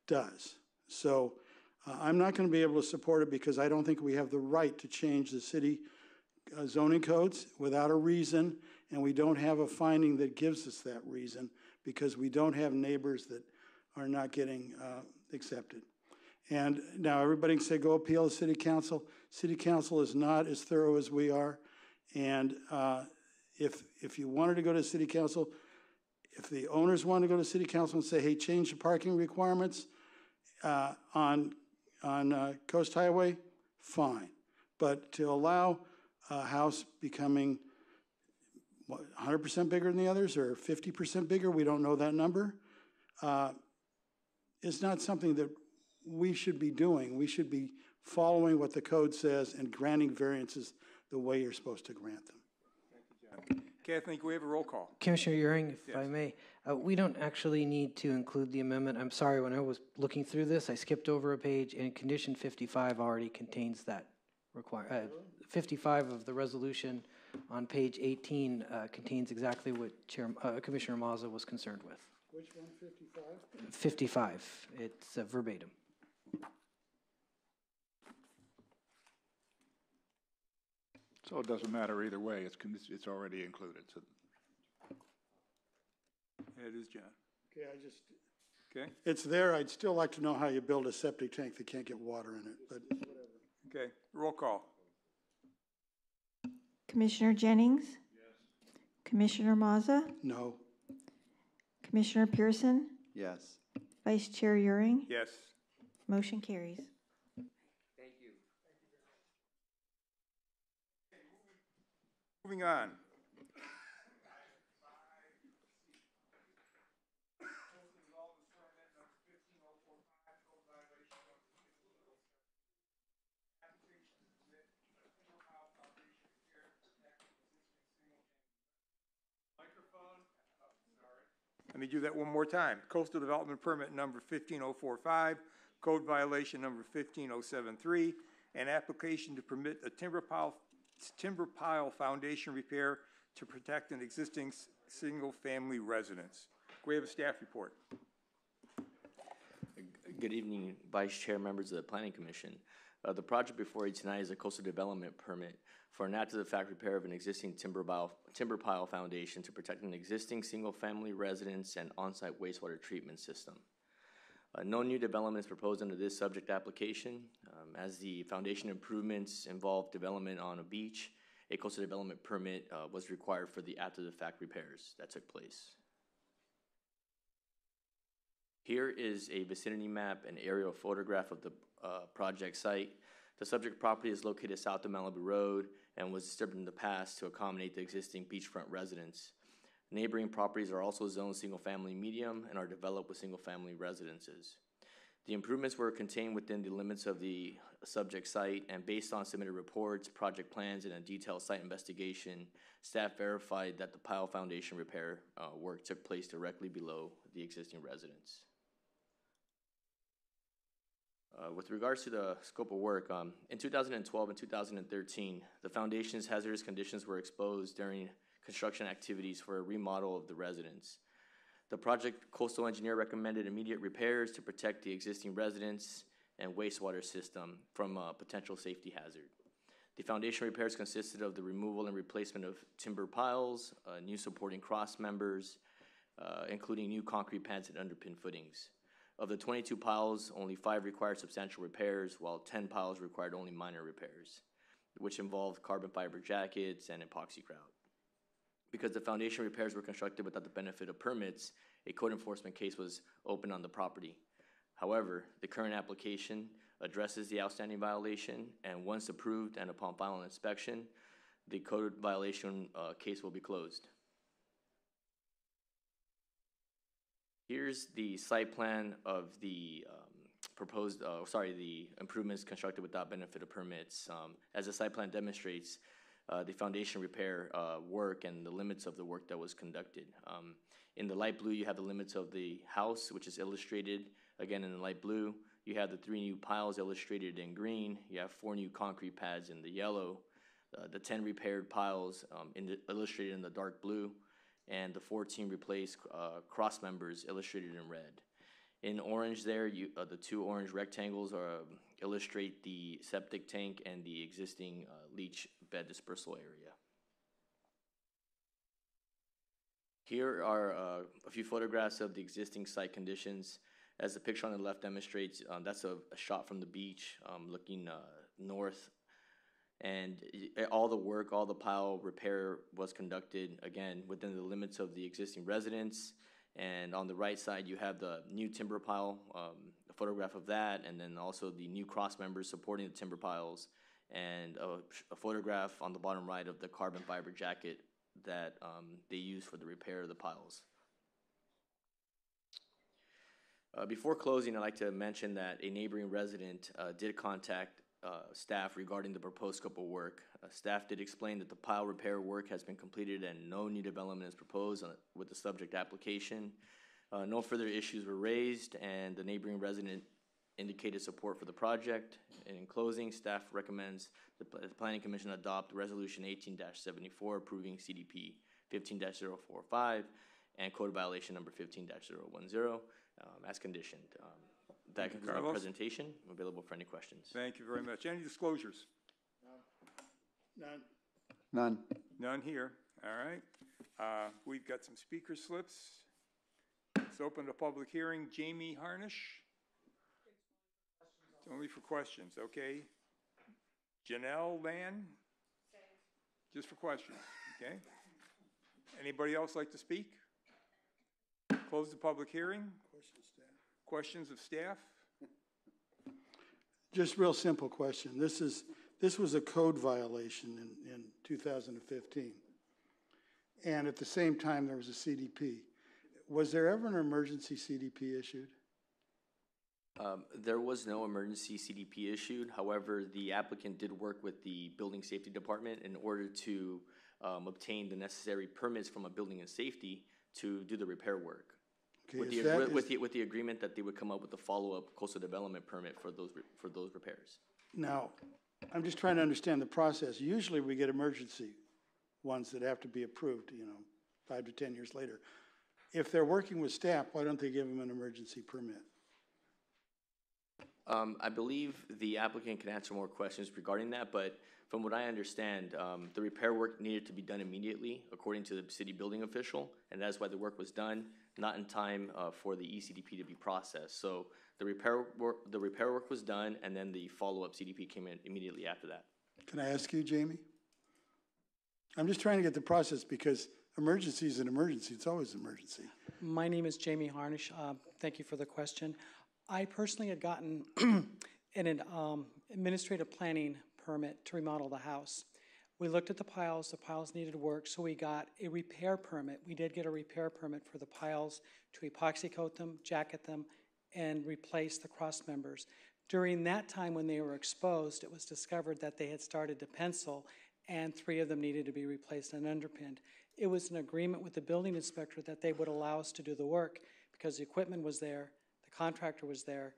does. So I'm not going to be able to support it because I don't think we have the right to change the city zoning codes without a reason, and we don't have a finding that gives us that reason because we don't have neighbors that are not getting accepted. And now everybody can say, go appeal to city council. City council is not as thorough as we are. And if you wanted to go to city council, if the owners want to go to city council and say, hey, change the parking requirements on Coast Highway, fine. But to allow a house becoming 100% bigger than the others or 50% bigger, we don't know that number, is not something that we should be doing. We should be following what the code says and granting variances the way you're supposed to grant them. Thank you, John. Kathleen, can we have a roll call? Commissioner Euring, if I may, we don't actually need to include the amendment. I'm sorry, when I was looking through this, I skipped over a page, and condition 55 already contains that requirement. 55 of the resolution on page 18 contains exactly what Commissioner Mazza was concerned with. Which one, 55? 55, it's verbatim. So it doesn't matter either way, it's already included. So. It is, John. Okay, Okay. It's there. I'd still like to know how you build a septic tank that can't get water in it, but whatever. Okay, roll call. Commissioner Jennings? Yes. Commissioner Mazza? No. Commissioner Pearson? Yes. Vice Chair Euring? Yes. Motion carries. Thank you. Moving on. Let me do that one more time. Coastal Development Permit number 15045, code violation number 15073, and application to permit a timber pile foundation repair to protect an existing single-family residence. Do we have a staff report? Good evening, Vice Chair, members of the Planning Commission. The project before you tonight is a coastal development permit for an after-the-fact repair of an existing timber pile foundation to protect an existing single-family residence and on-site wastewater treatment system. No new developments proposed under this subject application. As the foundation improvements involve development on a beach, a coastal development permit was required for the after-the-fact repairs that took place. Here is a vicinity map and aerial photograph of the project site. The subject property is located south of Malibu Road and was disturbed in the past to accommodate the existing beachfront residents. Neighboring properties are also zoned single-family medium and are developed with single-family residences. The improvements were contained within the limits of the subject site, and based on submitted reports, project plans, and a detailed site investigation, staff verified that the pile foundation repair work took place directly below the existing residence. With regards to the scope of work, in 2012 and 2013, the foundation's hazardous conditions were exposed during construction activities for a remodel of the residence. The project coastal engineer recommended immediate repairs to protect the existing residence and wastewater system from a potential safety hazard. The foundation repairs consisted of the removal and replacement of timber piles, new supporting cross members, including new concrete pads and underpin footings. Of the 22 piles, only 5 required substantial repairs, while 10 piles required only minor repairs, which involved carbon fiber jackets and epoxy grout. Because the foundation repairs were constructed without the benefit of permits, a code enforcement case was opened on the property. However, the current application addresses the outstanding violation, and once approved and upon final inspection, the code violation case will be closed. Here's the site plan of the the improvements constructed without benefit of permits. As the site plan demonstrates, the foundation repair work and the limits of the work that was conducted. In the light blue, you have the limits of the house, which is illustrated again in the light blue. You have the 3 new piles illustrated in green. You have 4 new concrete pads in the yellow. The 10 repaired piles illustrated in the dark blue, and the 14 replaced cross members illustrated in red. In orange there, the 2 orange rectangles illustrate the septic tank and the existing leach bed dispersal area. Here are a few photographs of the existing site conditions. As the picture on the left demonstrates, that's a shot from the beach looking north. And all the work, all the pile repair was conducted, again, within the limits of the existing residence. And on the right side, you have the new timber pile, a photograph of that, and then also the new cross members supporting the timber piles, and a photograph on the bottom right of the carbon fiber jacket that they use for the repair of the piles. Before closing, I'd like to mention that a neighboring resident did contact staff regarding the proposed scope of work. Staff did explain that the pile repair work has been completed and no new development is proposed with the subject application. No further issues were raised, and the neighboring resident indicated support for the project. And in closing, staff recommends the Planning Commission adopt Resolution 18-74 approving CDP 15-045 and code violation number 15-010 as conditioned. That concludes my presentation. I'm available for any questions. Thank you very much. Any disclosures? None. None. None here. All right. We've got some speaker slips. Let's open the public hearing. Jamie Harnish. It's only for questions, okay. Janelle Land. Just for questions, okay. Anybody else like to speak? Close the public hearing. Questions of staff? Just real simple question. This was a code violation in 2015. And at the same time, there was a CDP. Was there ever an emergency CDP issued? There was no emergency CDP issued. However, the applicant did work with the Building Safety Department in order to obtain the necessary permits from a building and safety to do the repair work. Okay, With is the, that- with the agreement that they would come up with a follow-up coastal development permit for those repairs. Now, I'm just trying to understand the process. Usually we get emergency ones that have to be approved, 5 to 10 years later. If they're working with staff, why don't they give them an emergency permit? I believe the applicant can answer more questions regarding that, but from what I understand, the repair work needed to be done immediately, according to the city building official, and that's why the work was done, not in time for the ECDP to be processed. So the repair work was done, and then the follow-up CDP came in immediately after that. Can I ask you, Jamie? I'm just trying to get the process because emergency is an emergency. It's always an emergency. My name is Jamie Harnish. Thank you for the question. I personally had gotten an administrative planning permit to remodel the house. We looked at the piles needed work, so we got a repair permit. We did get a repair permit for the piles to epoxy coat them, jacket them, and replace the cross members. During that time when they were exposed, it was discovered that they had started to pencil and 3 of them needed to be replaced and underpinned. It was an agreement with the building inspector that they would allow us to do the work because the equipment was there, the contractor was there,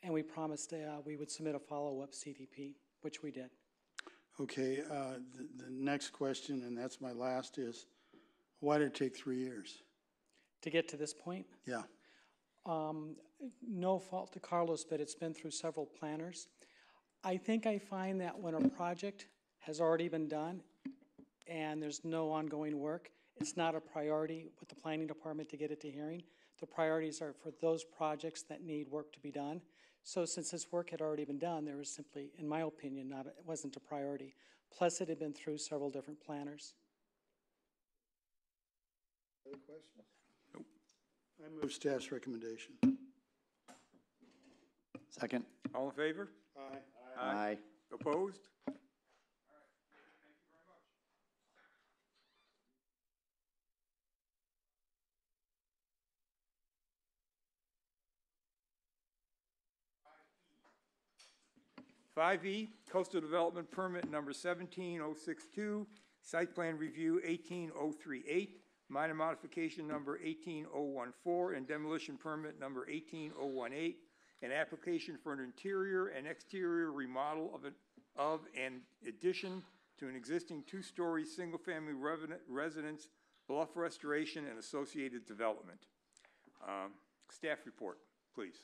and we promised we would submit a follow-up CDP, which we did. Okay, the next question, and that's my last, is why did it take 3 years? To get to this point? Yeah. No fault to Carlos, but it's been through several planners. I think I find that when a project has already been done and there's no ongoing work, it's not a priority with the planning department to get it to hearing. The priorities are for those projects that need work to be done. So since this work had already been done, there was simply, in my opinion, it wasn't a priority. Plus, it had been through several different planners. Other questions? Nope. I move staff's recommendation. Second. All in favor? Aye. Aye. Opposed? 5E, Coastal Development Permit Number 17062, Site Plan Review 18038, Minor Modification Number 18014, and Demolition Permit Number 18018, an application for an interior and exterior remodel of an addition to an existing 2-story single-family residence, bluff restoration, and associated development. Staff report, please.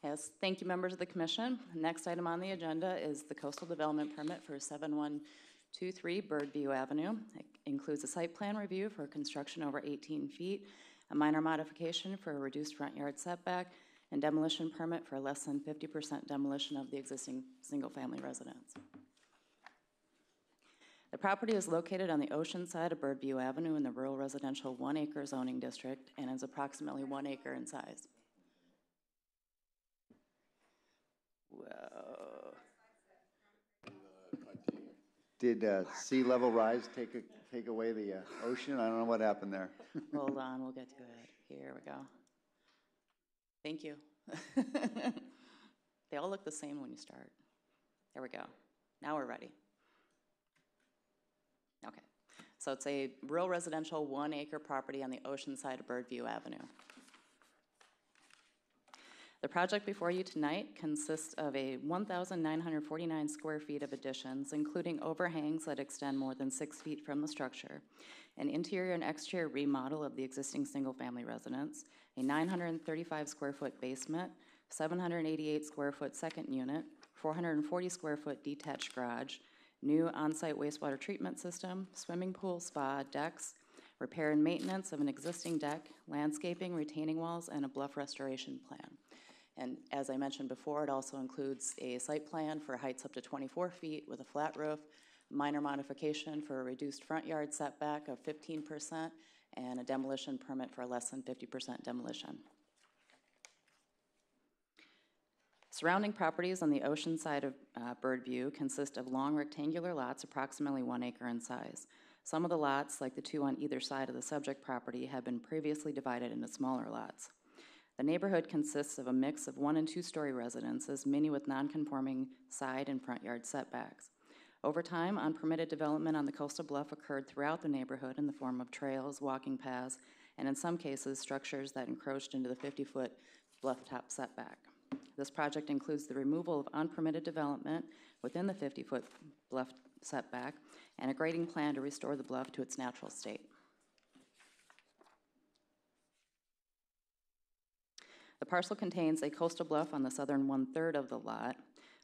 Yes, thank you, members of the commission. Next item on the agenda is the coastal development permit for 7123 Birdview Avenue. It includes a site plan review for construction over 18 feet, a minor modification for a reduced front yard setback, and demolition permit for less than 50% demolition of the existing single-family residence. The property is located on the ocean side of Birdview Avenue in the rural residential 1-acre zoning district and is approximately 1 acre in size. Whoa. Did sea level rise take away the ocean? I don't know what happened there. Hold on, we'll get to it. Here we go. Thank you. They all look the same when you start. There we go. Now we're ready. Okay. So it's a rural residential 1-acre property on the ocean side of Birdview Avenue. The project before you tonight consists of a 1,949 square feet of additions, including overhangs that extend more than 6 feet from the structure, an interior and exterior remodel of the existing single-family residence, a 935 square foot basement, 788 square foot second unit, 440 square foot detached garage, new on-site wastewater treatment system, swimming pool, spa, decks, repair and maintenance of an existing deck, landscaping, retaining walls, and a bluff restoration plan. And as I mentioned before, it also includes a site plan for heights up to 24 feet with a flat roof, minor modification for a reduced front yard setback of 15%, and a demolition permit for less than 50% demolition. Surrounding properties on the ocean side of Birdview consist of long rectangular lots approximately 1 acre in size. Some of the lots, like the 2 on either side of the subject property, have been previously divided into smaller lots. The neighborhood consists of a mix of 1- and 2-story residences, many with non-conforming side and front yard setbacks. Over time, unpermitted development on the coastal bluff occurred throughout the neighborhood in the form of trails, walking paths, and in some cases, structures that encroached into the 50-foot bluff top setback. This project includes the removal of unpermitted development within the 50-foot bluff setback and a grading plan to restore the bluff to its natural state. The parcel contains a coastal bluff on the southern 1/3 of the lot.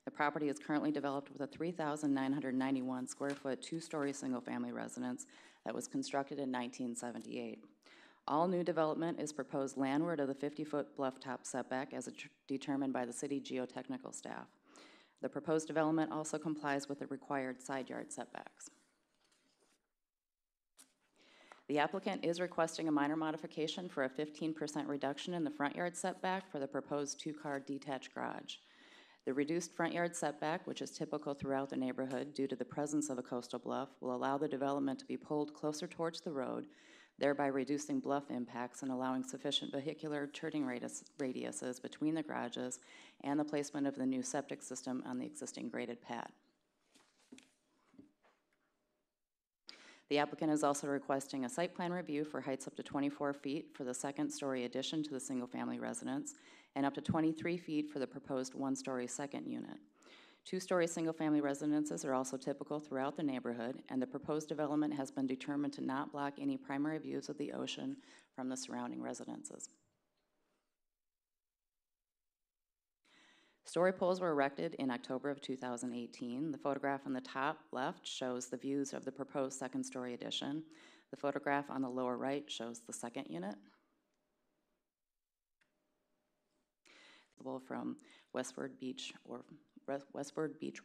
The property is currently developed with a 3,991 square foot, 2-story single-family residence that was constructed in 1978. All new development is proposed landward of the 50-foot bluff top setback as determined by the city geotechnical staff. The proposed development also complies with the required side yard setbacks. The applicant is requesting a minor modification for a 15% reduction in the front yard setback for the proposed 2-car detached garage. The reduced front yard setback, which is typical throughout the neighborhood due to the presence of a coastal bluff, will allow the development to be pulled closer towards the road, thereby reducing bluff impacts and allowing sufficient vehicular turning radiuses between the garages and the placement of the new septic system on the existing graded pad. The applicant is also requesting a site plan review for heights up to 24 feet for the 2nd-story addition to the single-family residence and up to 23 feet for the proposed 1-story second unit. 2-story single-family residences are also typical throughout the neighborhood, and the proposed development has been determined to not block any primary views of the ocean from the surrounding residences. Story poles were erected in October of 2018. The photograph on the top left shows the views of the proposed 2nd-story addition. The photograph on the lower right shows the second unit. From Westward Beach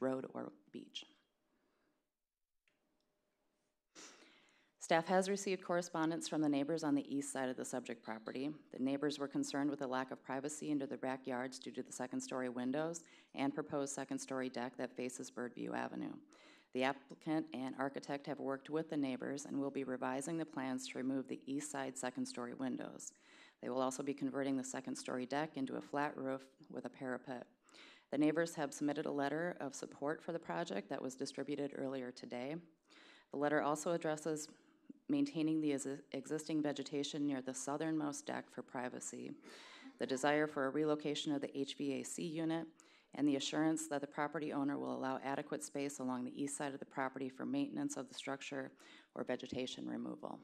Road or beach. Staff has received correspondence from the neighbors on the east side of the subject property. The neighbors were concerned with the lack of privacy into their backyards due to the 2nd-story windows and proposed 2nd-story deck that faces Birdview Avenue. The applicant and architect have worked with the neighbors and will be revising the plans to remove the east side 2nd-story windows. They will also be converting the 2nd-story deck into a flat roof with a parapet. The neighbors have submitted a letter of support for the project that was distributed earlier today. The letter also addresses maintaining the existing vegetation near the southernmost deck for privacy, the desire for a relocation of the HVAC unit, and the assurance that the property owner will allow adequate space along the east side of the property for maintenance of the structure or vegetation removal.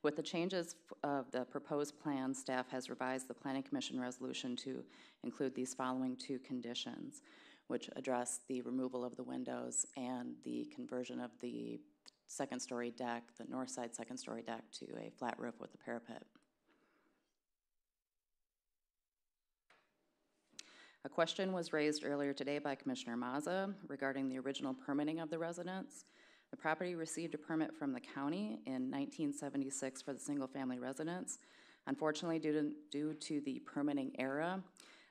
With the changes of the proposed plan, staff has revised the Planning Commission resolution to include these following 2 conditions, which address the removal of the windows and the conversion of the 2nd-story deck, the north side 2nd-story deck, to a flat roof with a parapet. A question was raised earlier today by Commissioner Mazza regarding the original permitting of the residence. The property received a permit from the county in 1976 for the single-family residence. Unfortunately, due to the permitting era,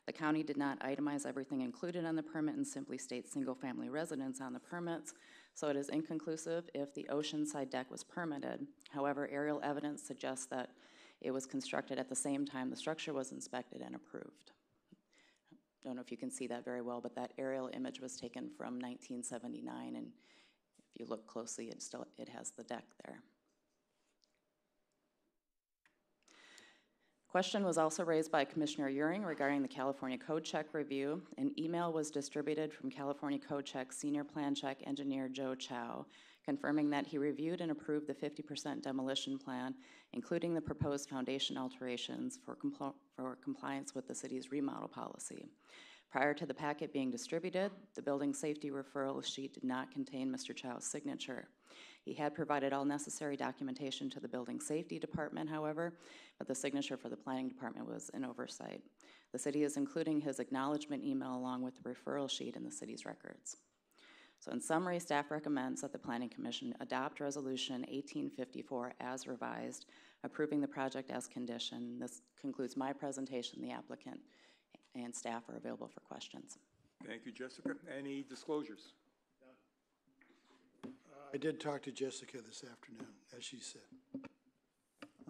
the county did not itemize everything included on the permit and simply states single-family residence on the permits, so it is inconclusive if the oceanside deck was permitted. However, aerial evidence suggests that it was constructed at the same time the structure was inspected and approved. I don't know if you can see that very well, but that aerial image was taken from 1979, and if you look closely, it has the deck there. Question was also raised by Commissioner Euring regarding the California Code Check review. An email was distributed from California Code Check Senior Plan Check Engineer Joe Chow, confirming that he reviewed and approved the 50% demolition plan, including the proposed foundation alterations for compliance with the city's remodel policy. Prior to the packet being distributed, the building safety referral sheet did not contain Mr. Chow's signature. He had provided all necessary documentation to the building safety department, however, but the signature for the planning department was an oversight. The city is including his acknowledgement email along with the referral sheet in the city's records. So in summary, staff recommends that the Planning Commission adopt Resolution 1854 as revised, approving the project as conditioned. This concludes my presentation. The applicant and staff are available for questions. Thank you, Jessica. Any disclosures? I did talk to Jessica this afternoon, as she said.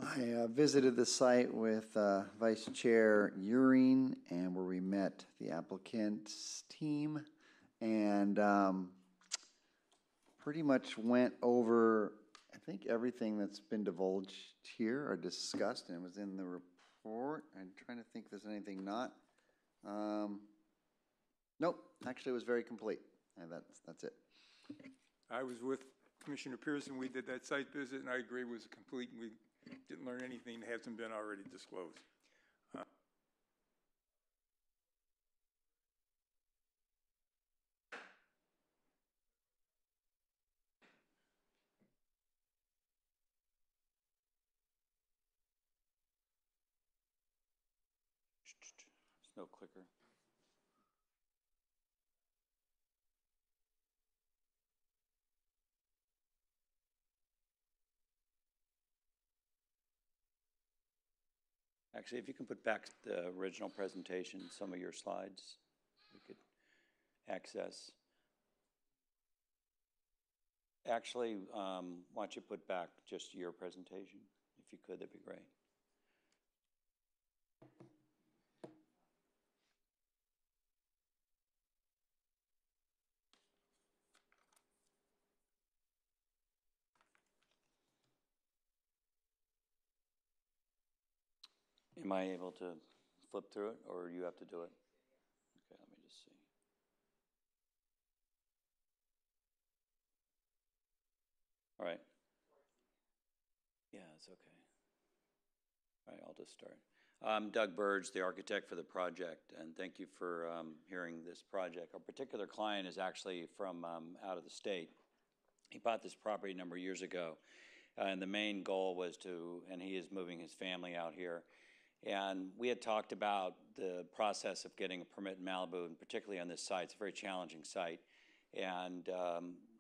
I visited the site with Vice Chair Euring, and where we met the applicant's team, and pretty much went over think everything that's been divulged here or discussed, and it was in the report. I'm trying to think if there's anything not. Nope, actually it was very complete, and that's it. I was with Commissioner Pearson. We did that site visit, and I agree it was complete, and we didn't learn anything that hasn't been already disclosed. There's no clicker. Actually, if you can put back the original presentation, some of your slides, we could access. Actually, why don't you put back just your presentation? If you could, that'd be great. Am I able to flip through it, or you have to do it? Okay, let me just see. All right. Yeah, it's okay. All right, I'll just start. I'm Doug Burge, the architect for the project, and thank you for hearing this project. Our particular client is actually from out of the state. He bought this property a number of years ago, and the main goal was to, and he is moving his family out here. And we had talked about the process of getting a permit in Malibu, and particularly on this site. It's a very challenging site. And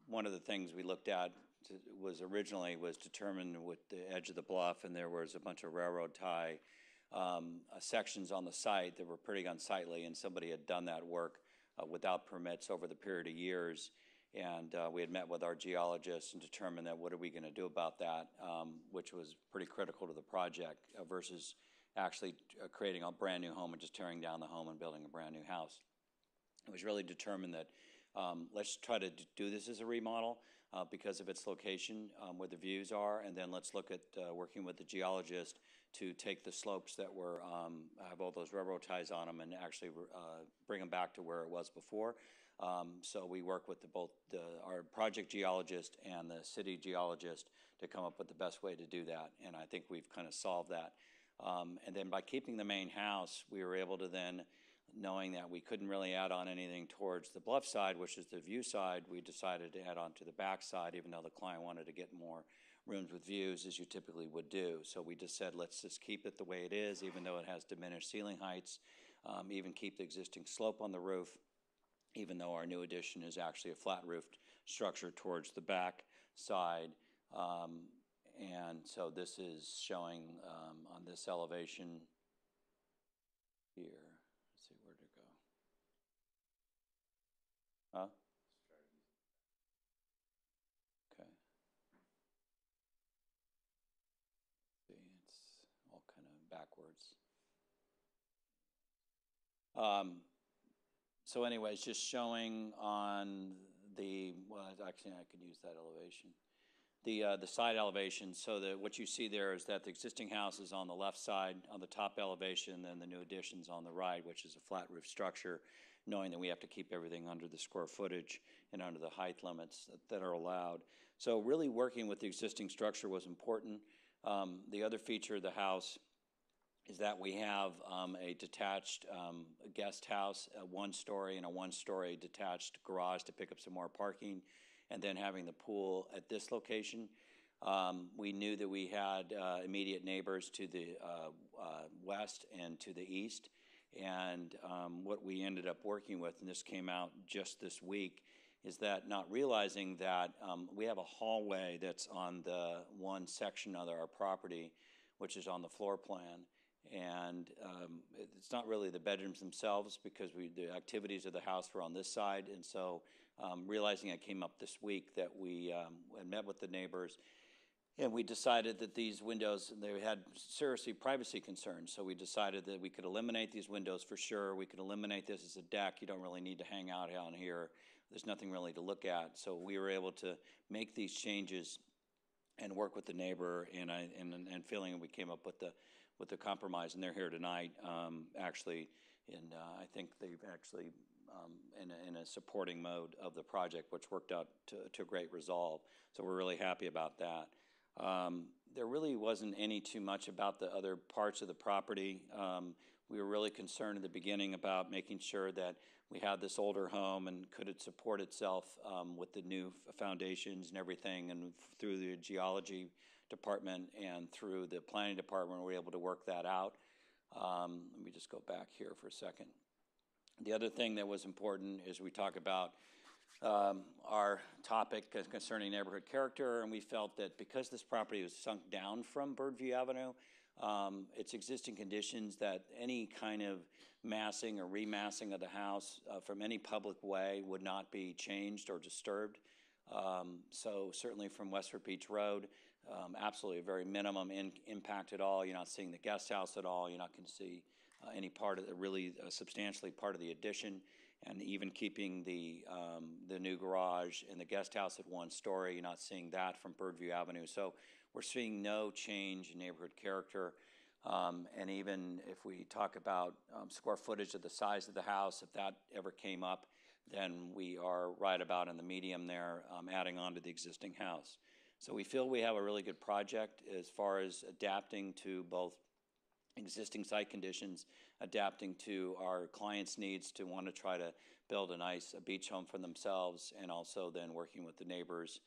one of the things we looked at was determined with the edge of the bluff, and there was a bunch of railroad tie sections on the site that were pretty unsightly, and somebody had done that work without permits over the period of years. And we had met with our geologists and determined that what are we going to do about that, which was pretty critical to the project versus actually creating a brand new home and just tearing down the home and building a brand new house. It was really determined that let's try to do this as a remodel because of its location, where the views are, and then let's look at working with the geologist to take the slopes that were have all those railroad ties on them and actually bring them back to where it was before. So we work with our project geologist and the city geologist to come up with the best way to do that, and I think we've kind of solved that. And then by keeping the main house, we were able to then, knowing that we couldn't really add on anything towards the bluff side, which is the view side, we decided to add on to the back side, even though the client wanted to get more rooms with views, as you typically would do. So we just said, let's just keep it the way it is, even though it has diminished ceiling heights, even keep the existing slope on the roof, even though our new addition is actually a flat-roofed structure towards the back side. And so this is showing on this elevation here. Let's see, where'd it go? Huh? Okay. See, it's all kind of backwards. So anyways, just showing on the, well, actually I could use that elevation. The side elevation, so that what you see there is that the existing house is on the left side on the top elevation, and the new addition's on the right, which is a flat roof structure, knowing that we have to keep everything under the square footage and under the height limits that are allowed. So really working with the existing structure was important. The other feature of the house is that we have a detached guest house, a one-story and a one-story detached garage to pick up some more parking, and then having the pool at this location. We knew that we had immediate neighbors to the west and to the east, and what we ended up working with, and this came out just this week, is that not realizing that we have a hallway that's on the one section of our property, which is on the floor plan, and it's not really the bedrooms themselves because the activities of the house were on this side, and so realizing it came up this week that we had met with the neighbors, and we decided that these windows, they had seriously privacy concerns, so we decided that we could eliminate these windows for sure. We could eliminate this as a deck. You don't really need to hang out on here. There's nothing really to look at, so we were able to make these changes and work with the neighbor, and feeling we came up with the compromise, and they're here tonight, actually, and I think they've actually in a supporting mode of the project, which worked out to a great resolve. So we're really happy about that. There really wasn't any too much about the other parts of the property. We were really concerned at the beginning about making sure that we had this older home and could it support itself with the new foundations and everything, and through the geology department and through the planning department, we were able to work that out. Let me just go back here for a second. The other thing that was important is we talk about our topic concerning neighborhood character, and we felt that because this property was sunk down from Birdview Avenue, its existing conditions, that any kind of massing or remassing of the house from any public way would not be changed or disturbed. So certainly from Westford Beach Road, absolutely a very minimum impact at all. You're not seeing the guest house at all. You're not going to see any part of the, really substantially part of the addition, and even keeping the new garage and the guest house at one story. You're not seeing that from Birdview Avenue. So we're seeing no change in neighborhood character. And even if we talk about square footage of the size of the house, if that ever came up, then we are right about in the medium there, adding on to the existing house. So we feel we have a really good project as far as adapting to both existing site conditions, adapting to our clients' needs to want to try to build a nice beach home for themselves, and also then working with the neighbors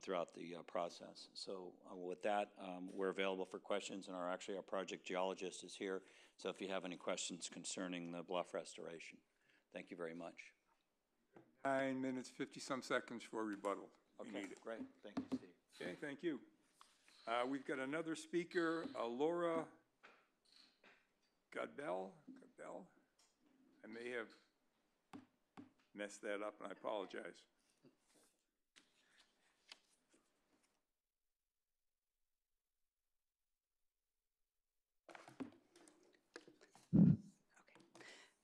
throughout the process. So with that, we're available for questions, and our project geologist is here, so if you have any questions concerning the bluff restoration. Thank you very much. 9 minutes, 50-some seconds for rebuttal. Okay, We need it. great. Thank you, Steve. Okay, thank you. We've got another speaker, Laura Godbell. I may have messed that up, and I apologize.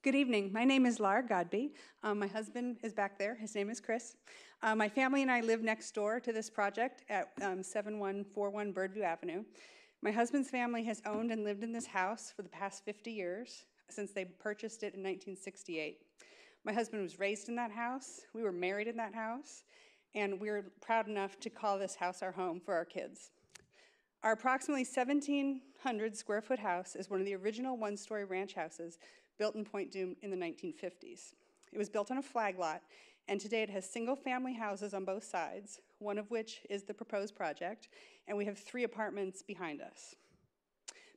Good evening. My name is Laura Godby. My husband is back there. His name is Chris. My family and I live next door to this project at 7141 Birdview Avenue. My husband's family has owned and lived in this house for the past 50 years, since they purchased it in 1968. My husband was raised in that house. We were married in that house, and we're proud enough to call this house our home for our kids. Our approximately 1,700 square foot house is one of the original one-story ranch houses built in Point Dume in the 1950s. It was built on a flag lot, and today it has single-family houses on both sides, one of which is the proposed project, and we have 3 apartments behind us.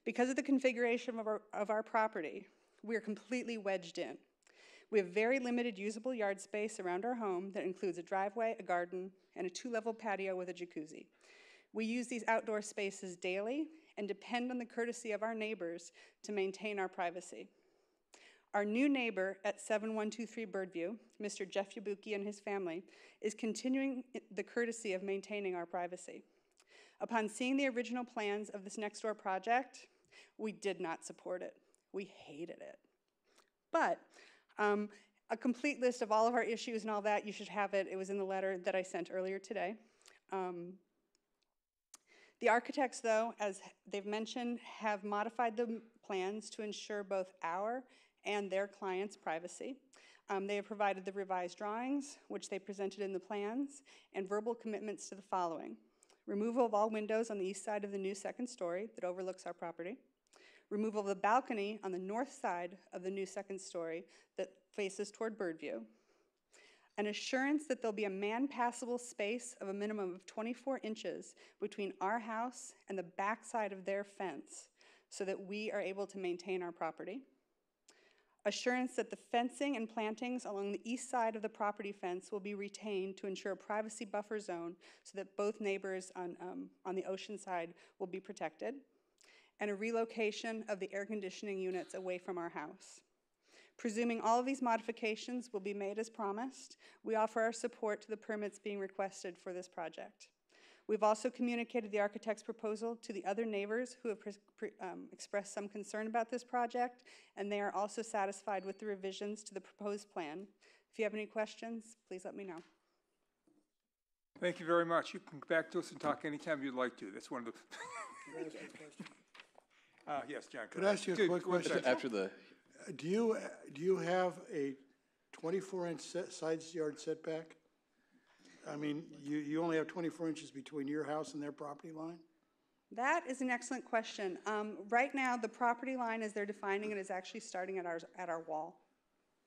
Because of the configuration of our property, we are completely wedged in. We have very limited usable yard space around our home that includes a driveway, a garden, and a 2-level patio with a jacuzzi. We use these outdoor spaces daily and depend on the courtesy of our neighbors to maintain our privacy. Our new neighbor at 7123 Birdview, Mr. Jeff Yabuki and his family, is continuing the courtesy of maintaining our privacy. Upon seeing the original plans of this next door project, we did not support it. We hated it. But a complete list of all of our issues and all that, you should have it. It was in the letter that I sent earlier today. The architects, though, as they've mentioned, have modified the plans to ensure both our and their clients' privacy. They have provided the revised drawings, which they presented in the plans, and verbal commitments to the following: removal of all windows on the east side of the new second story that overlooks our property, removal of the balcony on the north side of the new second story that faces toward Birdview, an assurance that there'll be a man-passable space of a minimum of 24 inches between our house and the back side of their fence so that we are able to maintain our property, assurance that the fencing and plantings along the east side of the property fence will be retained to ensure a privacy buffer zone so that both neighbors on the ocean side will be protected, and a relocation of the air conditioning units away from our house. Presuming all of these modifications will be made as promised, we offer our support to the permits being requested for this project. We've also communicated the architect's proposal to the other neighbors who have expressed some concern about this project, and they are also satisfied with the revisions to the proposed plan. If you have any questions, please let me know. Thank you very much. You can come back to us and talk anytime you'd like to. That's one of the. Could I ask you a question? Yes, John. Could I ask you a quick question? After the, Do you have a 24-inch side yard setback? I mean, you only have 24 inches between your house and their property line? That is an excellent question. Right now, the property line, as they're defining it, is actually starting at our wall,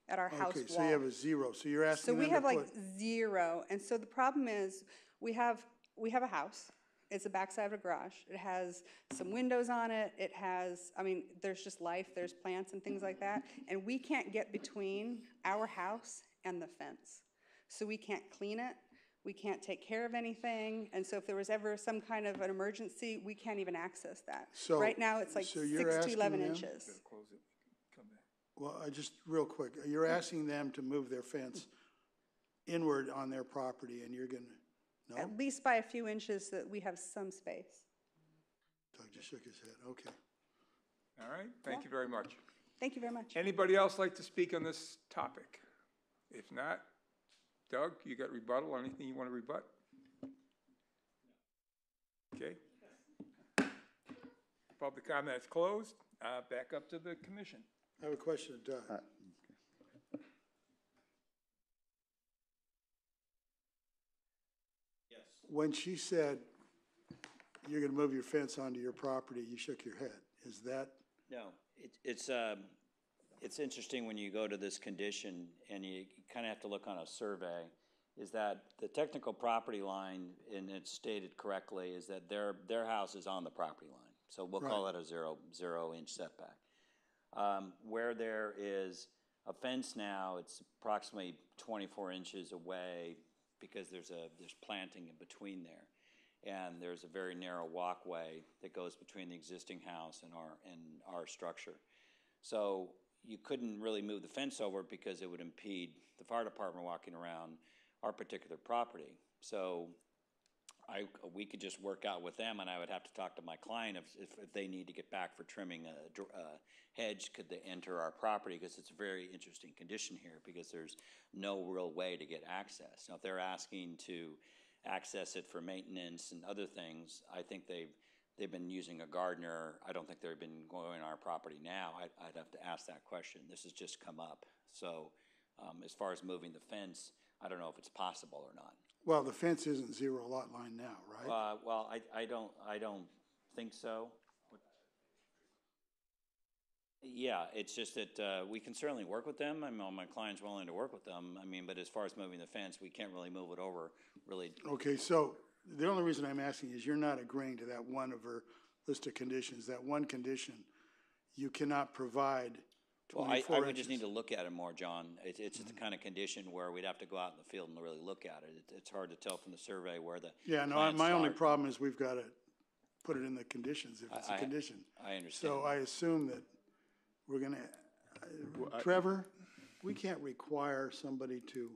at our house wall. Okay, so you have a 0, so you're asking So them we to have like put. 0, and so the problem is, we have a house. It's the backside of a garage. It has some windows on it. It has, I mean, there's just life, there's plants and things like that. And we can't get between our house and the fence. So we can't clean it. We can't take care of anything. And so if there was ever some kind of an emergency, we can't even access that. So- Right now, it's like so you're 6 to 11 asking them- inches. Well, just real quick, you're asking them to move their fence inward on their property, and you're gonna, no? At least by a few inches so that we have some space. Doug just shook his head, okay. All right, thank you very much. Thank you very much. Anybody else like to speak on this topic? If not, Doug, you got rebuttal, anything you want to rebut? Okay. Public comment is closed. Back up to the commission. I have a question of Doug. Yes. When she said you're gonna move your fence onto your property, you shook your head. Is that, No, it's interesting when you go to this condition, and you kind of have to look on a survey, is that the technical property line, and it's stated correctly, is that their house is on the property line. So we'll call it a zero-inch setback. Where there is a fence now, it's approximately 24 inches away because there's planting in between there. And there's a very narrow walkway that goes between the existing house and our structure. So you couldn't really move the fence over because it would impede the fire department walking around our particular property. So we could just work out with them, and I would have to talk to my client if they need to get back for trimming a hedge, could they enter our property, because it's a very interesting condition here because there's no real way to get access. Now, if they're asking to access it for maintenance and other things, I think they've been using a gardener. I don't think they've been going on our property now. I'd have to ask that question. This has just come up. So as far as moving the fence, I don't know if it's possible or not. well, the fence isn't 0 lot line now, right? Well, I don't think so. Yeah, it's just that we can certainly work with them. I mean, my client's willing to work with them. I mean, but as far as moving the fence, we can't really move it over, really. Okay, so the only reason I'm asking is you're not agreeing to that one of her list of conditions. That one condition, you cannot provide 24 Well, I would inches. just need to look at it more, John. It's just the kind of condition where we'd have to go out in the field and really look at it. It's hard to tell from the survey where the Yeah, no, plants my only start. problem is we've got to put it in the conditions if it's a condition. I understand. So I assume that we're going to, Trevor, we can't require somebody to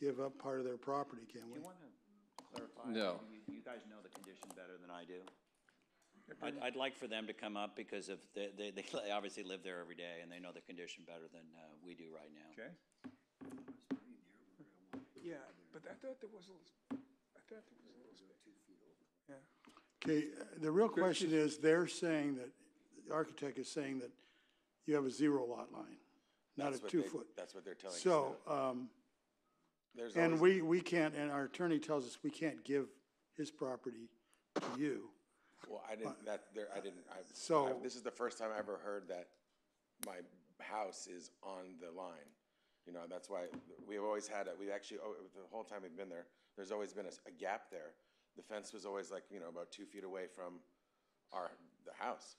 give up part of their property, can we? Do you want to clarify? No. You guys know the condition better than I do. I'd like for them to come up because of they obviously live there every day and they know the condition better than we do right now. Okay. Yeah, but I thought there was a little space. Yeah. Okay, the real question is, they're saying that, the architect is saying that you have a 0 lot line, not a 2 foot. That's what they're telling us. So, There's and always- we can't, and our attorney tells us we can't give his property to you. Well, I didn't, So- this is the first time I ever heard that my house is on the line. You know, that's why we've always had it. We actually, the whole time we've been there, there's always been a gap there. The fence was always like, about 2 feet away from the house.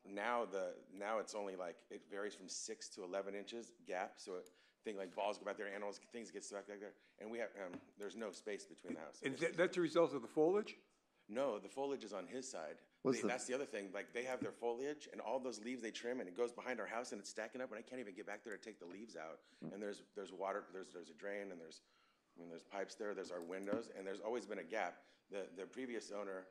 Now it's only like, it varies from 6 to 11 inches gap. So things like balls go back there, animals, things get stuck back there. And we have, there's no space between the house. And that's a result of the foliage? No, the foliage is on his side. That's the other thing. Like, they have their foliage and all those leaves they trim, and it goes behind our house and it's stacking up, and I can't even get back there to take the leaves out. And there's water, there's a drain, and there's pipes there. There's our windows, and there's always been a gap. The previous owner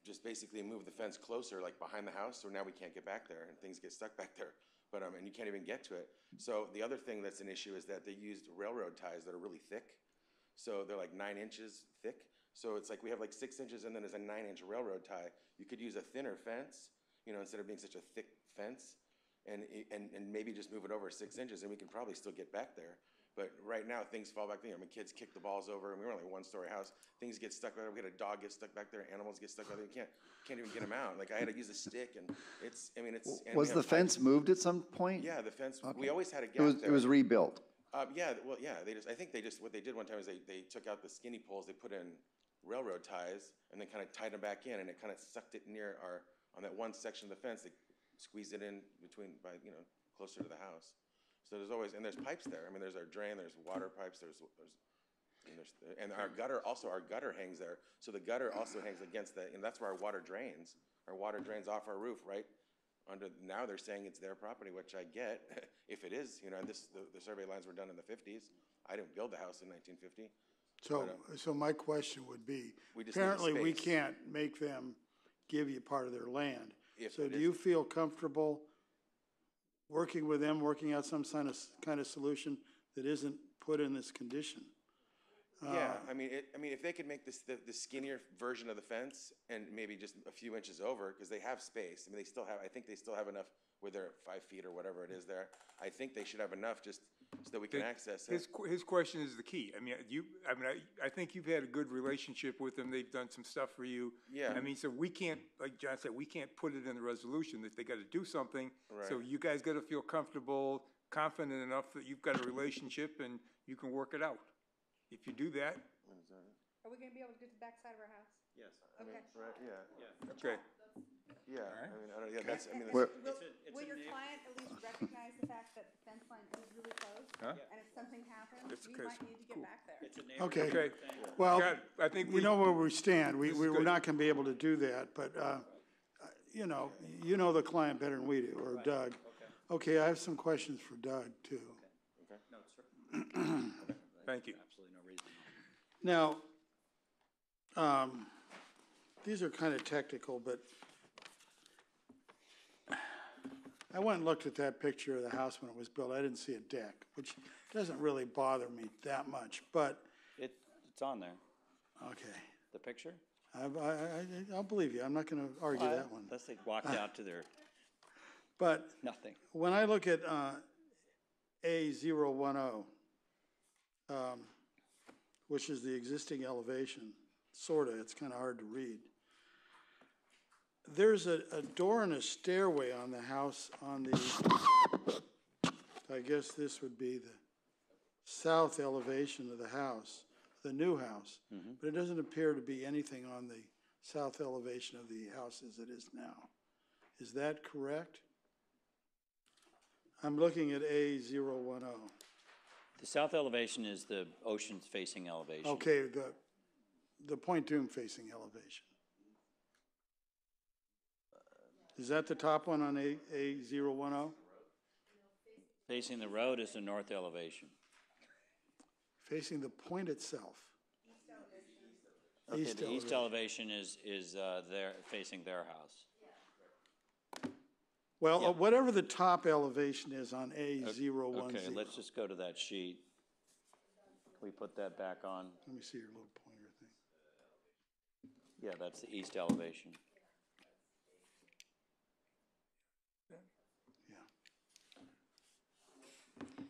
just basically moved the fence closer, like behind the house, so now we can't get back there, and things get stuck back there. But and you can't even get to it. So the other thing that's an issue is that they used railroad ties that are really thick. So they're like 9 inches thick. So it's like we have like 6 inches and then there's a 9-inch railroad tie. You could use a thinner fence, you know, instead of being such a thick fence, and maybe just move it over 6 inches, and we can probably still get back there. But right now, things fall back there. I mean, kids kick the balls over, and we were only a 1-story house. Things get stuck back there. We had a dog get stuck back there. Animals get stuck back there. You can't even get them out. Like, I had to use a stick, and it's, I mean, it's. And Was the fence moved at some point? Yeah, the fence, Okay. we always had a gap there. It was rebuilt. Yeah, well, yeah, I think what they did one time is they took out the skinny poles, they put in railroad ties, and then kind of tied them back in, and it kind of sucked it near on that one section of the fence, they squeezed it in between, closer to the house. So there's pipes there. I mean, there's our drain, there's water pipes, and our gutter hangs there. So the gutter also hangs against and that's where our water drains. Our water drains off our roof, right? Now they're saying it's their property, which I get, if it is, you know, and the survey lines were done in the 50s. I didn't build the house in 1950. So my question would be, we just apparently we space. can't make them give you part of their land. If So it do is- you feel comfortable working with them, working out some kind of solution that isn't put in this condition? Yeah, I mean, if they could make this the skinnier version of the fence and maybe just a few inches over, because they have space. I mean, I think they still have enough where they're 5 feet or whatever it is there. I think they should have enough just so that we can access it. His question is the key. I mean, I think you've had a good relationship with them. They've done some stuff for you. Yeah. I mean, so we can't, like John said, we can't put it in the resolution that they got to do something. Right. So you guys got to feel comfortable, confident enough that you've got a relationship and you can work it out. If you do that. Are we gonna be able to get to the backside of our house? Yes. Okay. Right, yeah. Okay. Yeah, I mean, that's, I mean, Where- Will your client at least recognize the fact that the fence line is really close? Huh? And if something happens, It's we okay. might need to get back there. Okay. Okay. Well, Scott, I think we know where we stand. This is We're good. not going to be able to do that, but, you know the client better than we do, or Doug. Okay, I have some questions for Doug, too. No, sir. Thank you. Absolutely no reason. Now, these are kind of technical, but I went and looked at that picture of the house when it was built. I didn't see a deck, which doesn't really bother me that much, but, It's on there, okay. the picture. I'll believe you. I'm not going to argue that one. Unless they walked out to their But nothing. when I look at A010, which is the existing elevation, sort of, it's kind of hard to read. There's a door and a stairway on the house on the, I guess this would be the south elevation of the house, the new house. But it doesn't appear to be anything on the south elevation of the house as it is now. Is that correct? I'm looking at A010. The south elevation is the ocean-facing elevation. Okay, the Point Doom facing elevation. Is that the top one on A010? Facing the road is the north elevation. Facing the point itself. Okay, East the east elevation. elevation is their, facing their house. Well, whatever the top elevation is on A010. Okay, let's just go to that sheet. Can we put that back on? Let me see your little pointer thing. Yeah, that's the east elevation.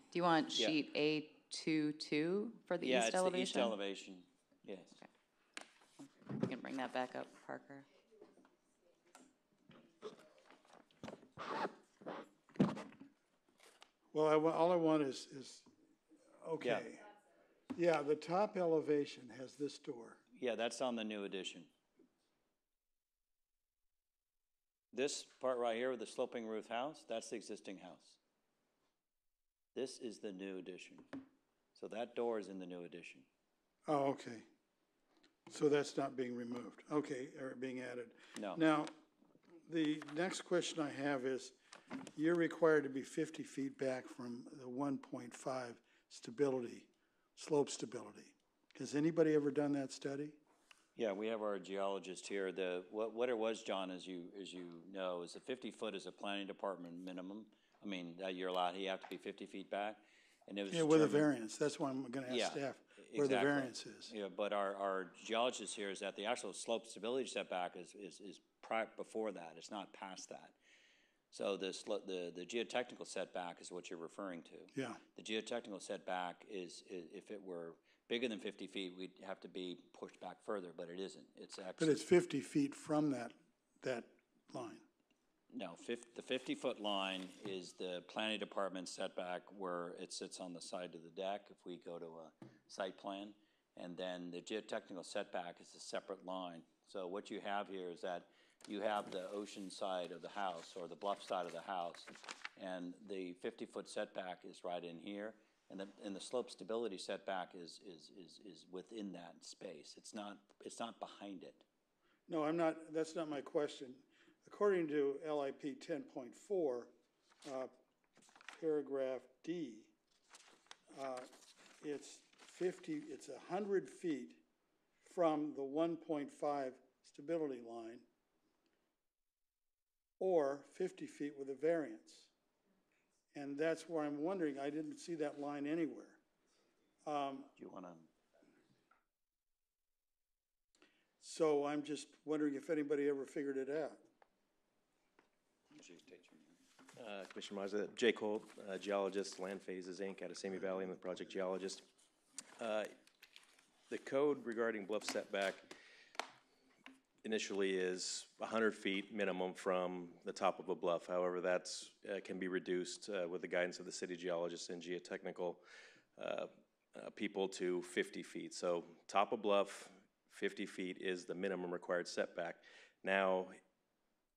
Do you want Yeah. sheet A22 for the Yeah, east it's elevation? the east elevation, yes. You can bring that back up, Parker. Well, all I want is okay. Yeah, the top elevation has this door. Yeah, that's on the new addition. This part right here with the sloping roof house, that's the existing house. This is the new addition. So that door is in the new addition. Oh, okay. So that's not being removed, okay, or being added. No. Now, the next question I have is, you're required to be 50 feet back from the 1.5 stability, slope stability. Has anybody ever done that study? Yeah, we have our geologist here. What it was, John, as you know, is 50 foot is a planning department minimum. I mean, that you're allowed, you have to be 50 feet back. And it was Yeah, with a determined- variance, that's why I'm gonna ask Yeah, staff where the exactly. variance is. Yeah, but our geologist here is that the actual slope stability setback is before that, it's not past that. So the geotechnical setback is what you're referring to. Yeah. The geotechnical setback is, if it were bigger than 50 feet, we'd have to be pushed back further, but it isn't. It's But actually. it's 50 feet from that line. No, the 50-foot line is the planning department setback where it sits on the side of the deck if we go to a site plan. And then the geotechnical setback is a separate line. So what you have here is that you have the ocean side of the house or the bluff side of the house, and the 50-foot setback is right in here, and the slope stability setback is within that space. It's not behind it. No, I'm not, that's not my question. According to LIP 10.4, paragraph D, it's 100 feet from the 1.5 stability line, or 50 feet with a variance. And that's where I'm wondering, I didn't see that line anywhere. Do you want to? So I'm just wondering if anybody ever figured it out. Commissioner Mazza, Jay Cole, geologist, Land Phases, Inc., out of Simi Valley. I'm the project geologist. The code regarding bluff setback initially is 100 feet minimum from the top of a bluff. However, that's can be reduced with the guidance of the city geologists and geotechnical people to 50 feet. So top of bluff, 50 feet is the minimum required setback. Now,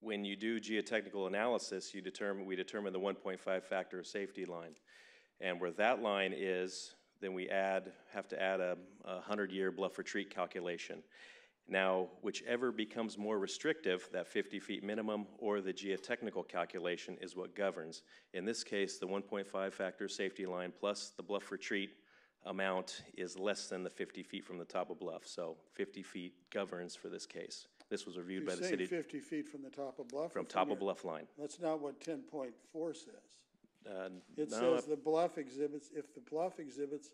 when you do geotechnical analysis, we determine the 1.5 factor of safety line. And where that line is, then we have to add a 100-year bluff retreat calculation. Now, whichever becomes more restrictive, that 50 feet minimum or the geotechnical calculation is what governs. In this case, the 1.5 factor safety line plus the bluff retreat amount is less than the 50 feet from the top of bluff. So 50 feet governs for this case. This was reviewed by the city. You're saying 50 feet from the top of bluff? From top of bluff line. That's not what 10.4 says. It no, says the bluff exhibits, if the bluff exhibits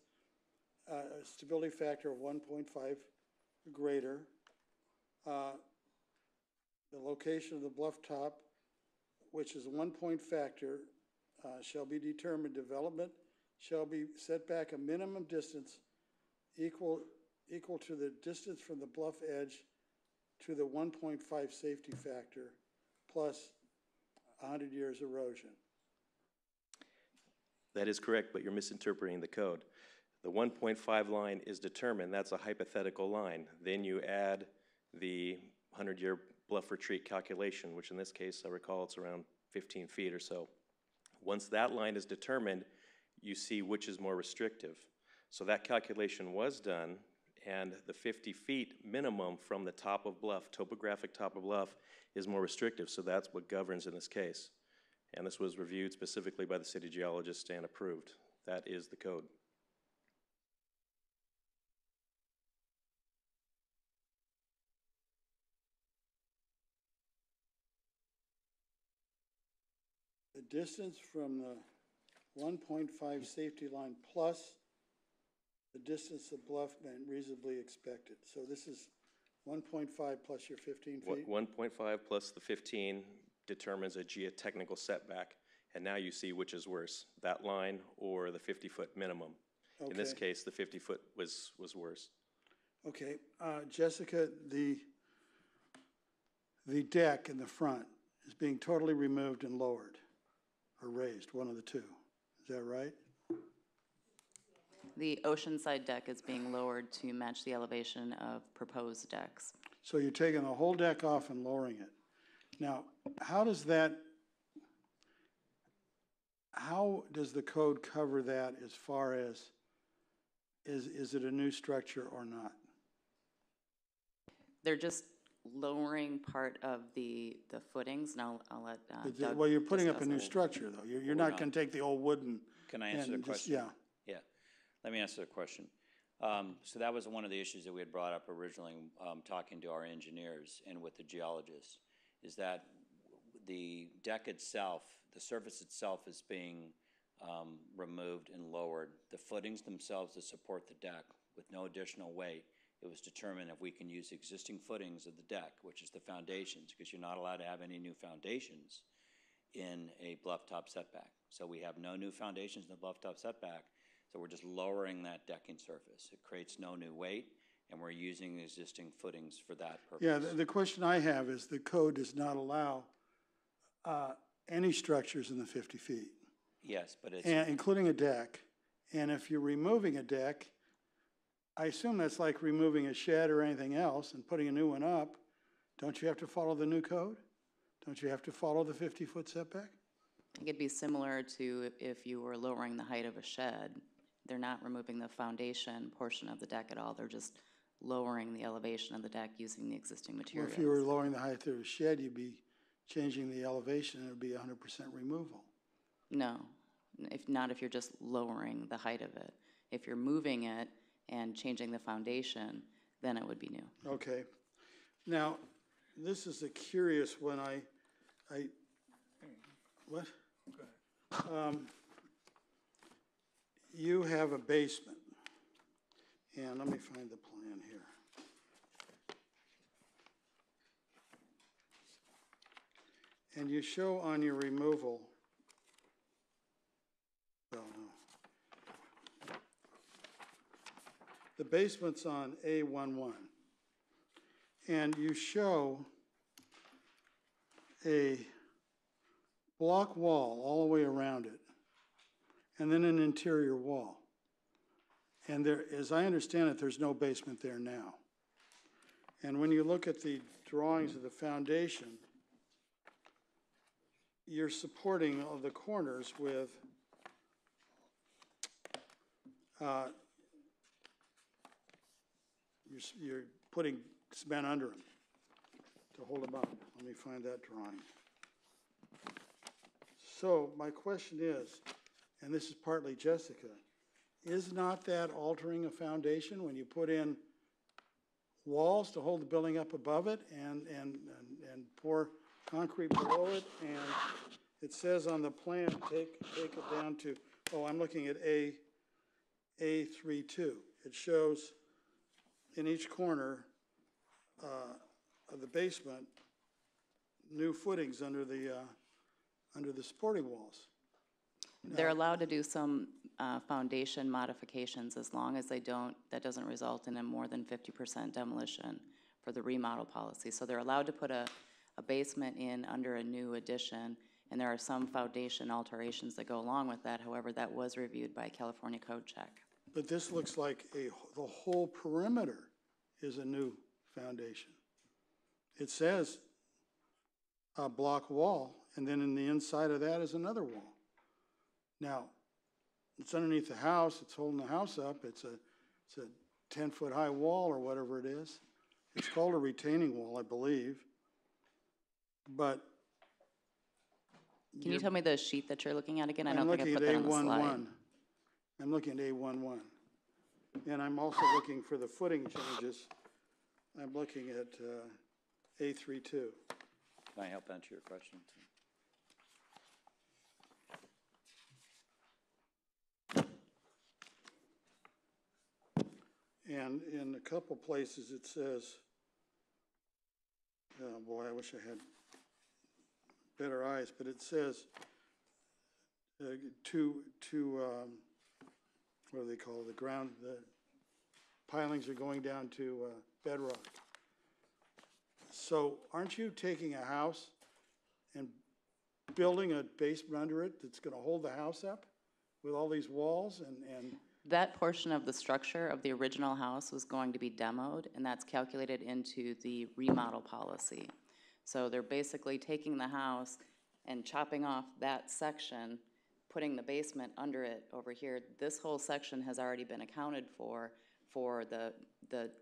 a stability factor of 1.5 greater, the location of the bluff top, which is a 1 point factor, shall be determined. Development shall be set back a minimum distance equal to the distance from the bluff edge to the 1.5 safety factor plus 100 years erosion. that is correct, but you're misinterpreting the code. The 1.5 line is determined. That's a hypothetical line. Then you add the 100-year bluff retreat calculation, which in this case, I recall it's around 15 feet or so. Once that line is determined, you see which is more restrictive. So that calculation was done, and the 50 feet minimum from the top of bluff, topographic top of bluff, is more restrictive, so that's what governs in this case. And this was reviewed specifically by the city geologist and approved. That is the code. The distance from the 1.5 safety line plus the distance the bluff man reasonably expected. So this is 1.5 plus your 15 feet? 1.5 plus the 15 determines a geotechnical setback, and now you see which is worse, that line or the 50-foot minimum. Okay. In this case, the 50-foot was worse. Okay, Jessica, the deck in the front is being totally removed and lowered, or raised, one of the two. Is that right? The oceanside deck is being lowered to match the elevation of proposed decks. So you're taking the whole deck off and lowering it. Now, how does the code cover that as far as, is it a new structure or not? They're just lowering part of the footings, and I'll let Doug Well, you're putting up a discuss new it. structure, though. You're not going to take the old wooden. Can I answer the question? Yeah. Yeah. Let me answer the question. So that was one of the issues that we had brought up originally, talking to our engineers and with the geologists, is that the deck itself, the surface itself is being removed and lowered. The footings themselves that support the deck with no additional weight, it was determined if we can use existing footings of the deck, which is the foundations, because you're not allowed to have any new foundations in a bluff top setback. So we have no new foundations in the bluff top setback, so we're just lowering that decking surface. It creates no new weight, and we're using the existing footings for that purpose. Yeah, the question I have is the code does not allow any structures in the 50 feet. Yes, but it's... And including a deck. And if you're removing a deck, I assume that's like removing a shed or anything else and putting a new one up. Don't you have to follow the new code? Don't you have to follow the 50-foot setback? I think it'd be similar to if you were lowering the height of a shed. They're not removing the foundation portion of the deck at all. They're just lowering the elevation of the deck using the existing Well, materials. if you were lowering the height of a shed, you'd be changing the elevation and it would be 100% removal. No, if you're just lowering the height of it. If you're moving it and changing the foundation, then it would be new. Okay. Now, this is a curious one. What? You have a basement. And let me find the plan here. And you show on your removal, oh no. The basement's on A11. And you show a block wall all the way around it, and then an interior wall. And there, as I understand it, there's no basement there now. And when you look at the drawings of the foundation, you're supporting all the corners with you're putting cement under them to hold them up. Let me find that drawing. So my question is, and this is partly Jessica, is not that altering a foundation when you put in walls to hold the building up above it and pour concrete below it? And it says on the plan, take it down to, oh, I'm looking at A32. It shows in each corner of the basement new footings under the supporting walls. They're allowed to do some foundation modifications as long as that doesn't result in a more than 50% demolition for the remodel policy. So they're allowed to put a basement in under a new addition, and there are some foundation alterations that go along with that. However, that was reviewed by California Code Check. But this looks like the whole perimeter is a new foundation. It says a block wall, and then in the inside of that is another wall. Now, it's underneath the house, it's holding the house up, it's a 10-foot high wall or whatever it is. It's called a retaining wall, I believe. But Can you tell me the sheet that you're looking at again? I don't think I put that on the slide. I'm looking at A11. And I'm also looking for the footing changes. I'm looking at A32. Can I help answer your question? And in a couple places it says, oh boy, I wish I had better eyes, but it says what do they call it? The pilings are going down to bedrock. So aren't you taking a house and building a basement under it that's going to hold the house up with all these walls and That portion of the structure of the original house was going to be demoed, and that's calculated into the remodel policy. So they're basically taking the house and chopping off that section, putting the basement under it over here. This whole section has already been accounted for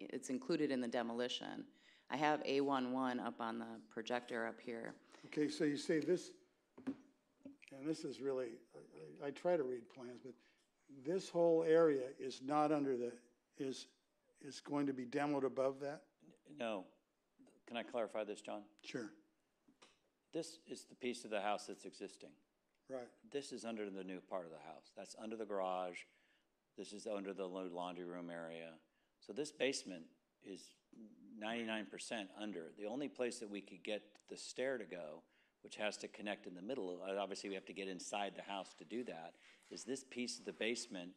it's included in the demolition. I have A11 up on the projector up here. Okay, so you say this, and this is really, I try to read plans, but this whole area is not under is going to be demoed above that? No. Can I clarify this, John? Sure. This is the piece of the house that's existing. Right. This is under the new part of the house. That's under the garage. This is under the laundry room area. So this basement is 99% under. The only place that we could get the stair to go, which has to connect in the middle, obviously we have to get inside the house to do that, is this piece of the basement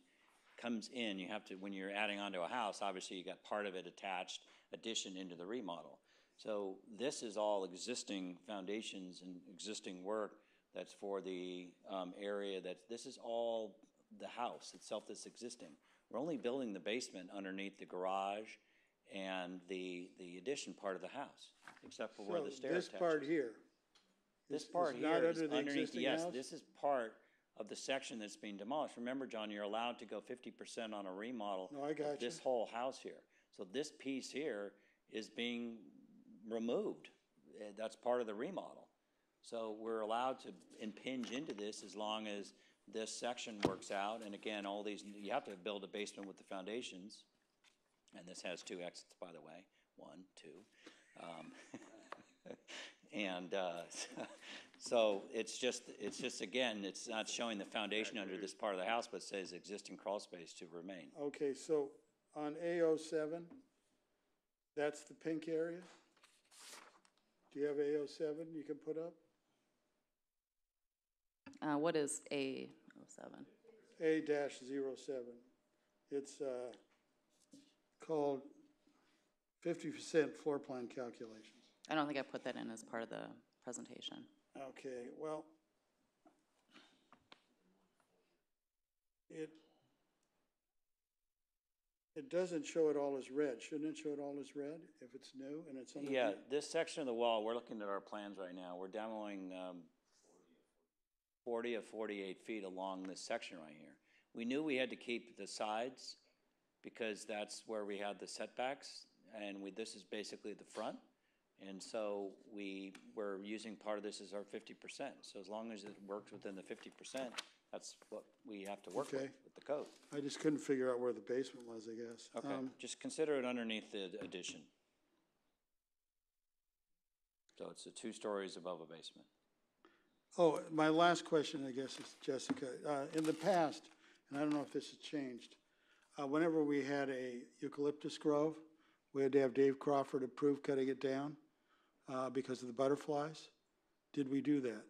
comes in. You have to, when you're adding onto a house, obviously you got part of it attached, addition into the remodel. So this is all existing foundations and existing work that's for the area this is all the house itself that's existing. We're only building the basement underneath the garage and the addition part of the house, except for where the stairs this attach. part here. This is part not here is under the underneath, existing yes, house? this is part of the section that's being demolished. Remember, John, you're allowed to go 50% on a remodel No, I got of this whole house here. So this piece here is being removed. That's part of the remodel. So we're allowed to impinge into this as long as this section works out. And again, all these, you have to build a basement with the foundations. And this has 2 exits, by the way, 1, 2. And so it's just, again, it's not showing the foundation under this part of the house, but it says existing crawl space to remain. Okay, so on A07, that's the pink area? Do you have A07 you can put up? What is A07? A-07. It's called 50% floor plan calculations. I don't think I put that in as part of the presentation. Okay, well, it doesn't show it all as red. Shouldn't it show it all as red if it's new and it's under? Yeah, this section of the wall, we're looking at our plans right now. We're demoing 40 of 48 feet along this section right here. We knew we had to keep the sides because that's where we had the setbacks, and this is basically the front. And so we're using part of this as our 50%. So as long as it works within the 50%, that's what we have to work with the code. I just couldn't figure out where the basement was, I guess. Okay, just consider it underneath the addition. So it's 2 stories above a basement. Oh, my last question, I guess, is Jessica. In the past, and I don't know if this has changed, whenever we had a eucalyptus grove, we had to have Dave Crawford approve cutting it down because of the butterflies. Did we do that?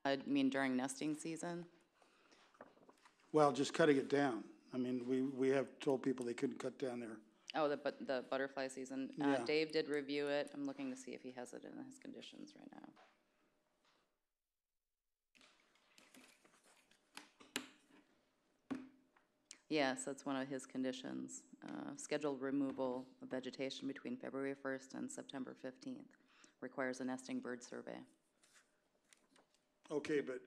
I mean, during nesting season? Well, just cutting it down. I mean, we have told people they couldn't cut down there. Oh, the butterfly season. Yeah. Dave did review it. I'm looking to see if he has it in his conditions right now. Yes, that's one of his conditions. Scheduled removal of vegetation between February 1st and September 15th. Requires a nesting bird survey. Okay, but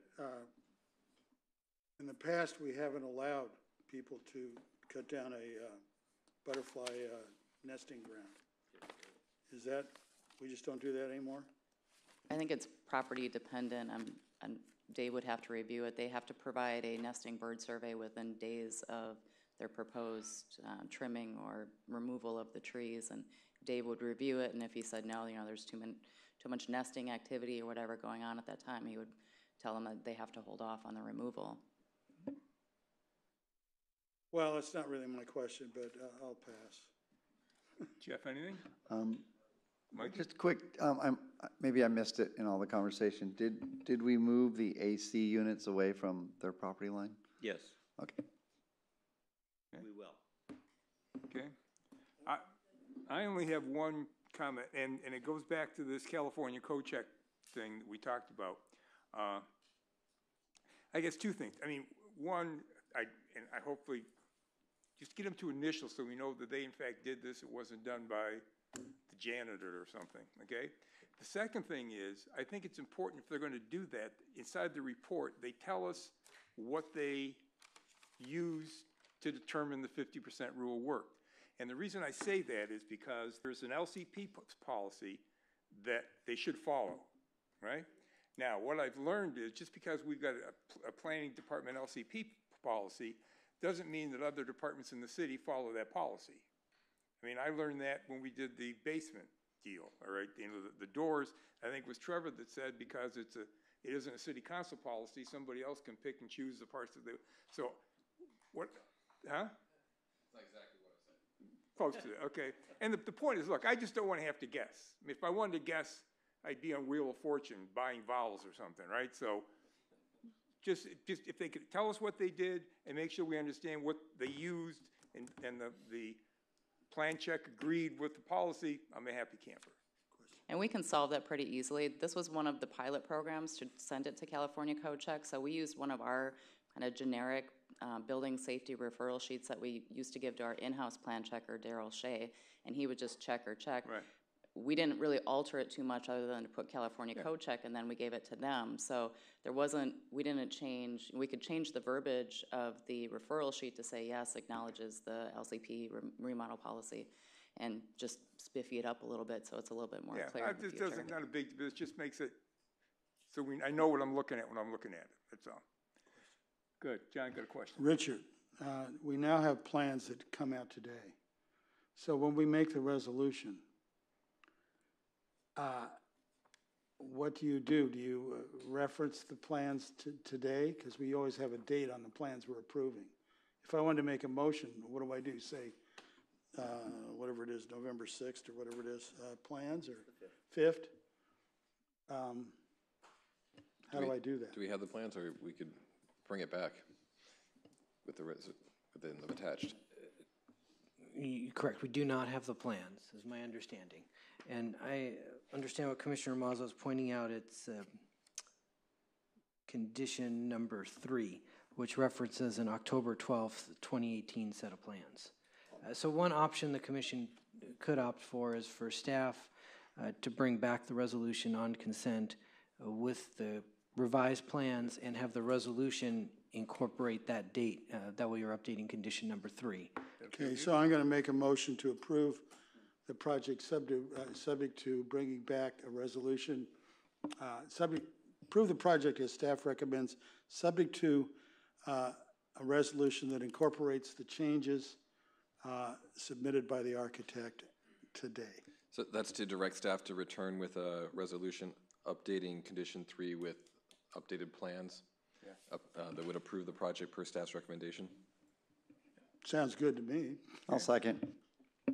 in the past, we haven't allowed people to cut down a butterfly nesting ground. Is that, we just don't do that anymore? I think it's property dependent. And Dave would have to review it. They have to provide a nesting bird survey within days of their proposed trimming or removal of the trees. And Dave would review it, and if he said, no, there's too much nesting activity or whatever going on at that time, he would tell them that they have to hold off on the removal. Well, that's not really my question, but I'll pass. Jeff, anything? Mike? Just quick, maybe I missed it in all the conversation. Did we move the AC units away from their property line? Yes. Okay. We will. Okay. I only have one comment, and it goes back to this California code check thing that we talked about. I guess 2 things. I mean, one, I hopefully just get them to initial so we know that they in fact did this. It wasn't done by the janitor or something, okay? The second thing is, I think it's important if they're going to do that, inside the report, they tell us what they use to determine the 50% rule worked. And the reason I say that is because there's an LCP policy that they should follow, right? Now, what I've learned is just because we've got a planning department LCP policy doesn't mean that other departments in the city follow that policy. I mean, I learned that when we did the basement deal, all right? The doors, I think it was Trevor that said because it's it isn't a city council policy, somebody else can pick and choose the parts of the, so, what, huh? That's not exactly what I said. Close to it, okay. And the point is, look, I just don't want to have to guess. I mean, if I wanted to guess, I'd be on Wheel of Fortune buying vowels or something, right? So just if they could tell us what they did and make sure we understand what they used and the plan check agreed with the policy, I'm a happy camper. And we can solve that pretty easily. This was one of the pilot programs to send it to California Code Check. So we used one of our kind of generic building safety referral sheets that we used to give to our in-house plan checker, Daryl Shea, and he would just check or check. Right. We didn't really alter it too much other than to put California Code Check, and then we gave it to them. So there wasn't, we didn't change, we could change the verbiage of the referral sheet to say, yes, acknowledges the LCP remodel policy, and just spiffy it up a little bit so it's a little bit more clear in the It future. doesn't, not a big, it just makes it, so I know what I'm looking at when I'm looking at it, that's all. Good, John, got a question? Richard, we now have plans that come out today. So when we make the resolution, what do? Do you reference the plans today? Because we always have a date on the plans we're approving. If I wanted to make a motion, what do? Say, whatever it is, November 6th or whatever it is, plans, or 5th? How do I do that? Do we have the plans, or we could bring it back with them attached? Correct, we do not have the plans, is my understanding. And I understand what Commissioner Mazza is pointing out. It's condition number 3, which references an October 12th, 2018 set of plans. So one option the commission could opt for is for staff to bring back the resolution on consent with the revised plans and have the resolution incorporate that date. That way you're updating condition number 3. Okay, so I'm going to make a motion to approve the project subject to bringing back a resolution. Approve the project as staff recommends, subject to a resolution that incorporates the changes submitted by the architect today. So that's to direct staff to return with a resolution updating condition 3 with updated plans that would approve the project per staff's recommendation. Sounds good to me. I'll second.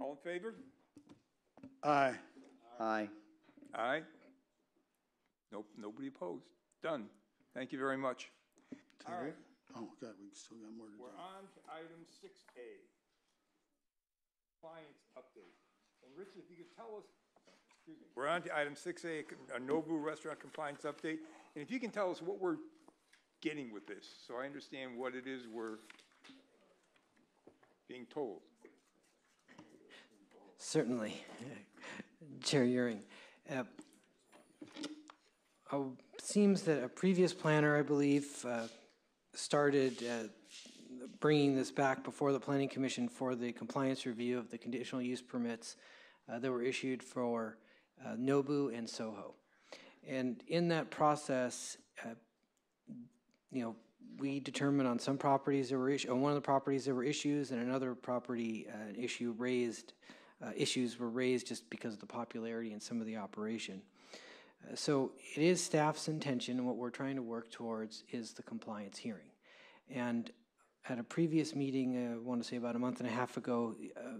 All in favor? Aye. Aye. Aye? Nope, nobody opposed. Done. Thank you very much. All right. Oh, God, we still got more to do. We're on to item 6A, compliance update. And Richard, if you could tell us, excuse me. We're on to item 6A, a Nobu restaurant compliance update. And if you can tell us what we're getting with this, so I understand what it is we're being told. Certainly, Chair Euring. Seems that a previous planner, I believe, started bringing this back before the Planning Commission for the compliance review of the conditional use permits that were issued for Nobu and Soho. And in that process, we determined on some properties there were on one of the properties there were issues, and another property issues were raised just because of the popularity and some of the operation. So it is staff's intention, and what we're trying to work towards is the compliance hearing. And at a previous meeting, I want to say about a month and a half ago,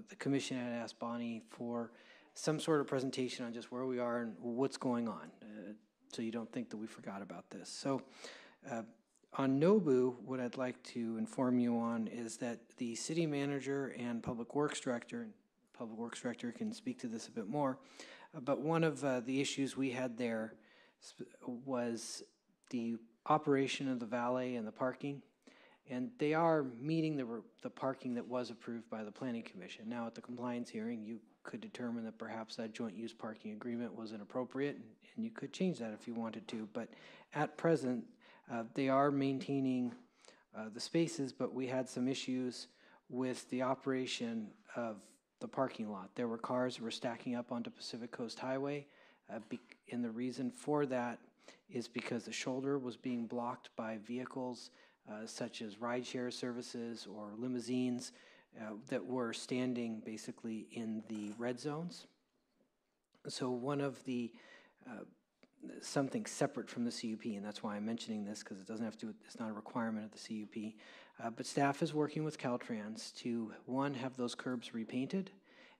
the commission had asked Bonnie for some sort of presentation on just where we are and what's going on, so you don't think that we forgot about this. So on Nobu, what I'd like to inform you on is that the city manager and public works director can speak to this a bit more, but one of the issues we had there was the operation of the valet and the parking, and they are meeting the parking that was approved by the Planning Commission. Now at the compliance hearing, you could determine that perhaps that joint use parking agreement was inappropriate, and you could change that if you wanted to, but at present, they are maintaining the spaces, but we had some issues with the operation of the parking lot. There were cars that were stacking up onto Pacific Coast Highway, and the reason for that is because the shoulder was being blocked by vehicles such as rideshare services or limousines that were standing basically in the red zones. So one of the something separate from the CUP, and that's why I'm mentioning this, because it doesn't have to, it's not a requirement of the CUP. But staff is working with Caltrans to, one, have those curbs repainted,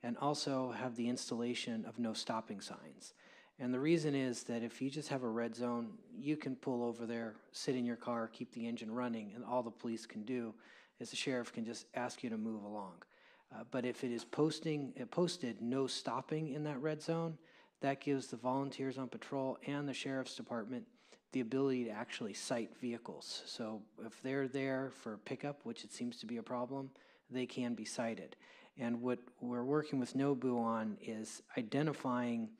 and also have the installation of no stopping signs. And the reason is that if you just have a red zone, you can pull over there, sit in your car, keep the engine running, and all the police can do is the sheriff can just ask you to move along. But if it is posted no stopping in that red zone, that gives the volunteers on patrol and the sheriff's department the ability to actually cite vehicles. So if they're there for pickup, which it seems to be a problem, they can be cited. And what we're working with NOBU on is identifying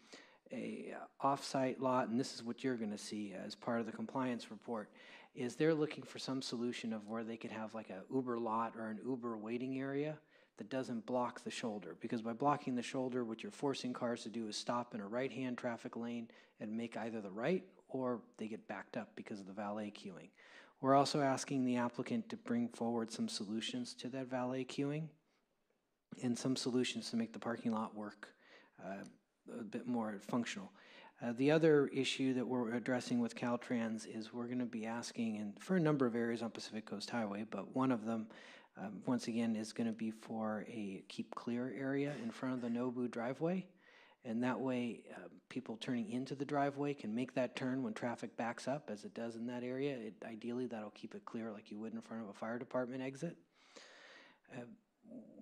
a off-site lot, and this is what you're going to see as part of the compliance report, is they're looking for some solution of where they could have like a Uber lot or an Uber waiting area that doesn't block the shoulder. Because by blocking the shoulder, what you're forcing cars to do is stop in a right-hand traffic lane and make either the right or they get backed up because of the valet queuing. We're also asking the applicant to bring forward some solutions to that valet queuing and some solutions to make the parking lot work a bit more functional. The other issue that we're addressing with Caltrans is we're going to be asking, and for a number of areas on Pacific Coast Highway, but one of them, once again, is going to be for a keep clear area in front of the NOBU driveway. And that way, people turning into the driveway can make that turn when traffic backs up, as it does in that area. Ideally, that'll keep it clear like you would in front of a fire department exit.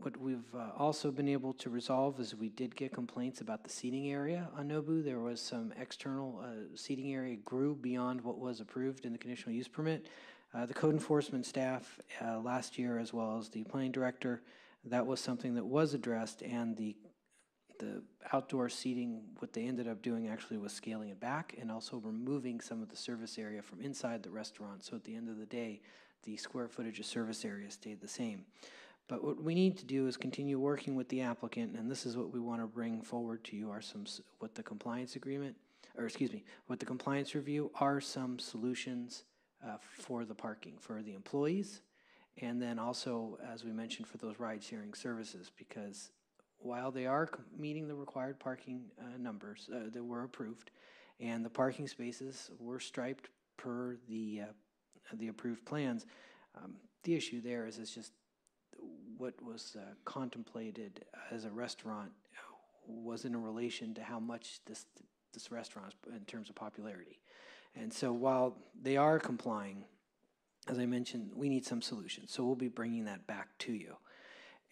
What we've also been able to resolve is we did get complaints about the seating area on NOBU. There was some external seating area grew beyond what was approved in the conditional use permit. The code enforcement staff last year, as well as the planning director, that was something that was addressed, and the outdoor seating, what they ended up doing actually was scaling it back and also removing some of the service area from inside the restaurant. So at the end of the day, the square footage of service area stayed the same. But what we need to do is continue working with the applicant, and this is what we want to bring forward to you are some, what the compliance agreement, or excuse me, what the compliance review are some solutions for the parking, for the employees, and then also, as we mentioned, for those ride-sharing services, because while they are meeting the required parking numbers that were approved, and the parking spaces were striped per the approved plans, the issue there is it's just what was contemplated as a restaurant was in relation to how much this restaurant is in terms of popularity. And so while they are complying, as I mentioned, we need some solutions. So we'll be bringing that back to you.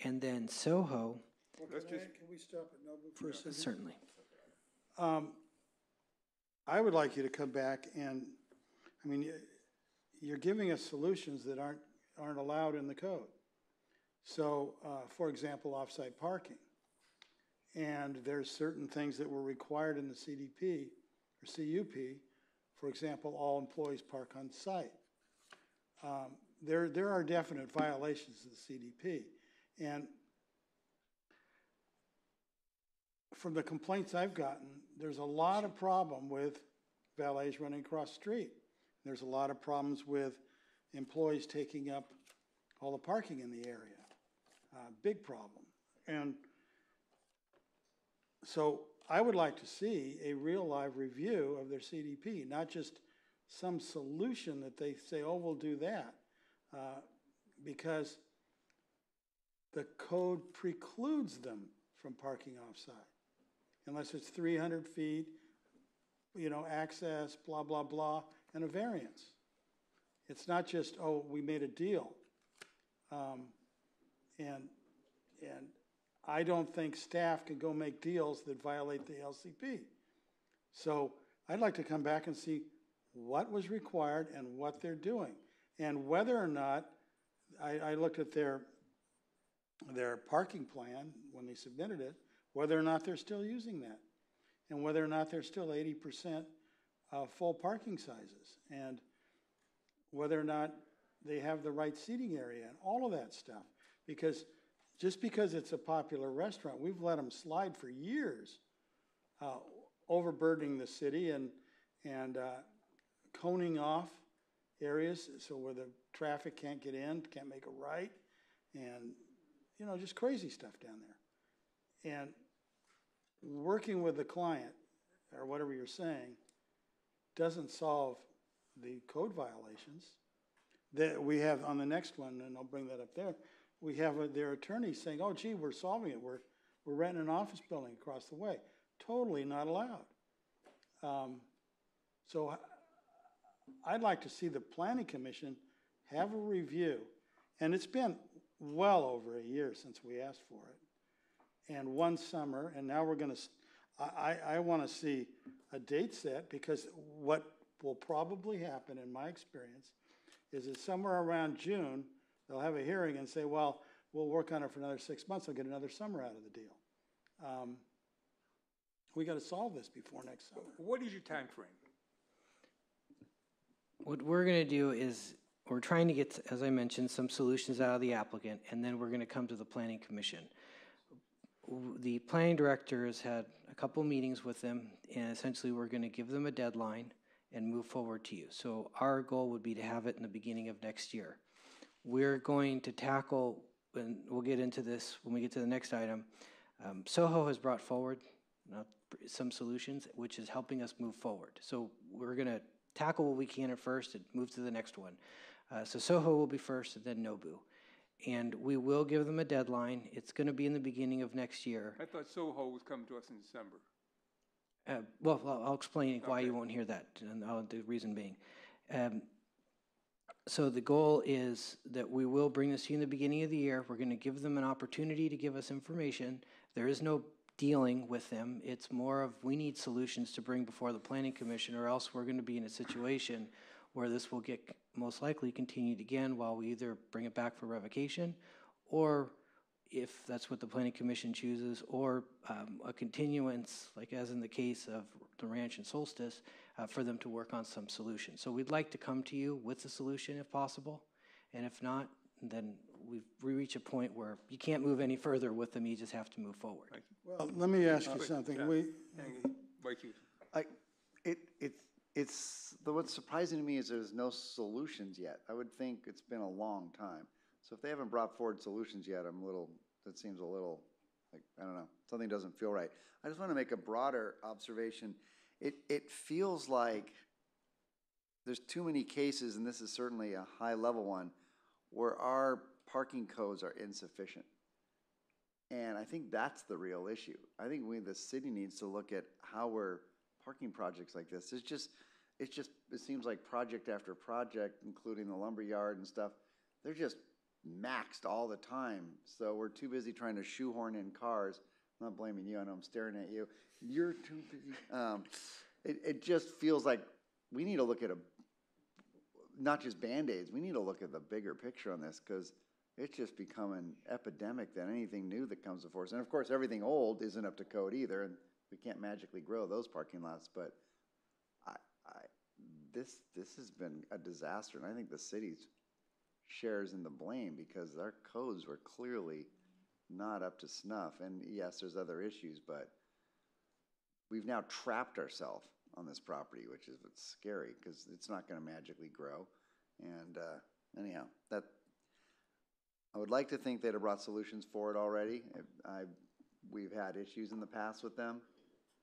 And then Soho. Well, can we stop at Nobu for a second? Certainly. I would like you to come back and, I mean, you're giving us solutions that aren't allowed in the code. So, for example, off-site parking. And there's certain things that were required in the CDP or CUP. For example, all employees park on site. There are definite violations of the CDP. And from the complaints I've gotten, there's a lot of problem with valets running across the street. There's a lot of problems with employees taking up all the parking in the area. Big problem. And so I would like to see a real live review of their CDP, not just some solution that they say, oh, we'll do that, because the code precludes them from parking off-site, unless it's 300 feet, you know, access, blah, blah, blah, and a variance. It's not just, oh, we made a deal. And I don't think staff can go make deals that violate the LCP. So I'd like to come back and see what was required and what they're doing. And whether or not, I looked at their parking plan when they submitted it, whether or not they're still using that. And whether or not they're still 80% full parking sizes. And whether or not they have the right seating area and all of that stuff. Because just because it's a popular restaurant, we've let them slide for years, overburdening the city and coning off areas so where the traffic can't get in, can't make a right, and, you know, just crazy stuff down there. And working with the client, or whatever you're saying, doesn't solve the code violations. That we have on the next one, and I'll bring that up there, we have their attorney saying, oh, gee, we're solving it. We're renting an office building across the way. Totally not allowed. So I'd like to see the Planning Commission have a review, and it's been well over a year since we asked for it, and one summer, and now we're going to, I want to see a date set, because what will probably happen, in my experience, is that somewhere around June, they'll have a hearing and say, well, we'll work on it for another 6 months, I'll get another summer out of the deal. We got to solve this before next summer. What is your time frame? What we're going to do is, we're trying to get, as I mentioned, some solutions out of the applicant, and then we're going to come to the Planning Commission. The planning director has had a couple meetings with them, and essentially we're going to give them a deadline and move forward to you. So our goal would be to have it in the beginning of next year. We're going to tackle, and we'll get into this when we get to the next item, Soho has brought forward some solutions, which is helping us move forward. So we're going to tackle what we can at first and move to the next one. So Soho will be first, and then Nobu. And we will give them a deadline. It's going to be in the beginning of next year. I thought Soho was coming to us in December. Well, I'll explain why you won't hear that, and the reason being. So the goal is that we will bring this to you in the beginning of the year. We're going to give them an opportunity to give us information. There is no dealing with them. It's more of, we need solutions to bring before the Planning Commission, or else we're going to be in a situation where this will get most likely continued again while we either bring it back for revocation, or if that's what the Planning Commission chooses, or a continuance, like as in the case of the Ranch and Solstice, for them to work on some solution. So we'd like to come to you with a solution if possible, and if not, then we reach a point where you can't move any further with them, you just have to move forward. Well, let me ask you something. What's surprising to me is there's no solutions yet. I would think it's been a long time. So if they haven't brought forward solutions yet, that seems a little, like, I don't know, something doesn't feel right. I just want to make a broader observation. It feels like there's too many cases, and this is certainly a high level one, where our parking codes are insufficient. And I think that's the real issue. I think the city needs to look at how we're parking projects like this. It seems like project after project, including the lumberyard and stuff, they're just maxed all the time. So we're too busy trying to shoehorn in cars. I'm not blaming you, I know I'm staring at you. You're too busy. It just feels like we need to look at not just Band-Aids, we need to look at the bigger picture on this, because it's just become an epidemic than anything new that comes before us. And of course, everything old isn't up to code either, and we can't magically grow those parking lots, but this has been a disaster, and I think the city's shares in the blame, because our codes were clearly not up to snuff. And yes, there's other issues, but we've now trapped ourselves on this property, which is what's scary, because it's not going to magically grow. And anyhow, I would like to think they'd have brought solutions forward already. We've had issues in the past with them.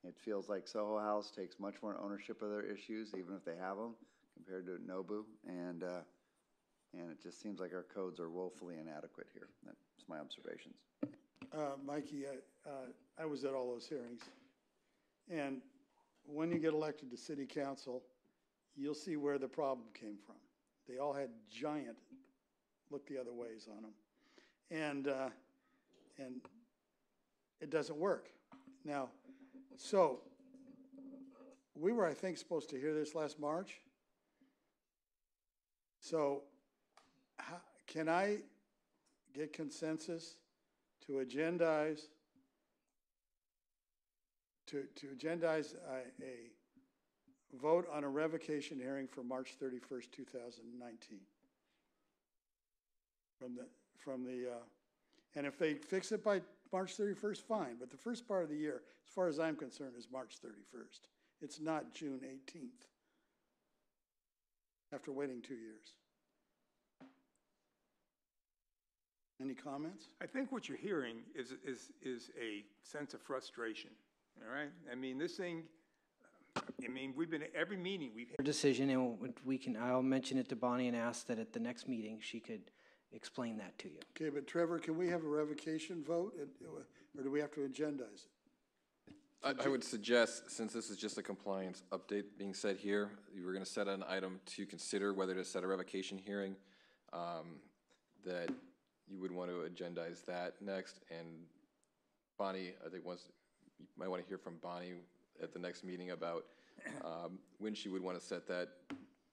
It feels like Soho House takes much more ownership of their issues, even if they have them, compared to Nobu. And it just seems like our codes are woefully inadequate here. That's my observations. Mikey, I was at all those hearings. And when you get elected to city council, you'll see where the problem came from. They all had giant look the other ways on them. And it doesn't work. Now, so we were, I think, supposed to hear this last March. So can I get consensus to agendize a vote on a revocation hearing for March 31st, 2019? And if they fix it by March 31st, fine. But the first part of the year, as far as I'm concerned, is March 31st. It's not June 18th, after waiting 2 years. Any comments? I think what you're hearing is a sense of frustration, all right? I mean, this thing, I mean, we've been at every meeting, we've had. Decision, and I'll mention it to Bonnie and ask that at the next meeting, she could explain that to you. Okay, but Trevor, can we have a revocation vote, or do we have to agendize it? I would suggest, since this is just a compliance update being said here, you were gonna set an item to consider whether to set a revocation hearing, that you would want to agendize that next, and Bonnie, I think you might want to hear from Bonnie at the next meeting about when she would want to set that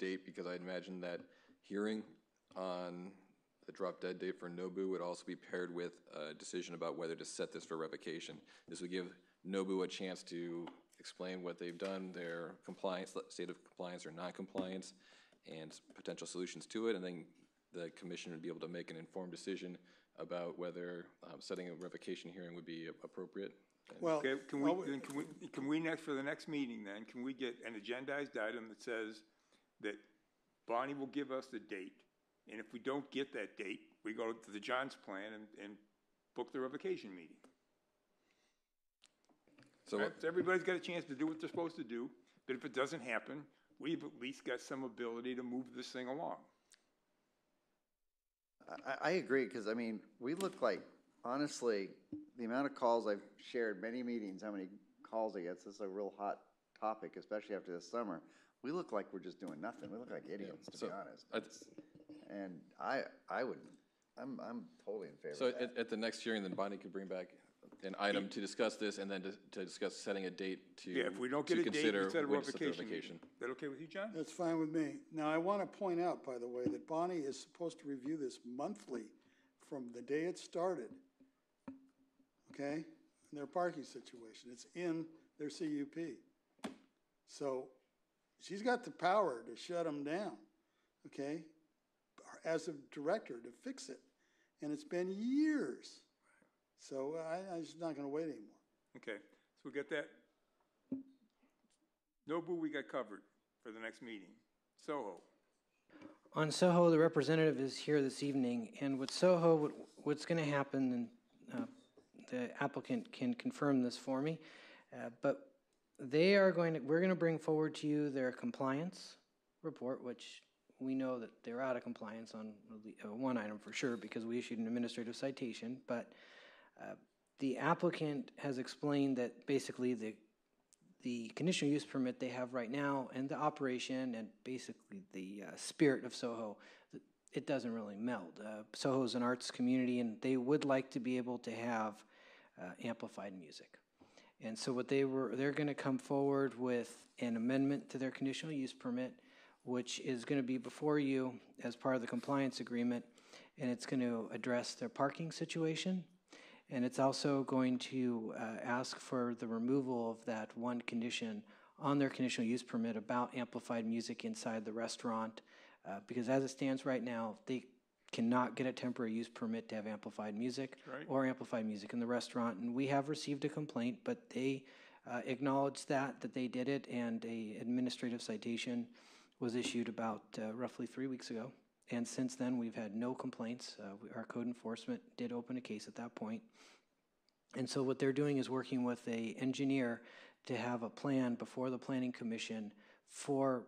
date, because I imagine that hearing on the drop dead date for Nobu would also be paired with a decision about whether to set this for revocation. This would give Nobu a chance to explain what they've done, their compliance, state of compliance or non-compliance, and potential solutions to it, and then the commission would be able to make an informed decision about whether setting a revocation hearing would be appropriate. Well, Okay, can we next, for the next meeting then, can we get an agendized item that says that Bonnie will give us the date, and if we don't get that date, we go to the John's plan and book the revocation meeting? So everybody's got a chance to do what they're supposed to do, but if it doesn't happen, we've at least got some ability to move this thing along. I agree, because, I mean, we look like, honestly, the amount of calls I've shared, many meetings, how many calls I get, this is a real hot topic, especially after this summer. We look like we're just doing nothing. We look like idiots, to be honest. And I'm totally in favor of that. So at the next hearing, then Bonnie could bring back an item to discuss this, and then to discuss setting a date to Yeah, if we don't get a date, we set a when to set the revocation. Is that okay with you, John? That's fine with me. Now, I want to point out, by the way, that Bonnie is supposed to review this monthly from the day it started, okay? In their parking situation. It's in their CUP. So she's got the power to shut them down, okay? As a director, to fix it. And it's been years. So I'm just not going to wait anymore. Okay, so we got that. Nobu, we got covered for the next meeting. Soho. On Soho, the representative is here this evening, and with Soho, what's going to happen, and the applicant can confirm this for me, but we're going to bring forward to you their compliance report, which we know that they're out of compliance on one item for sure because we issued an administrative citation, but the applicant has explained that basically the conditional use permit they have right now and the operation and basically the spirit of Soho, it doesn't really meld. Soho is an arts community, and they would like to be able to have amplified music. And so what they're going to come forward with an amendment to their conditional use permit, which is going to be before you as part of the compliance agreement, and it's going to address their parking situation. And it's also going to ask for the removal of that one condition on their conditional use permit about amplified music inside the restaurant, because as it stands right now, they cannot get a temporary use permit to have amplified music or amplified music in the restaurant. And we have received a complaint, but they acknowledged that they did it, and an administrative citation was issued about roughly 3 weeks ago. And since then, we've had no complaints. Our code enforcement did open a case at that point. And so what they're doing is working with an engineer to have a plan before the Planning Commission for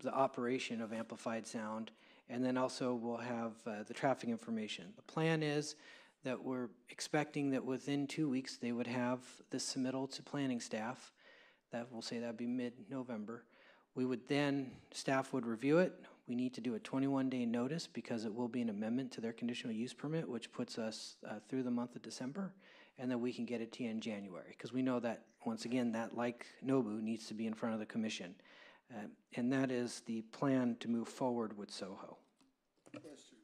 the operation of amplified sound. And then also we'll have the traffic information. The plan is that we're expecting that within 2 weeks, they would have the submittal to planning staff. That we'll say that'd be mid-November. We would then, staff would review it. We need to do a 21-day notice because it will be an amendment to their conditional use permit, which puts us through the month of December, and then we can get it to you in January. Because we know that, once again, that, like Nobu, needs to be in front of the commission. And that is the plan to move forward with Soho. Question.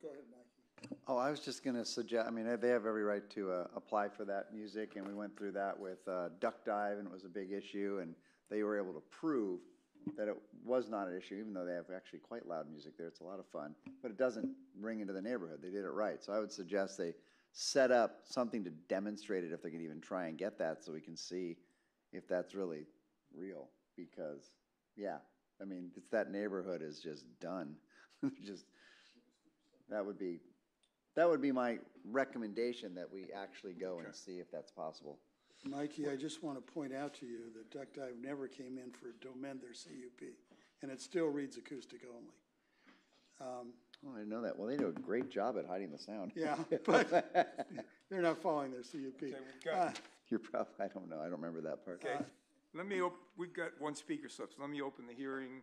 Go ahead, Mikey. Oh, I was just going to suggest, I mean, they have every right to apply for that music, and we went through that with Duck Dive, and it was a big issue, and they were able to prove that it was not an issue, even though they have actually quite loud music there. It's a lot of fun, but it doesn't ring into the neighborhood. They did it right. So I would suggest they set up something to demonstrate it if they can even try and get that so we can see if that's really real. Because, yeah, I mean, it's that neighborhood is just done. That would be my recommendation, that we actually go and see if that's possible. Mikey, I just want to point out to you that Duck Dive never came in to amend their CUP, and it still reads acoustic only. Oh, I didn't know that. Well, they do a great job at hiding the sound. Yeah, but they're not following their CUP. Okay, we've got, You're probably, I don't know. I don't remember that part. okay, we've got one speaker slip, so let me open the hearing.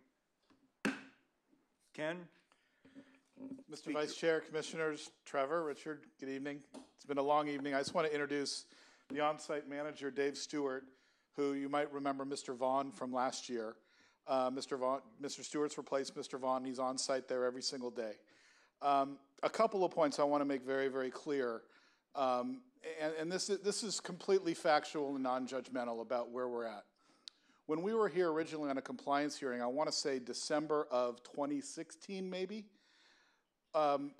Ken? Mr. Vice Chair, Commissioners, Trevor, Richard, good evening. It's been a long evening. I just want to introduce the on-site manager, Dave Stewart, who you might remember Mr. Vaughn from last year. Mr. Stewart's replaced Mr. Vaughn. He's on site there every single day. A couple of points I want to make very, very clear. And this is completely factual and non-judgmental about where we're at. When we were here originally on a compliance hearing, I want to say December of 2016 maybe,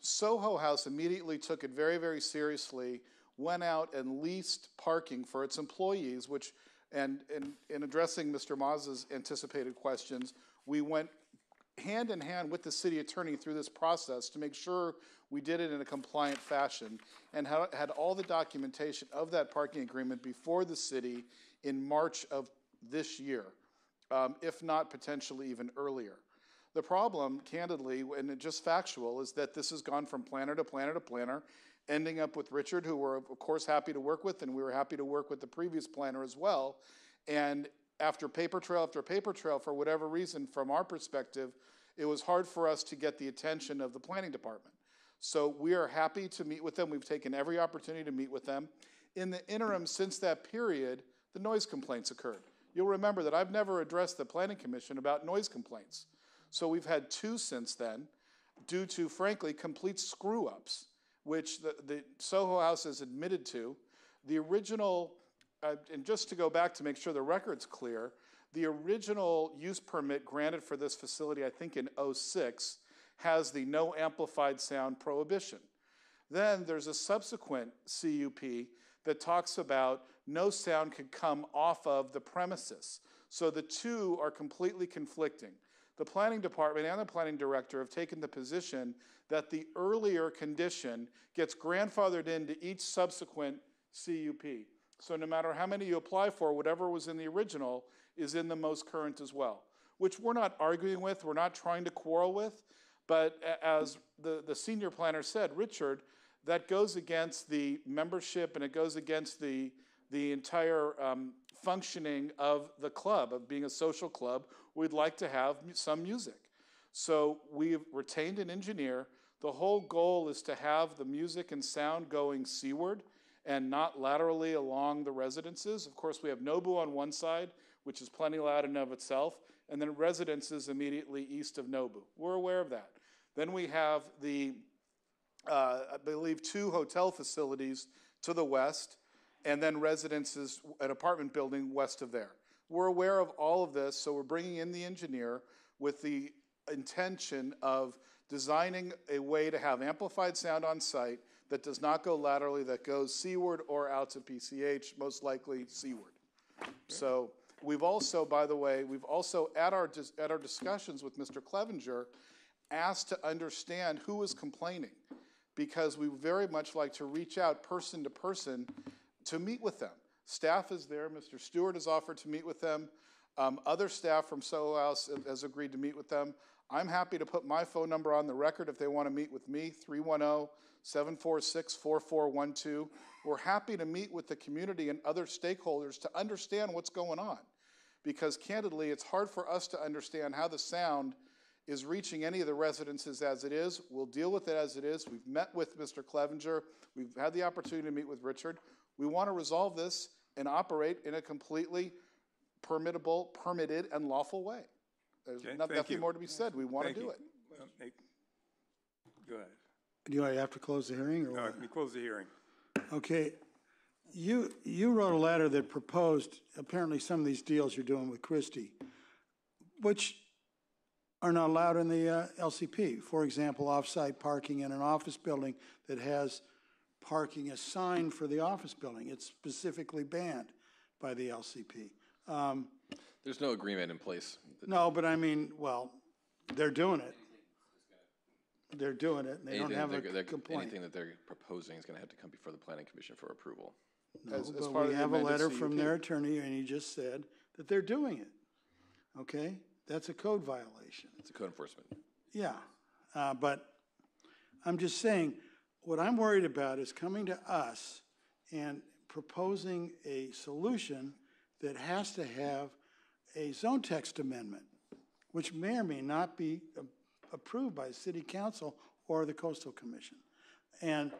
Soho House immediately took it very, very seriously, went out and leased parking for its employees, which, and in addressing Mr. Mazza's anticipated questions, we went hand in hand with the city attorney through this process to make sure we did it in a compliant fashion and had all the documentation of that parking agreement before the city in March of this year, if not potentially even earlier. The problem, candidly, and it's just factual, is that this has gone from planner to planner to planner, ending up with Richard, who we're, of course, happy to work with, and we were happy to work with the previous planner as well. And after paper trail, for whatever reason, from our perspective, it was hard for us to get the attention of the planning department. So we are happy to meet with them. We've taken every opportunity to meet with them. In the interim, since that period, the noise complaints occurred. You'll remember that I've never addressed the Planning Commission about noise complaints. So we've had two since then, due to, frankly, complete screw-ups, which the Soho House has admitted to. The original, and just to go back to make sure the record's clear, the original use permit granted for this facility, I think in '06, has the no amplified sound prohibition. Then there's a subsequent CUP that talks about no sound could come off of the premises. So the two are completely conflicting. The planning department and the planning director have taken the position that the earlier condition gets grandfathered into each subsequent CUP. So no matter how many you apply for, whatever was in the original is in the most current as well, which we're not arguing with, we're not trying to quarrel with, but as the senior planner said, Richard, that goes against the membership and it goes against the entire functioning of the club, of being a social club. We'd like to have some music. So we've retained an engineer. The whole goal is to have the music and sound going seaward and not laterally along the residences. Of course, we have Nobu on one side, which is plenty loud in and of itself, and then residences immediately east of Nobu. We're aware of that. Then we have the, I believe, 2 hotel facilities to the west, and then residences, an apartment building west of there. We're aware of all of this, so we're bringing in the engineer with the intention of designing a way to have amplified sound on site that does not go laterally, that goes seaward or out to PCH, most likely seaward. So we've also, by the way, we've also at our discussions with Mr. Clevenger asked to understand who is complaining, because we very much like to reach out person to person to meet with them. Staff is there. Mr. Stewart has offered to meet with them. Other staff from Soho House has agreed to meet with them. I'm happy to put my phone number on the record if they want to meet with me, 310-746-4412. We're happy to meet with the community and other stakeholders to understand what's going on. Because candidly, it's hard for us to understand how the sound is reaching any of the residences as it is. We'll deal with it as it is. We've met with Mr. Clevenger. We've had the opportunity to meet with Richard. We want to resolve this and operate in a completely permitted and lawful way. There's nothing more to be said. We want to do it. Go ahead. Do I have to close the hearing? Or No, we close the hearing. Okay. You wrote a letter that proposed apparently some of these deals you're doing with Christie, which are not allowed in the LCP. For example, off-site parking in an office building that has parking assigned for the office building. It's specifically banned by the LCP. There's no agreement in place. No, but I mean, well, they're doing it. They're doing it, and they don't have a complaint. Anything that they're proposing is going to have to come before the Planning Commission for approval. No, as but part of we the have a amended letter from CUP. their attorney, and he just said that they're doing it. Okay? That's a code violation. It's a code enforcement. Yeah, but I'm just saying, what I'm worried about is coming to us and proposing a solution that has to have a zone text amendment, which may or may not be approved by the city council or the coastal commission. And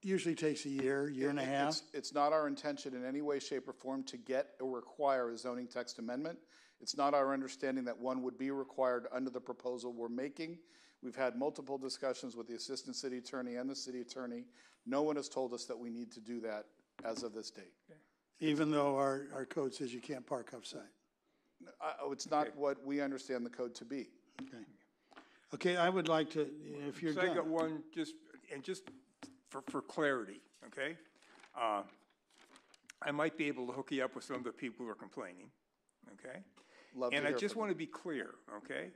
usually takes a year, year and a half. It's not our intention in any way, shape, or form to get or require a zoning text amendment. It's not our understanding that one would be required under the proposal we're making. We've had multiple discussions with the assistant city attorney and the city attorney. No one has told us that we need to do that as of this date. Even though our code says you can't park off-site. It's not what we understand the code to be. Okay. Okay, I would like to, if you're So I done. got one, just for clarity, okay? I might be able to hook you up with some of the people who are complaining, okay? Love to And I hear just from want to be clear, okay?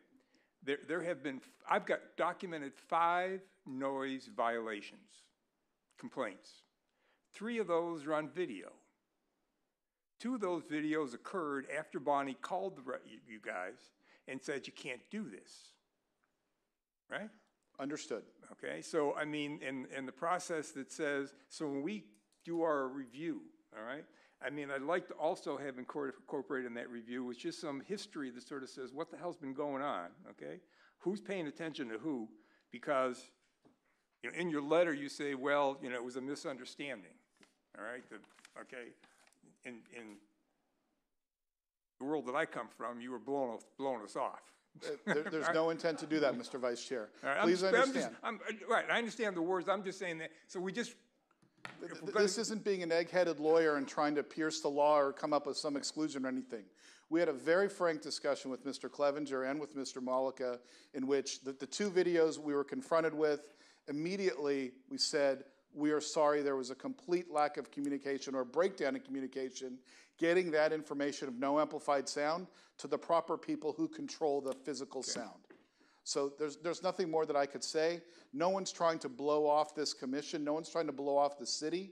There have been, I've got documented 5 noise violations, complaints. 3 of those are on video. 2 of those videos occurred after Bonnie called you guys and said you can't do this, right? Understood. Okay, so I mean, in the process that says, so when we do our review, all right, I mean, I'd like to also have incorporated in that review was just some history that sort of says what the hell's been going on, okay? Who's paying attention to who? Because, you know, in your letter you say, well, you know, it was a misunderstanding, all right? Okay, in the world that I come from, you were blowing us off. There's no intent to do that, Mr. Vice Chair. Right, Please understand. Right, I understand the words. I'm just saying that. So we just. This isn't being an egg-headed lawyer and trying to pierce the law or come up with some exclusion or anything. We had a very frank discussion with Mr. Clevenger and with Mr. Malika in which the 2 videos we were confronted with, immediately we said, we are sorry there was a complete lack of communication or breakdown in communication, getting that information of no amplified sound to the proper people who control the physical sound. So there's nothing more that I could say. No one's trying to blow off this commission. No one's trying to blow off the city.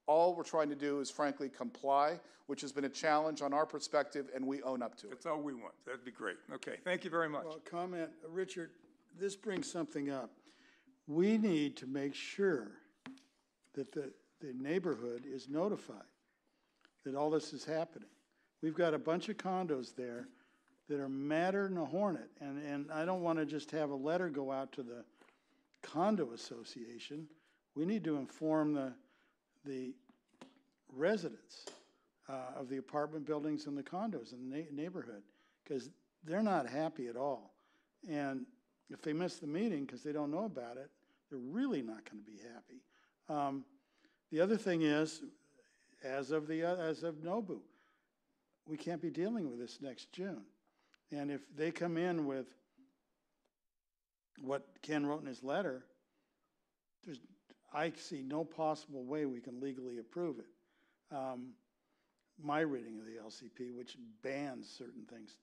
All we're trying to do is frankly comply, which has been a challenge on our perspective, and we own up to it. That's all we want. That'd be great. Okay, thank you very much. Well, comment, Richard, this brings something up. We need to make sure that the neighborhood is notified that all this is happening. We've got a bunch of condos there that are madder than a hornet, and I don't want to just have a letter go out to the condo association. We need to inform the residents of the apartment buildings and the condos in the neighborhood, because they're not happy at all. And if they miss the meeting because they don't know about it, they're really not going to be happy. The other thing is, as of Nobu, we can't be dealing with this next June. And if they come in with what Ken wrote in his letter, I see no possible way we can legally approve it. My reading of the LCP, which bans certain things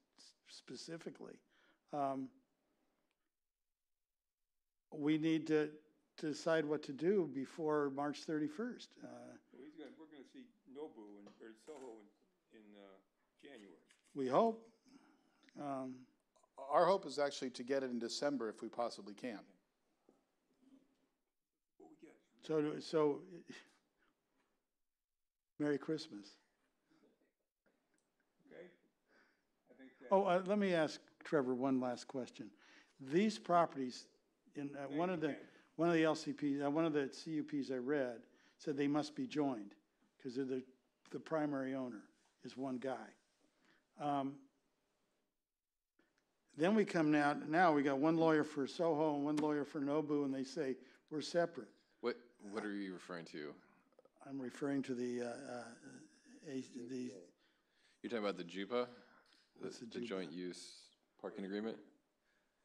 specifically, we need to decide what to do before March 31st. We're going to see Nobu or Soho in January. We hope. Our hope is actually to get it in December if we possibly can. So Merry Christmas. Okay. I think let me ask Trevor one last question. These properties, in one of the LCPs, one of the CUPs I read, said they must be joined because they're the primary owner is one guy. Then we come now we got one lawyer for Soho and one lawyer for Nobu, and they say we're separate. What are you referring to? I'm referring to the You're talking about the JUPA, the joint use parking agreement?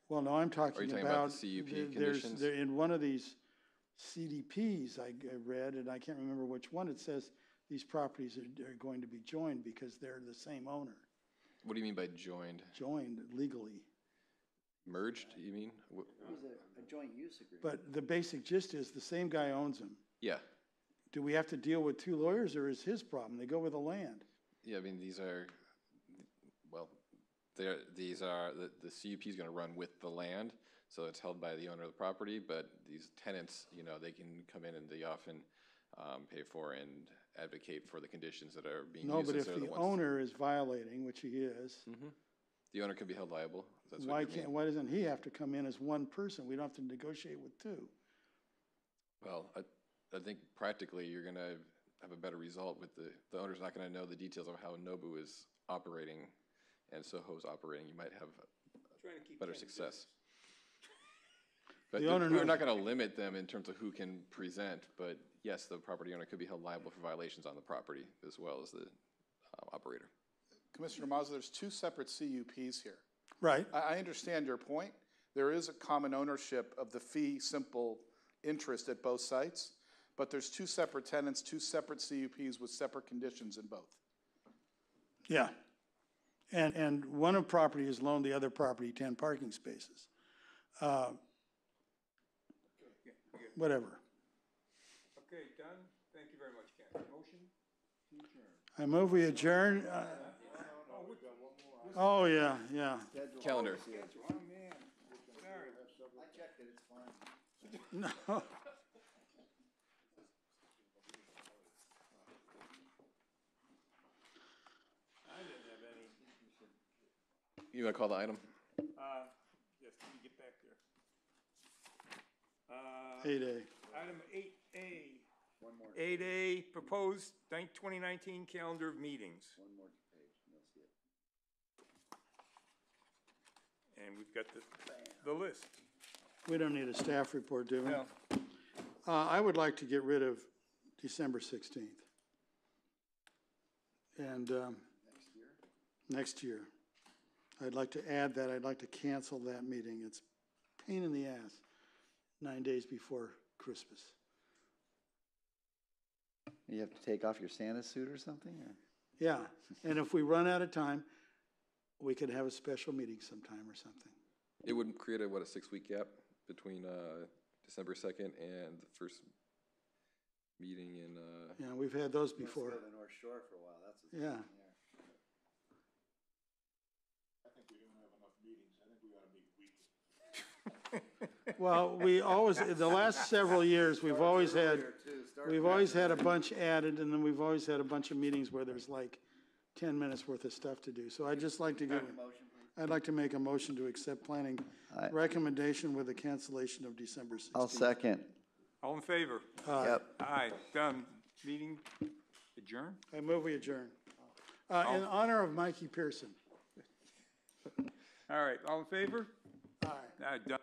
Well, no, I'm talking, are you talking about the CUP conditions? In one of these CDPs I read, and I can't remember which one, it says these properties are going to be joined because they're the same owner. What do you mean by joined? Joined legally. Merged, you mean? It was a joint use agreement. But the basic gist is the same guy owns them. Yeah. do we have to deal with two lawyers, or is his problem? They go with the land. Yeah, I mean, these are, well, these are, the CUP is gonna run with the land, so it's held by the owner of the property, but these tenants, you know, they can come in and they often pay for and advocate for the conditions that are being used. No, but if they're the ones- owner is violating, which he is, The owner could be held liable. If that's what why you mean. can't, why doesn't he have to come in as one person? We don't have to negotiate with two. Well, I think practically you're gonna have a better result with the owner's not gonna know the details of how Nobu is operating and Soho's operating. You might have better success. But The owner we're knows. not gonna limit them in terms of who can present, but yes, the property owner could be held liable for violations on the property as well as the operator. Commissioner Mazza, there's two separate CUPs here. Right. I understand your point. There is a common ownership of the fee simple interest at both sites, but there's two separate tenants, two separate CUPs with separate conditions in both. Yeah. And one of property has loaned the other property 10 parking spaces. Whatever. Okay, done. Thank you very much, Ken. Motion to adjourn. I move we adjourn. Oh, yeah. Calendar. Oh, man. Sorry. I checked it, it's fine. No. I didn't have any. You wanna call the item? Yes, let me get back there. 8A. Item 8A. 8A, proposed 2019 calendar of meetings. One more page, and you'll see it. And we've got the list. We don't need a staff report, do we? No. I would like to get rid of December 16th. And next year. I'd like to add that. I'd like to cancel that meeting. It's a pain in the ass, 9 days before Christmas. You have to take off your Santa suit or something? Or? Yeah, and if we run out of time, we could have a special meeting sometime or something. It would create a 6-week gap between December 2nd and the first meeting in. Yeah, we've had those before. Let's go to the North Shore for a while. That's what's Yeah. happening there. I think we don't have enough meetings. I think we ought to meet weekly. Well, we always, the last several years, we've always had a bunch added, and then we've always had a bunch of meetings where there's like 10 minutes worth of stuff to do. So I'd just like to I'd like to make a motion to accept planning recommendation with the cancellation of December 16th. I'll second. All in favor? Yep. Aye, done. Meeting adjourned? I move we adjourn. In honor of Mikey Pearson. All right, all in favor? Aye. Done.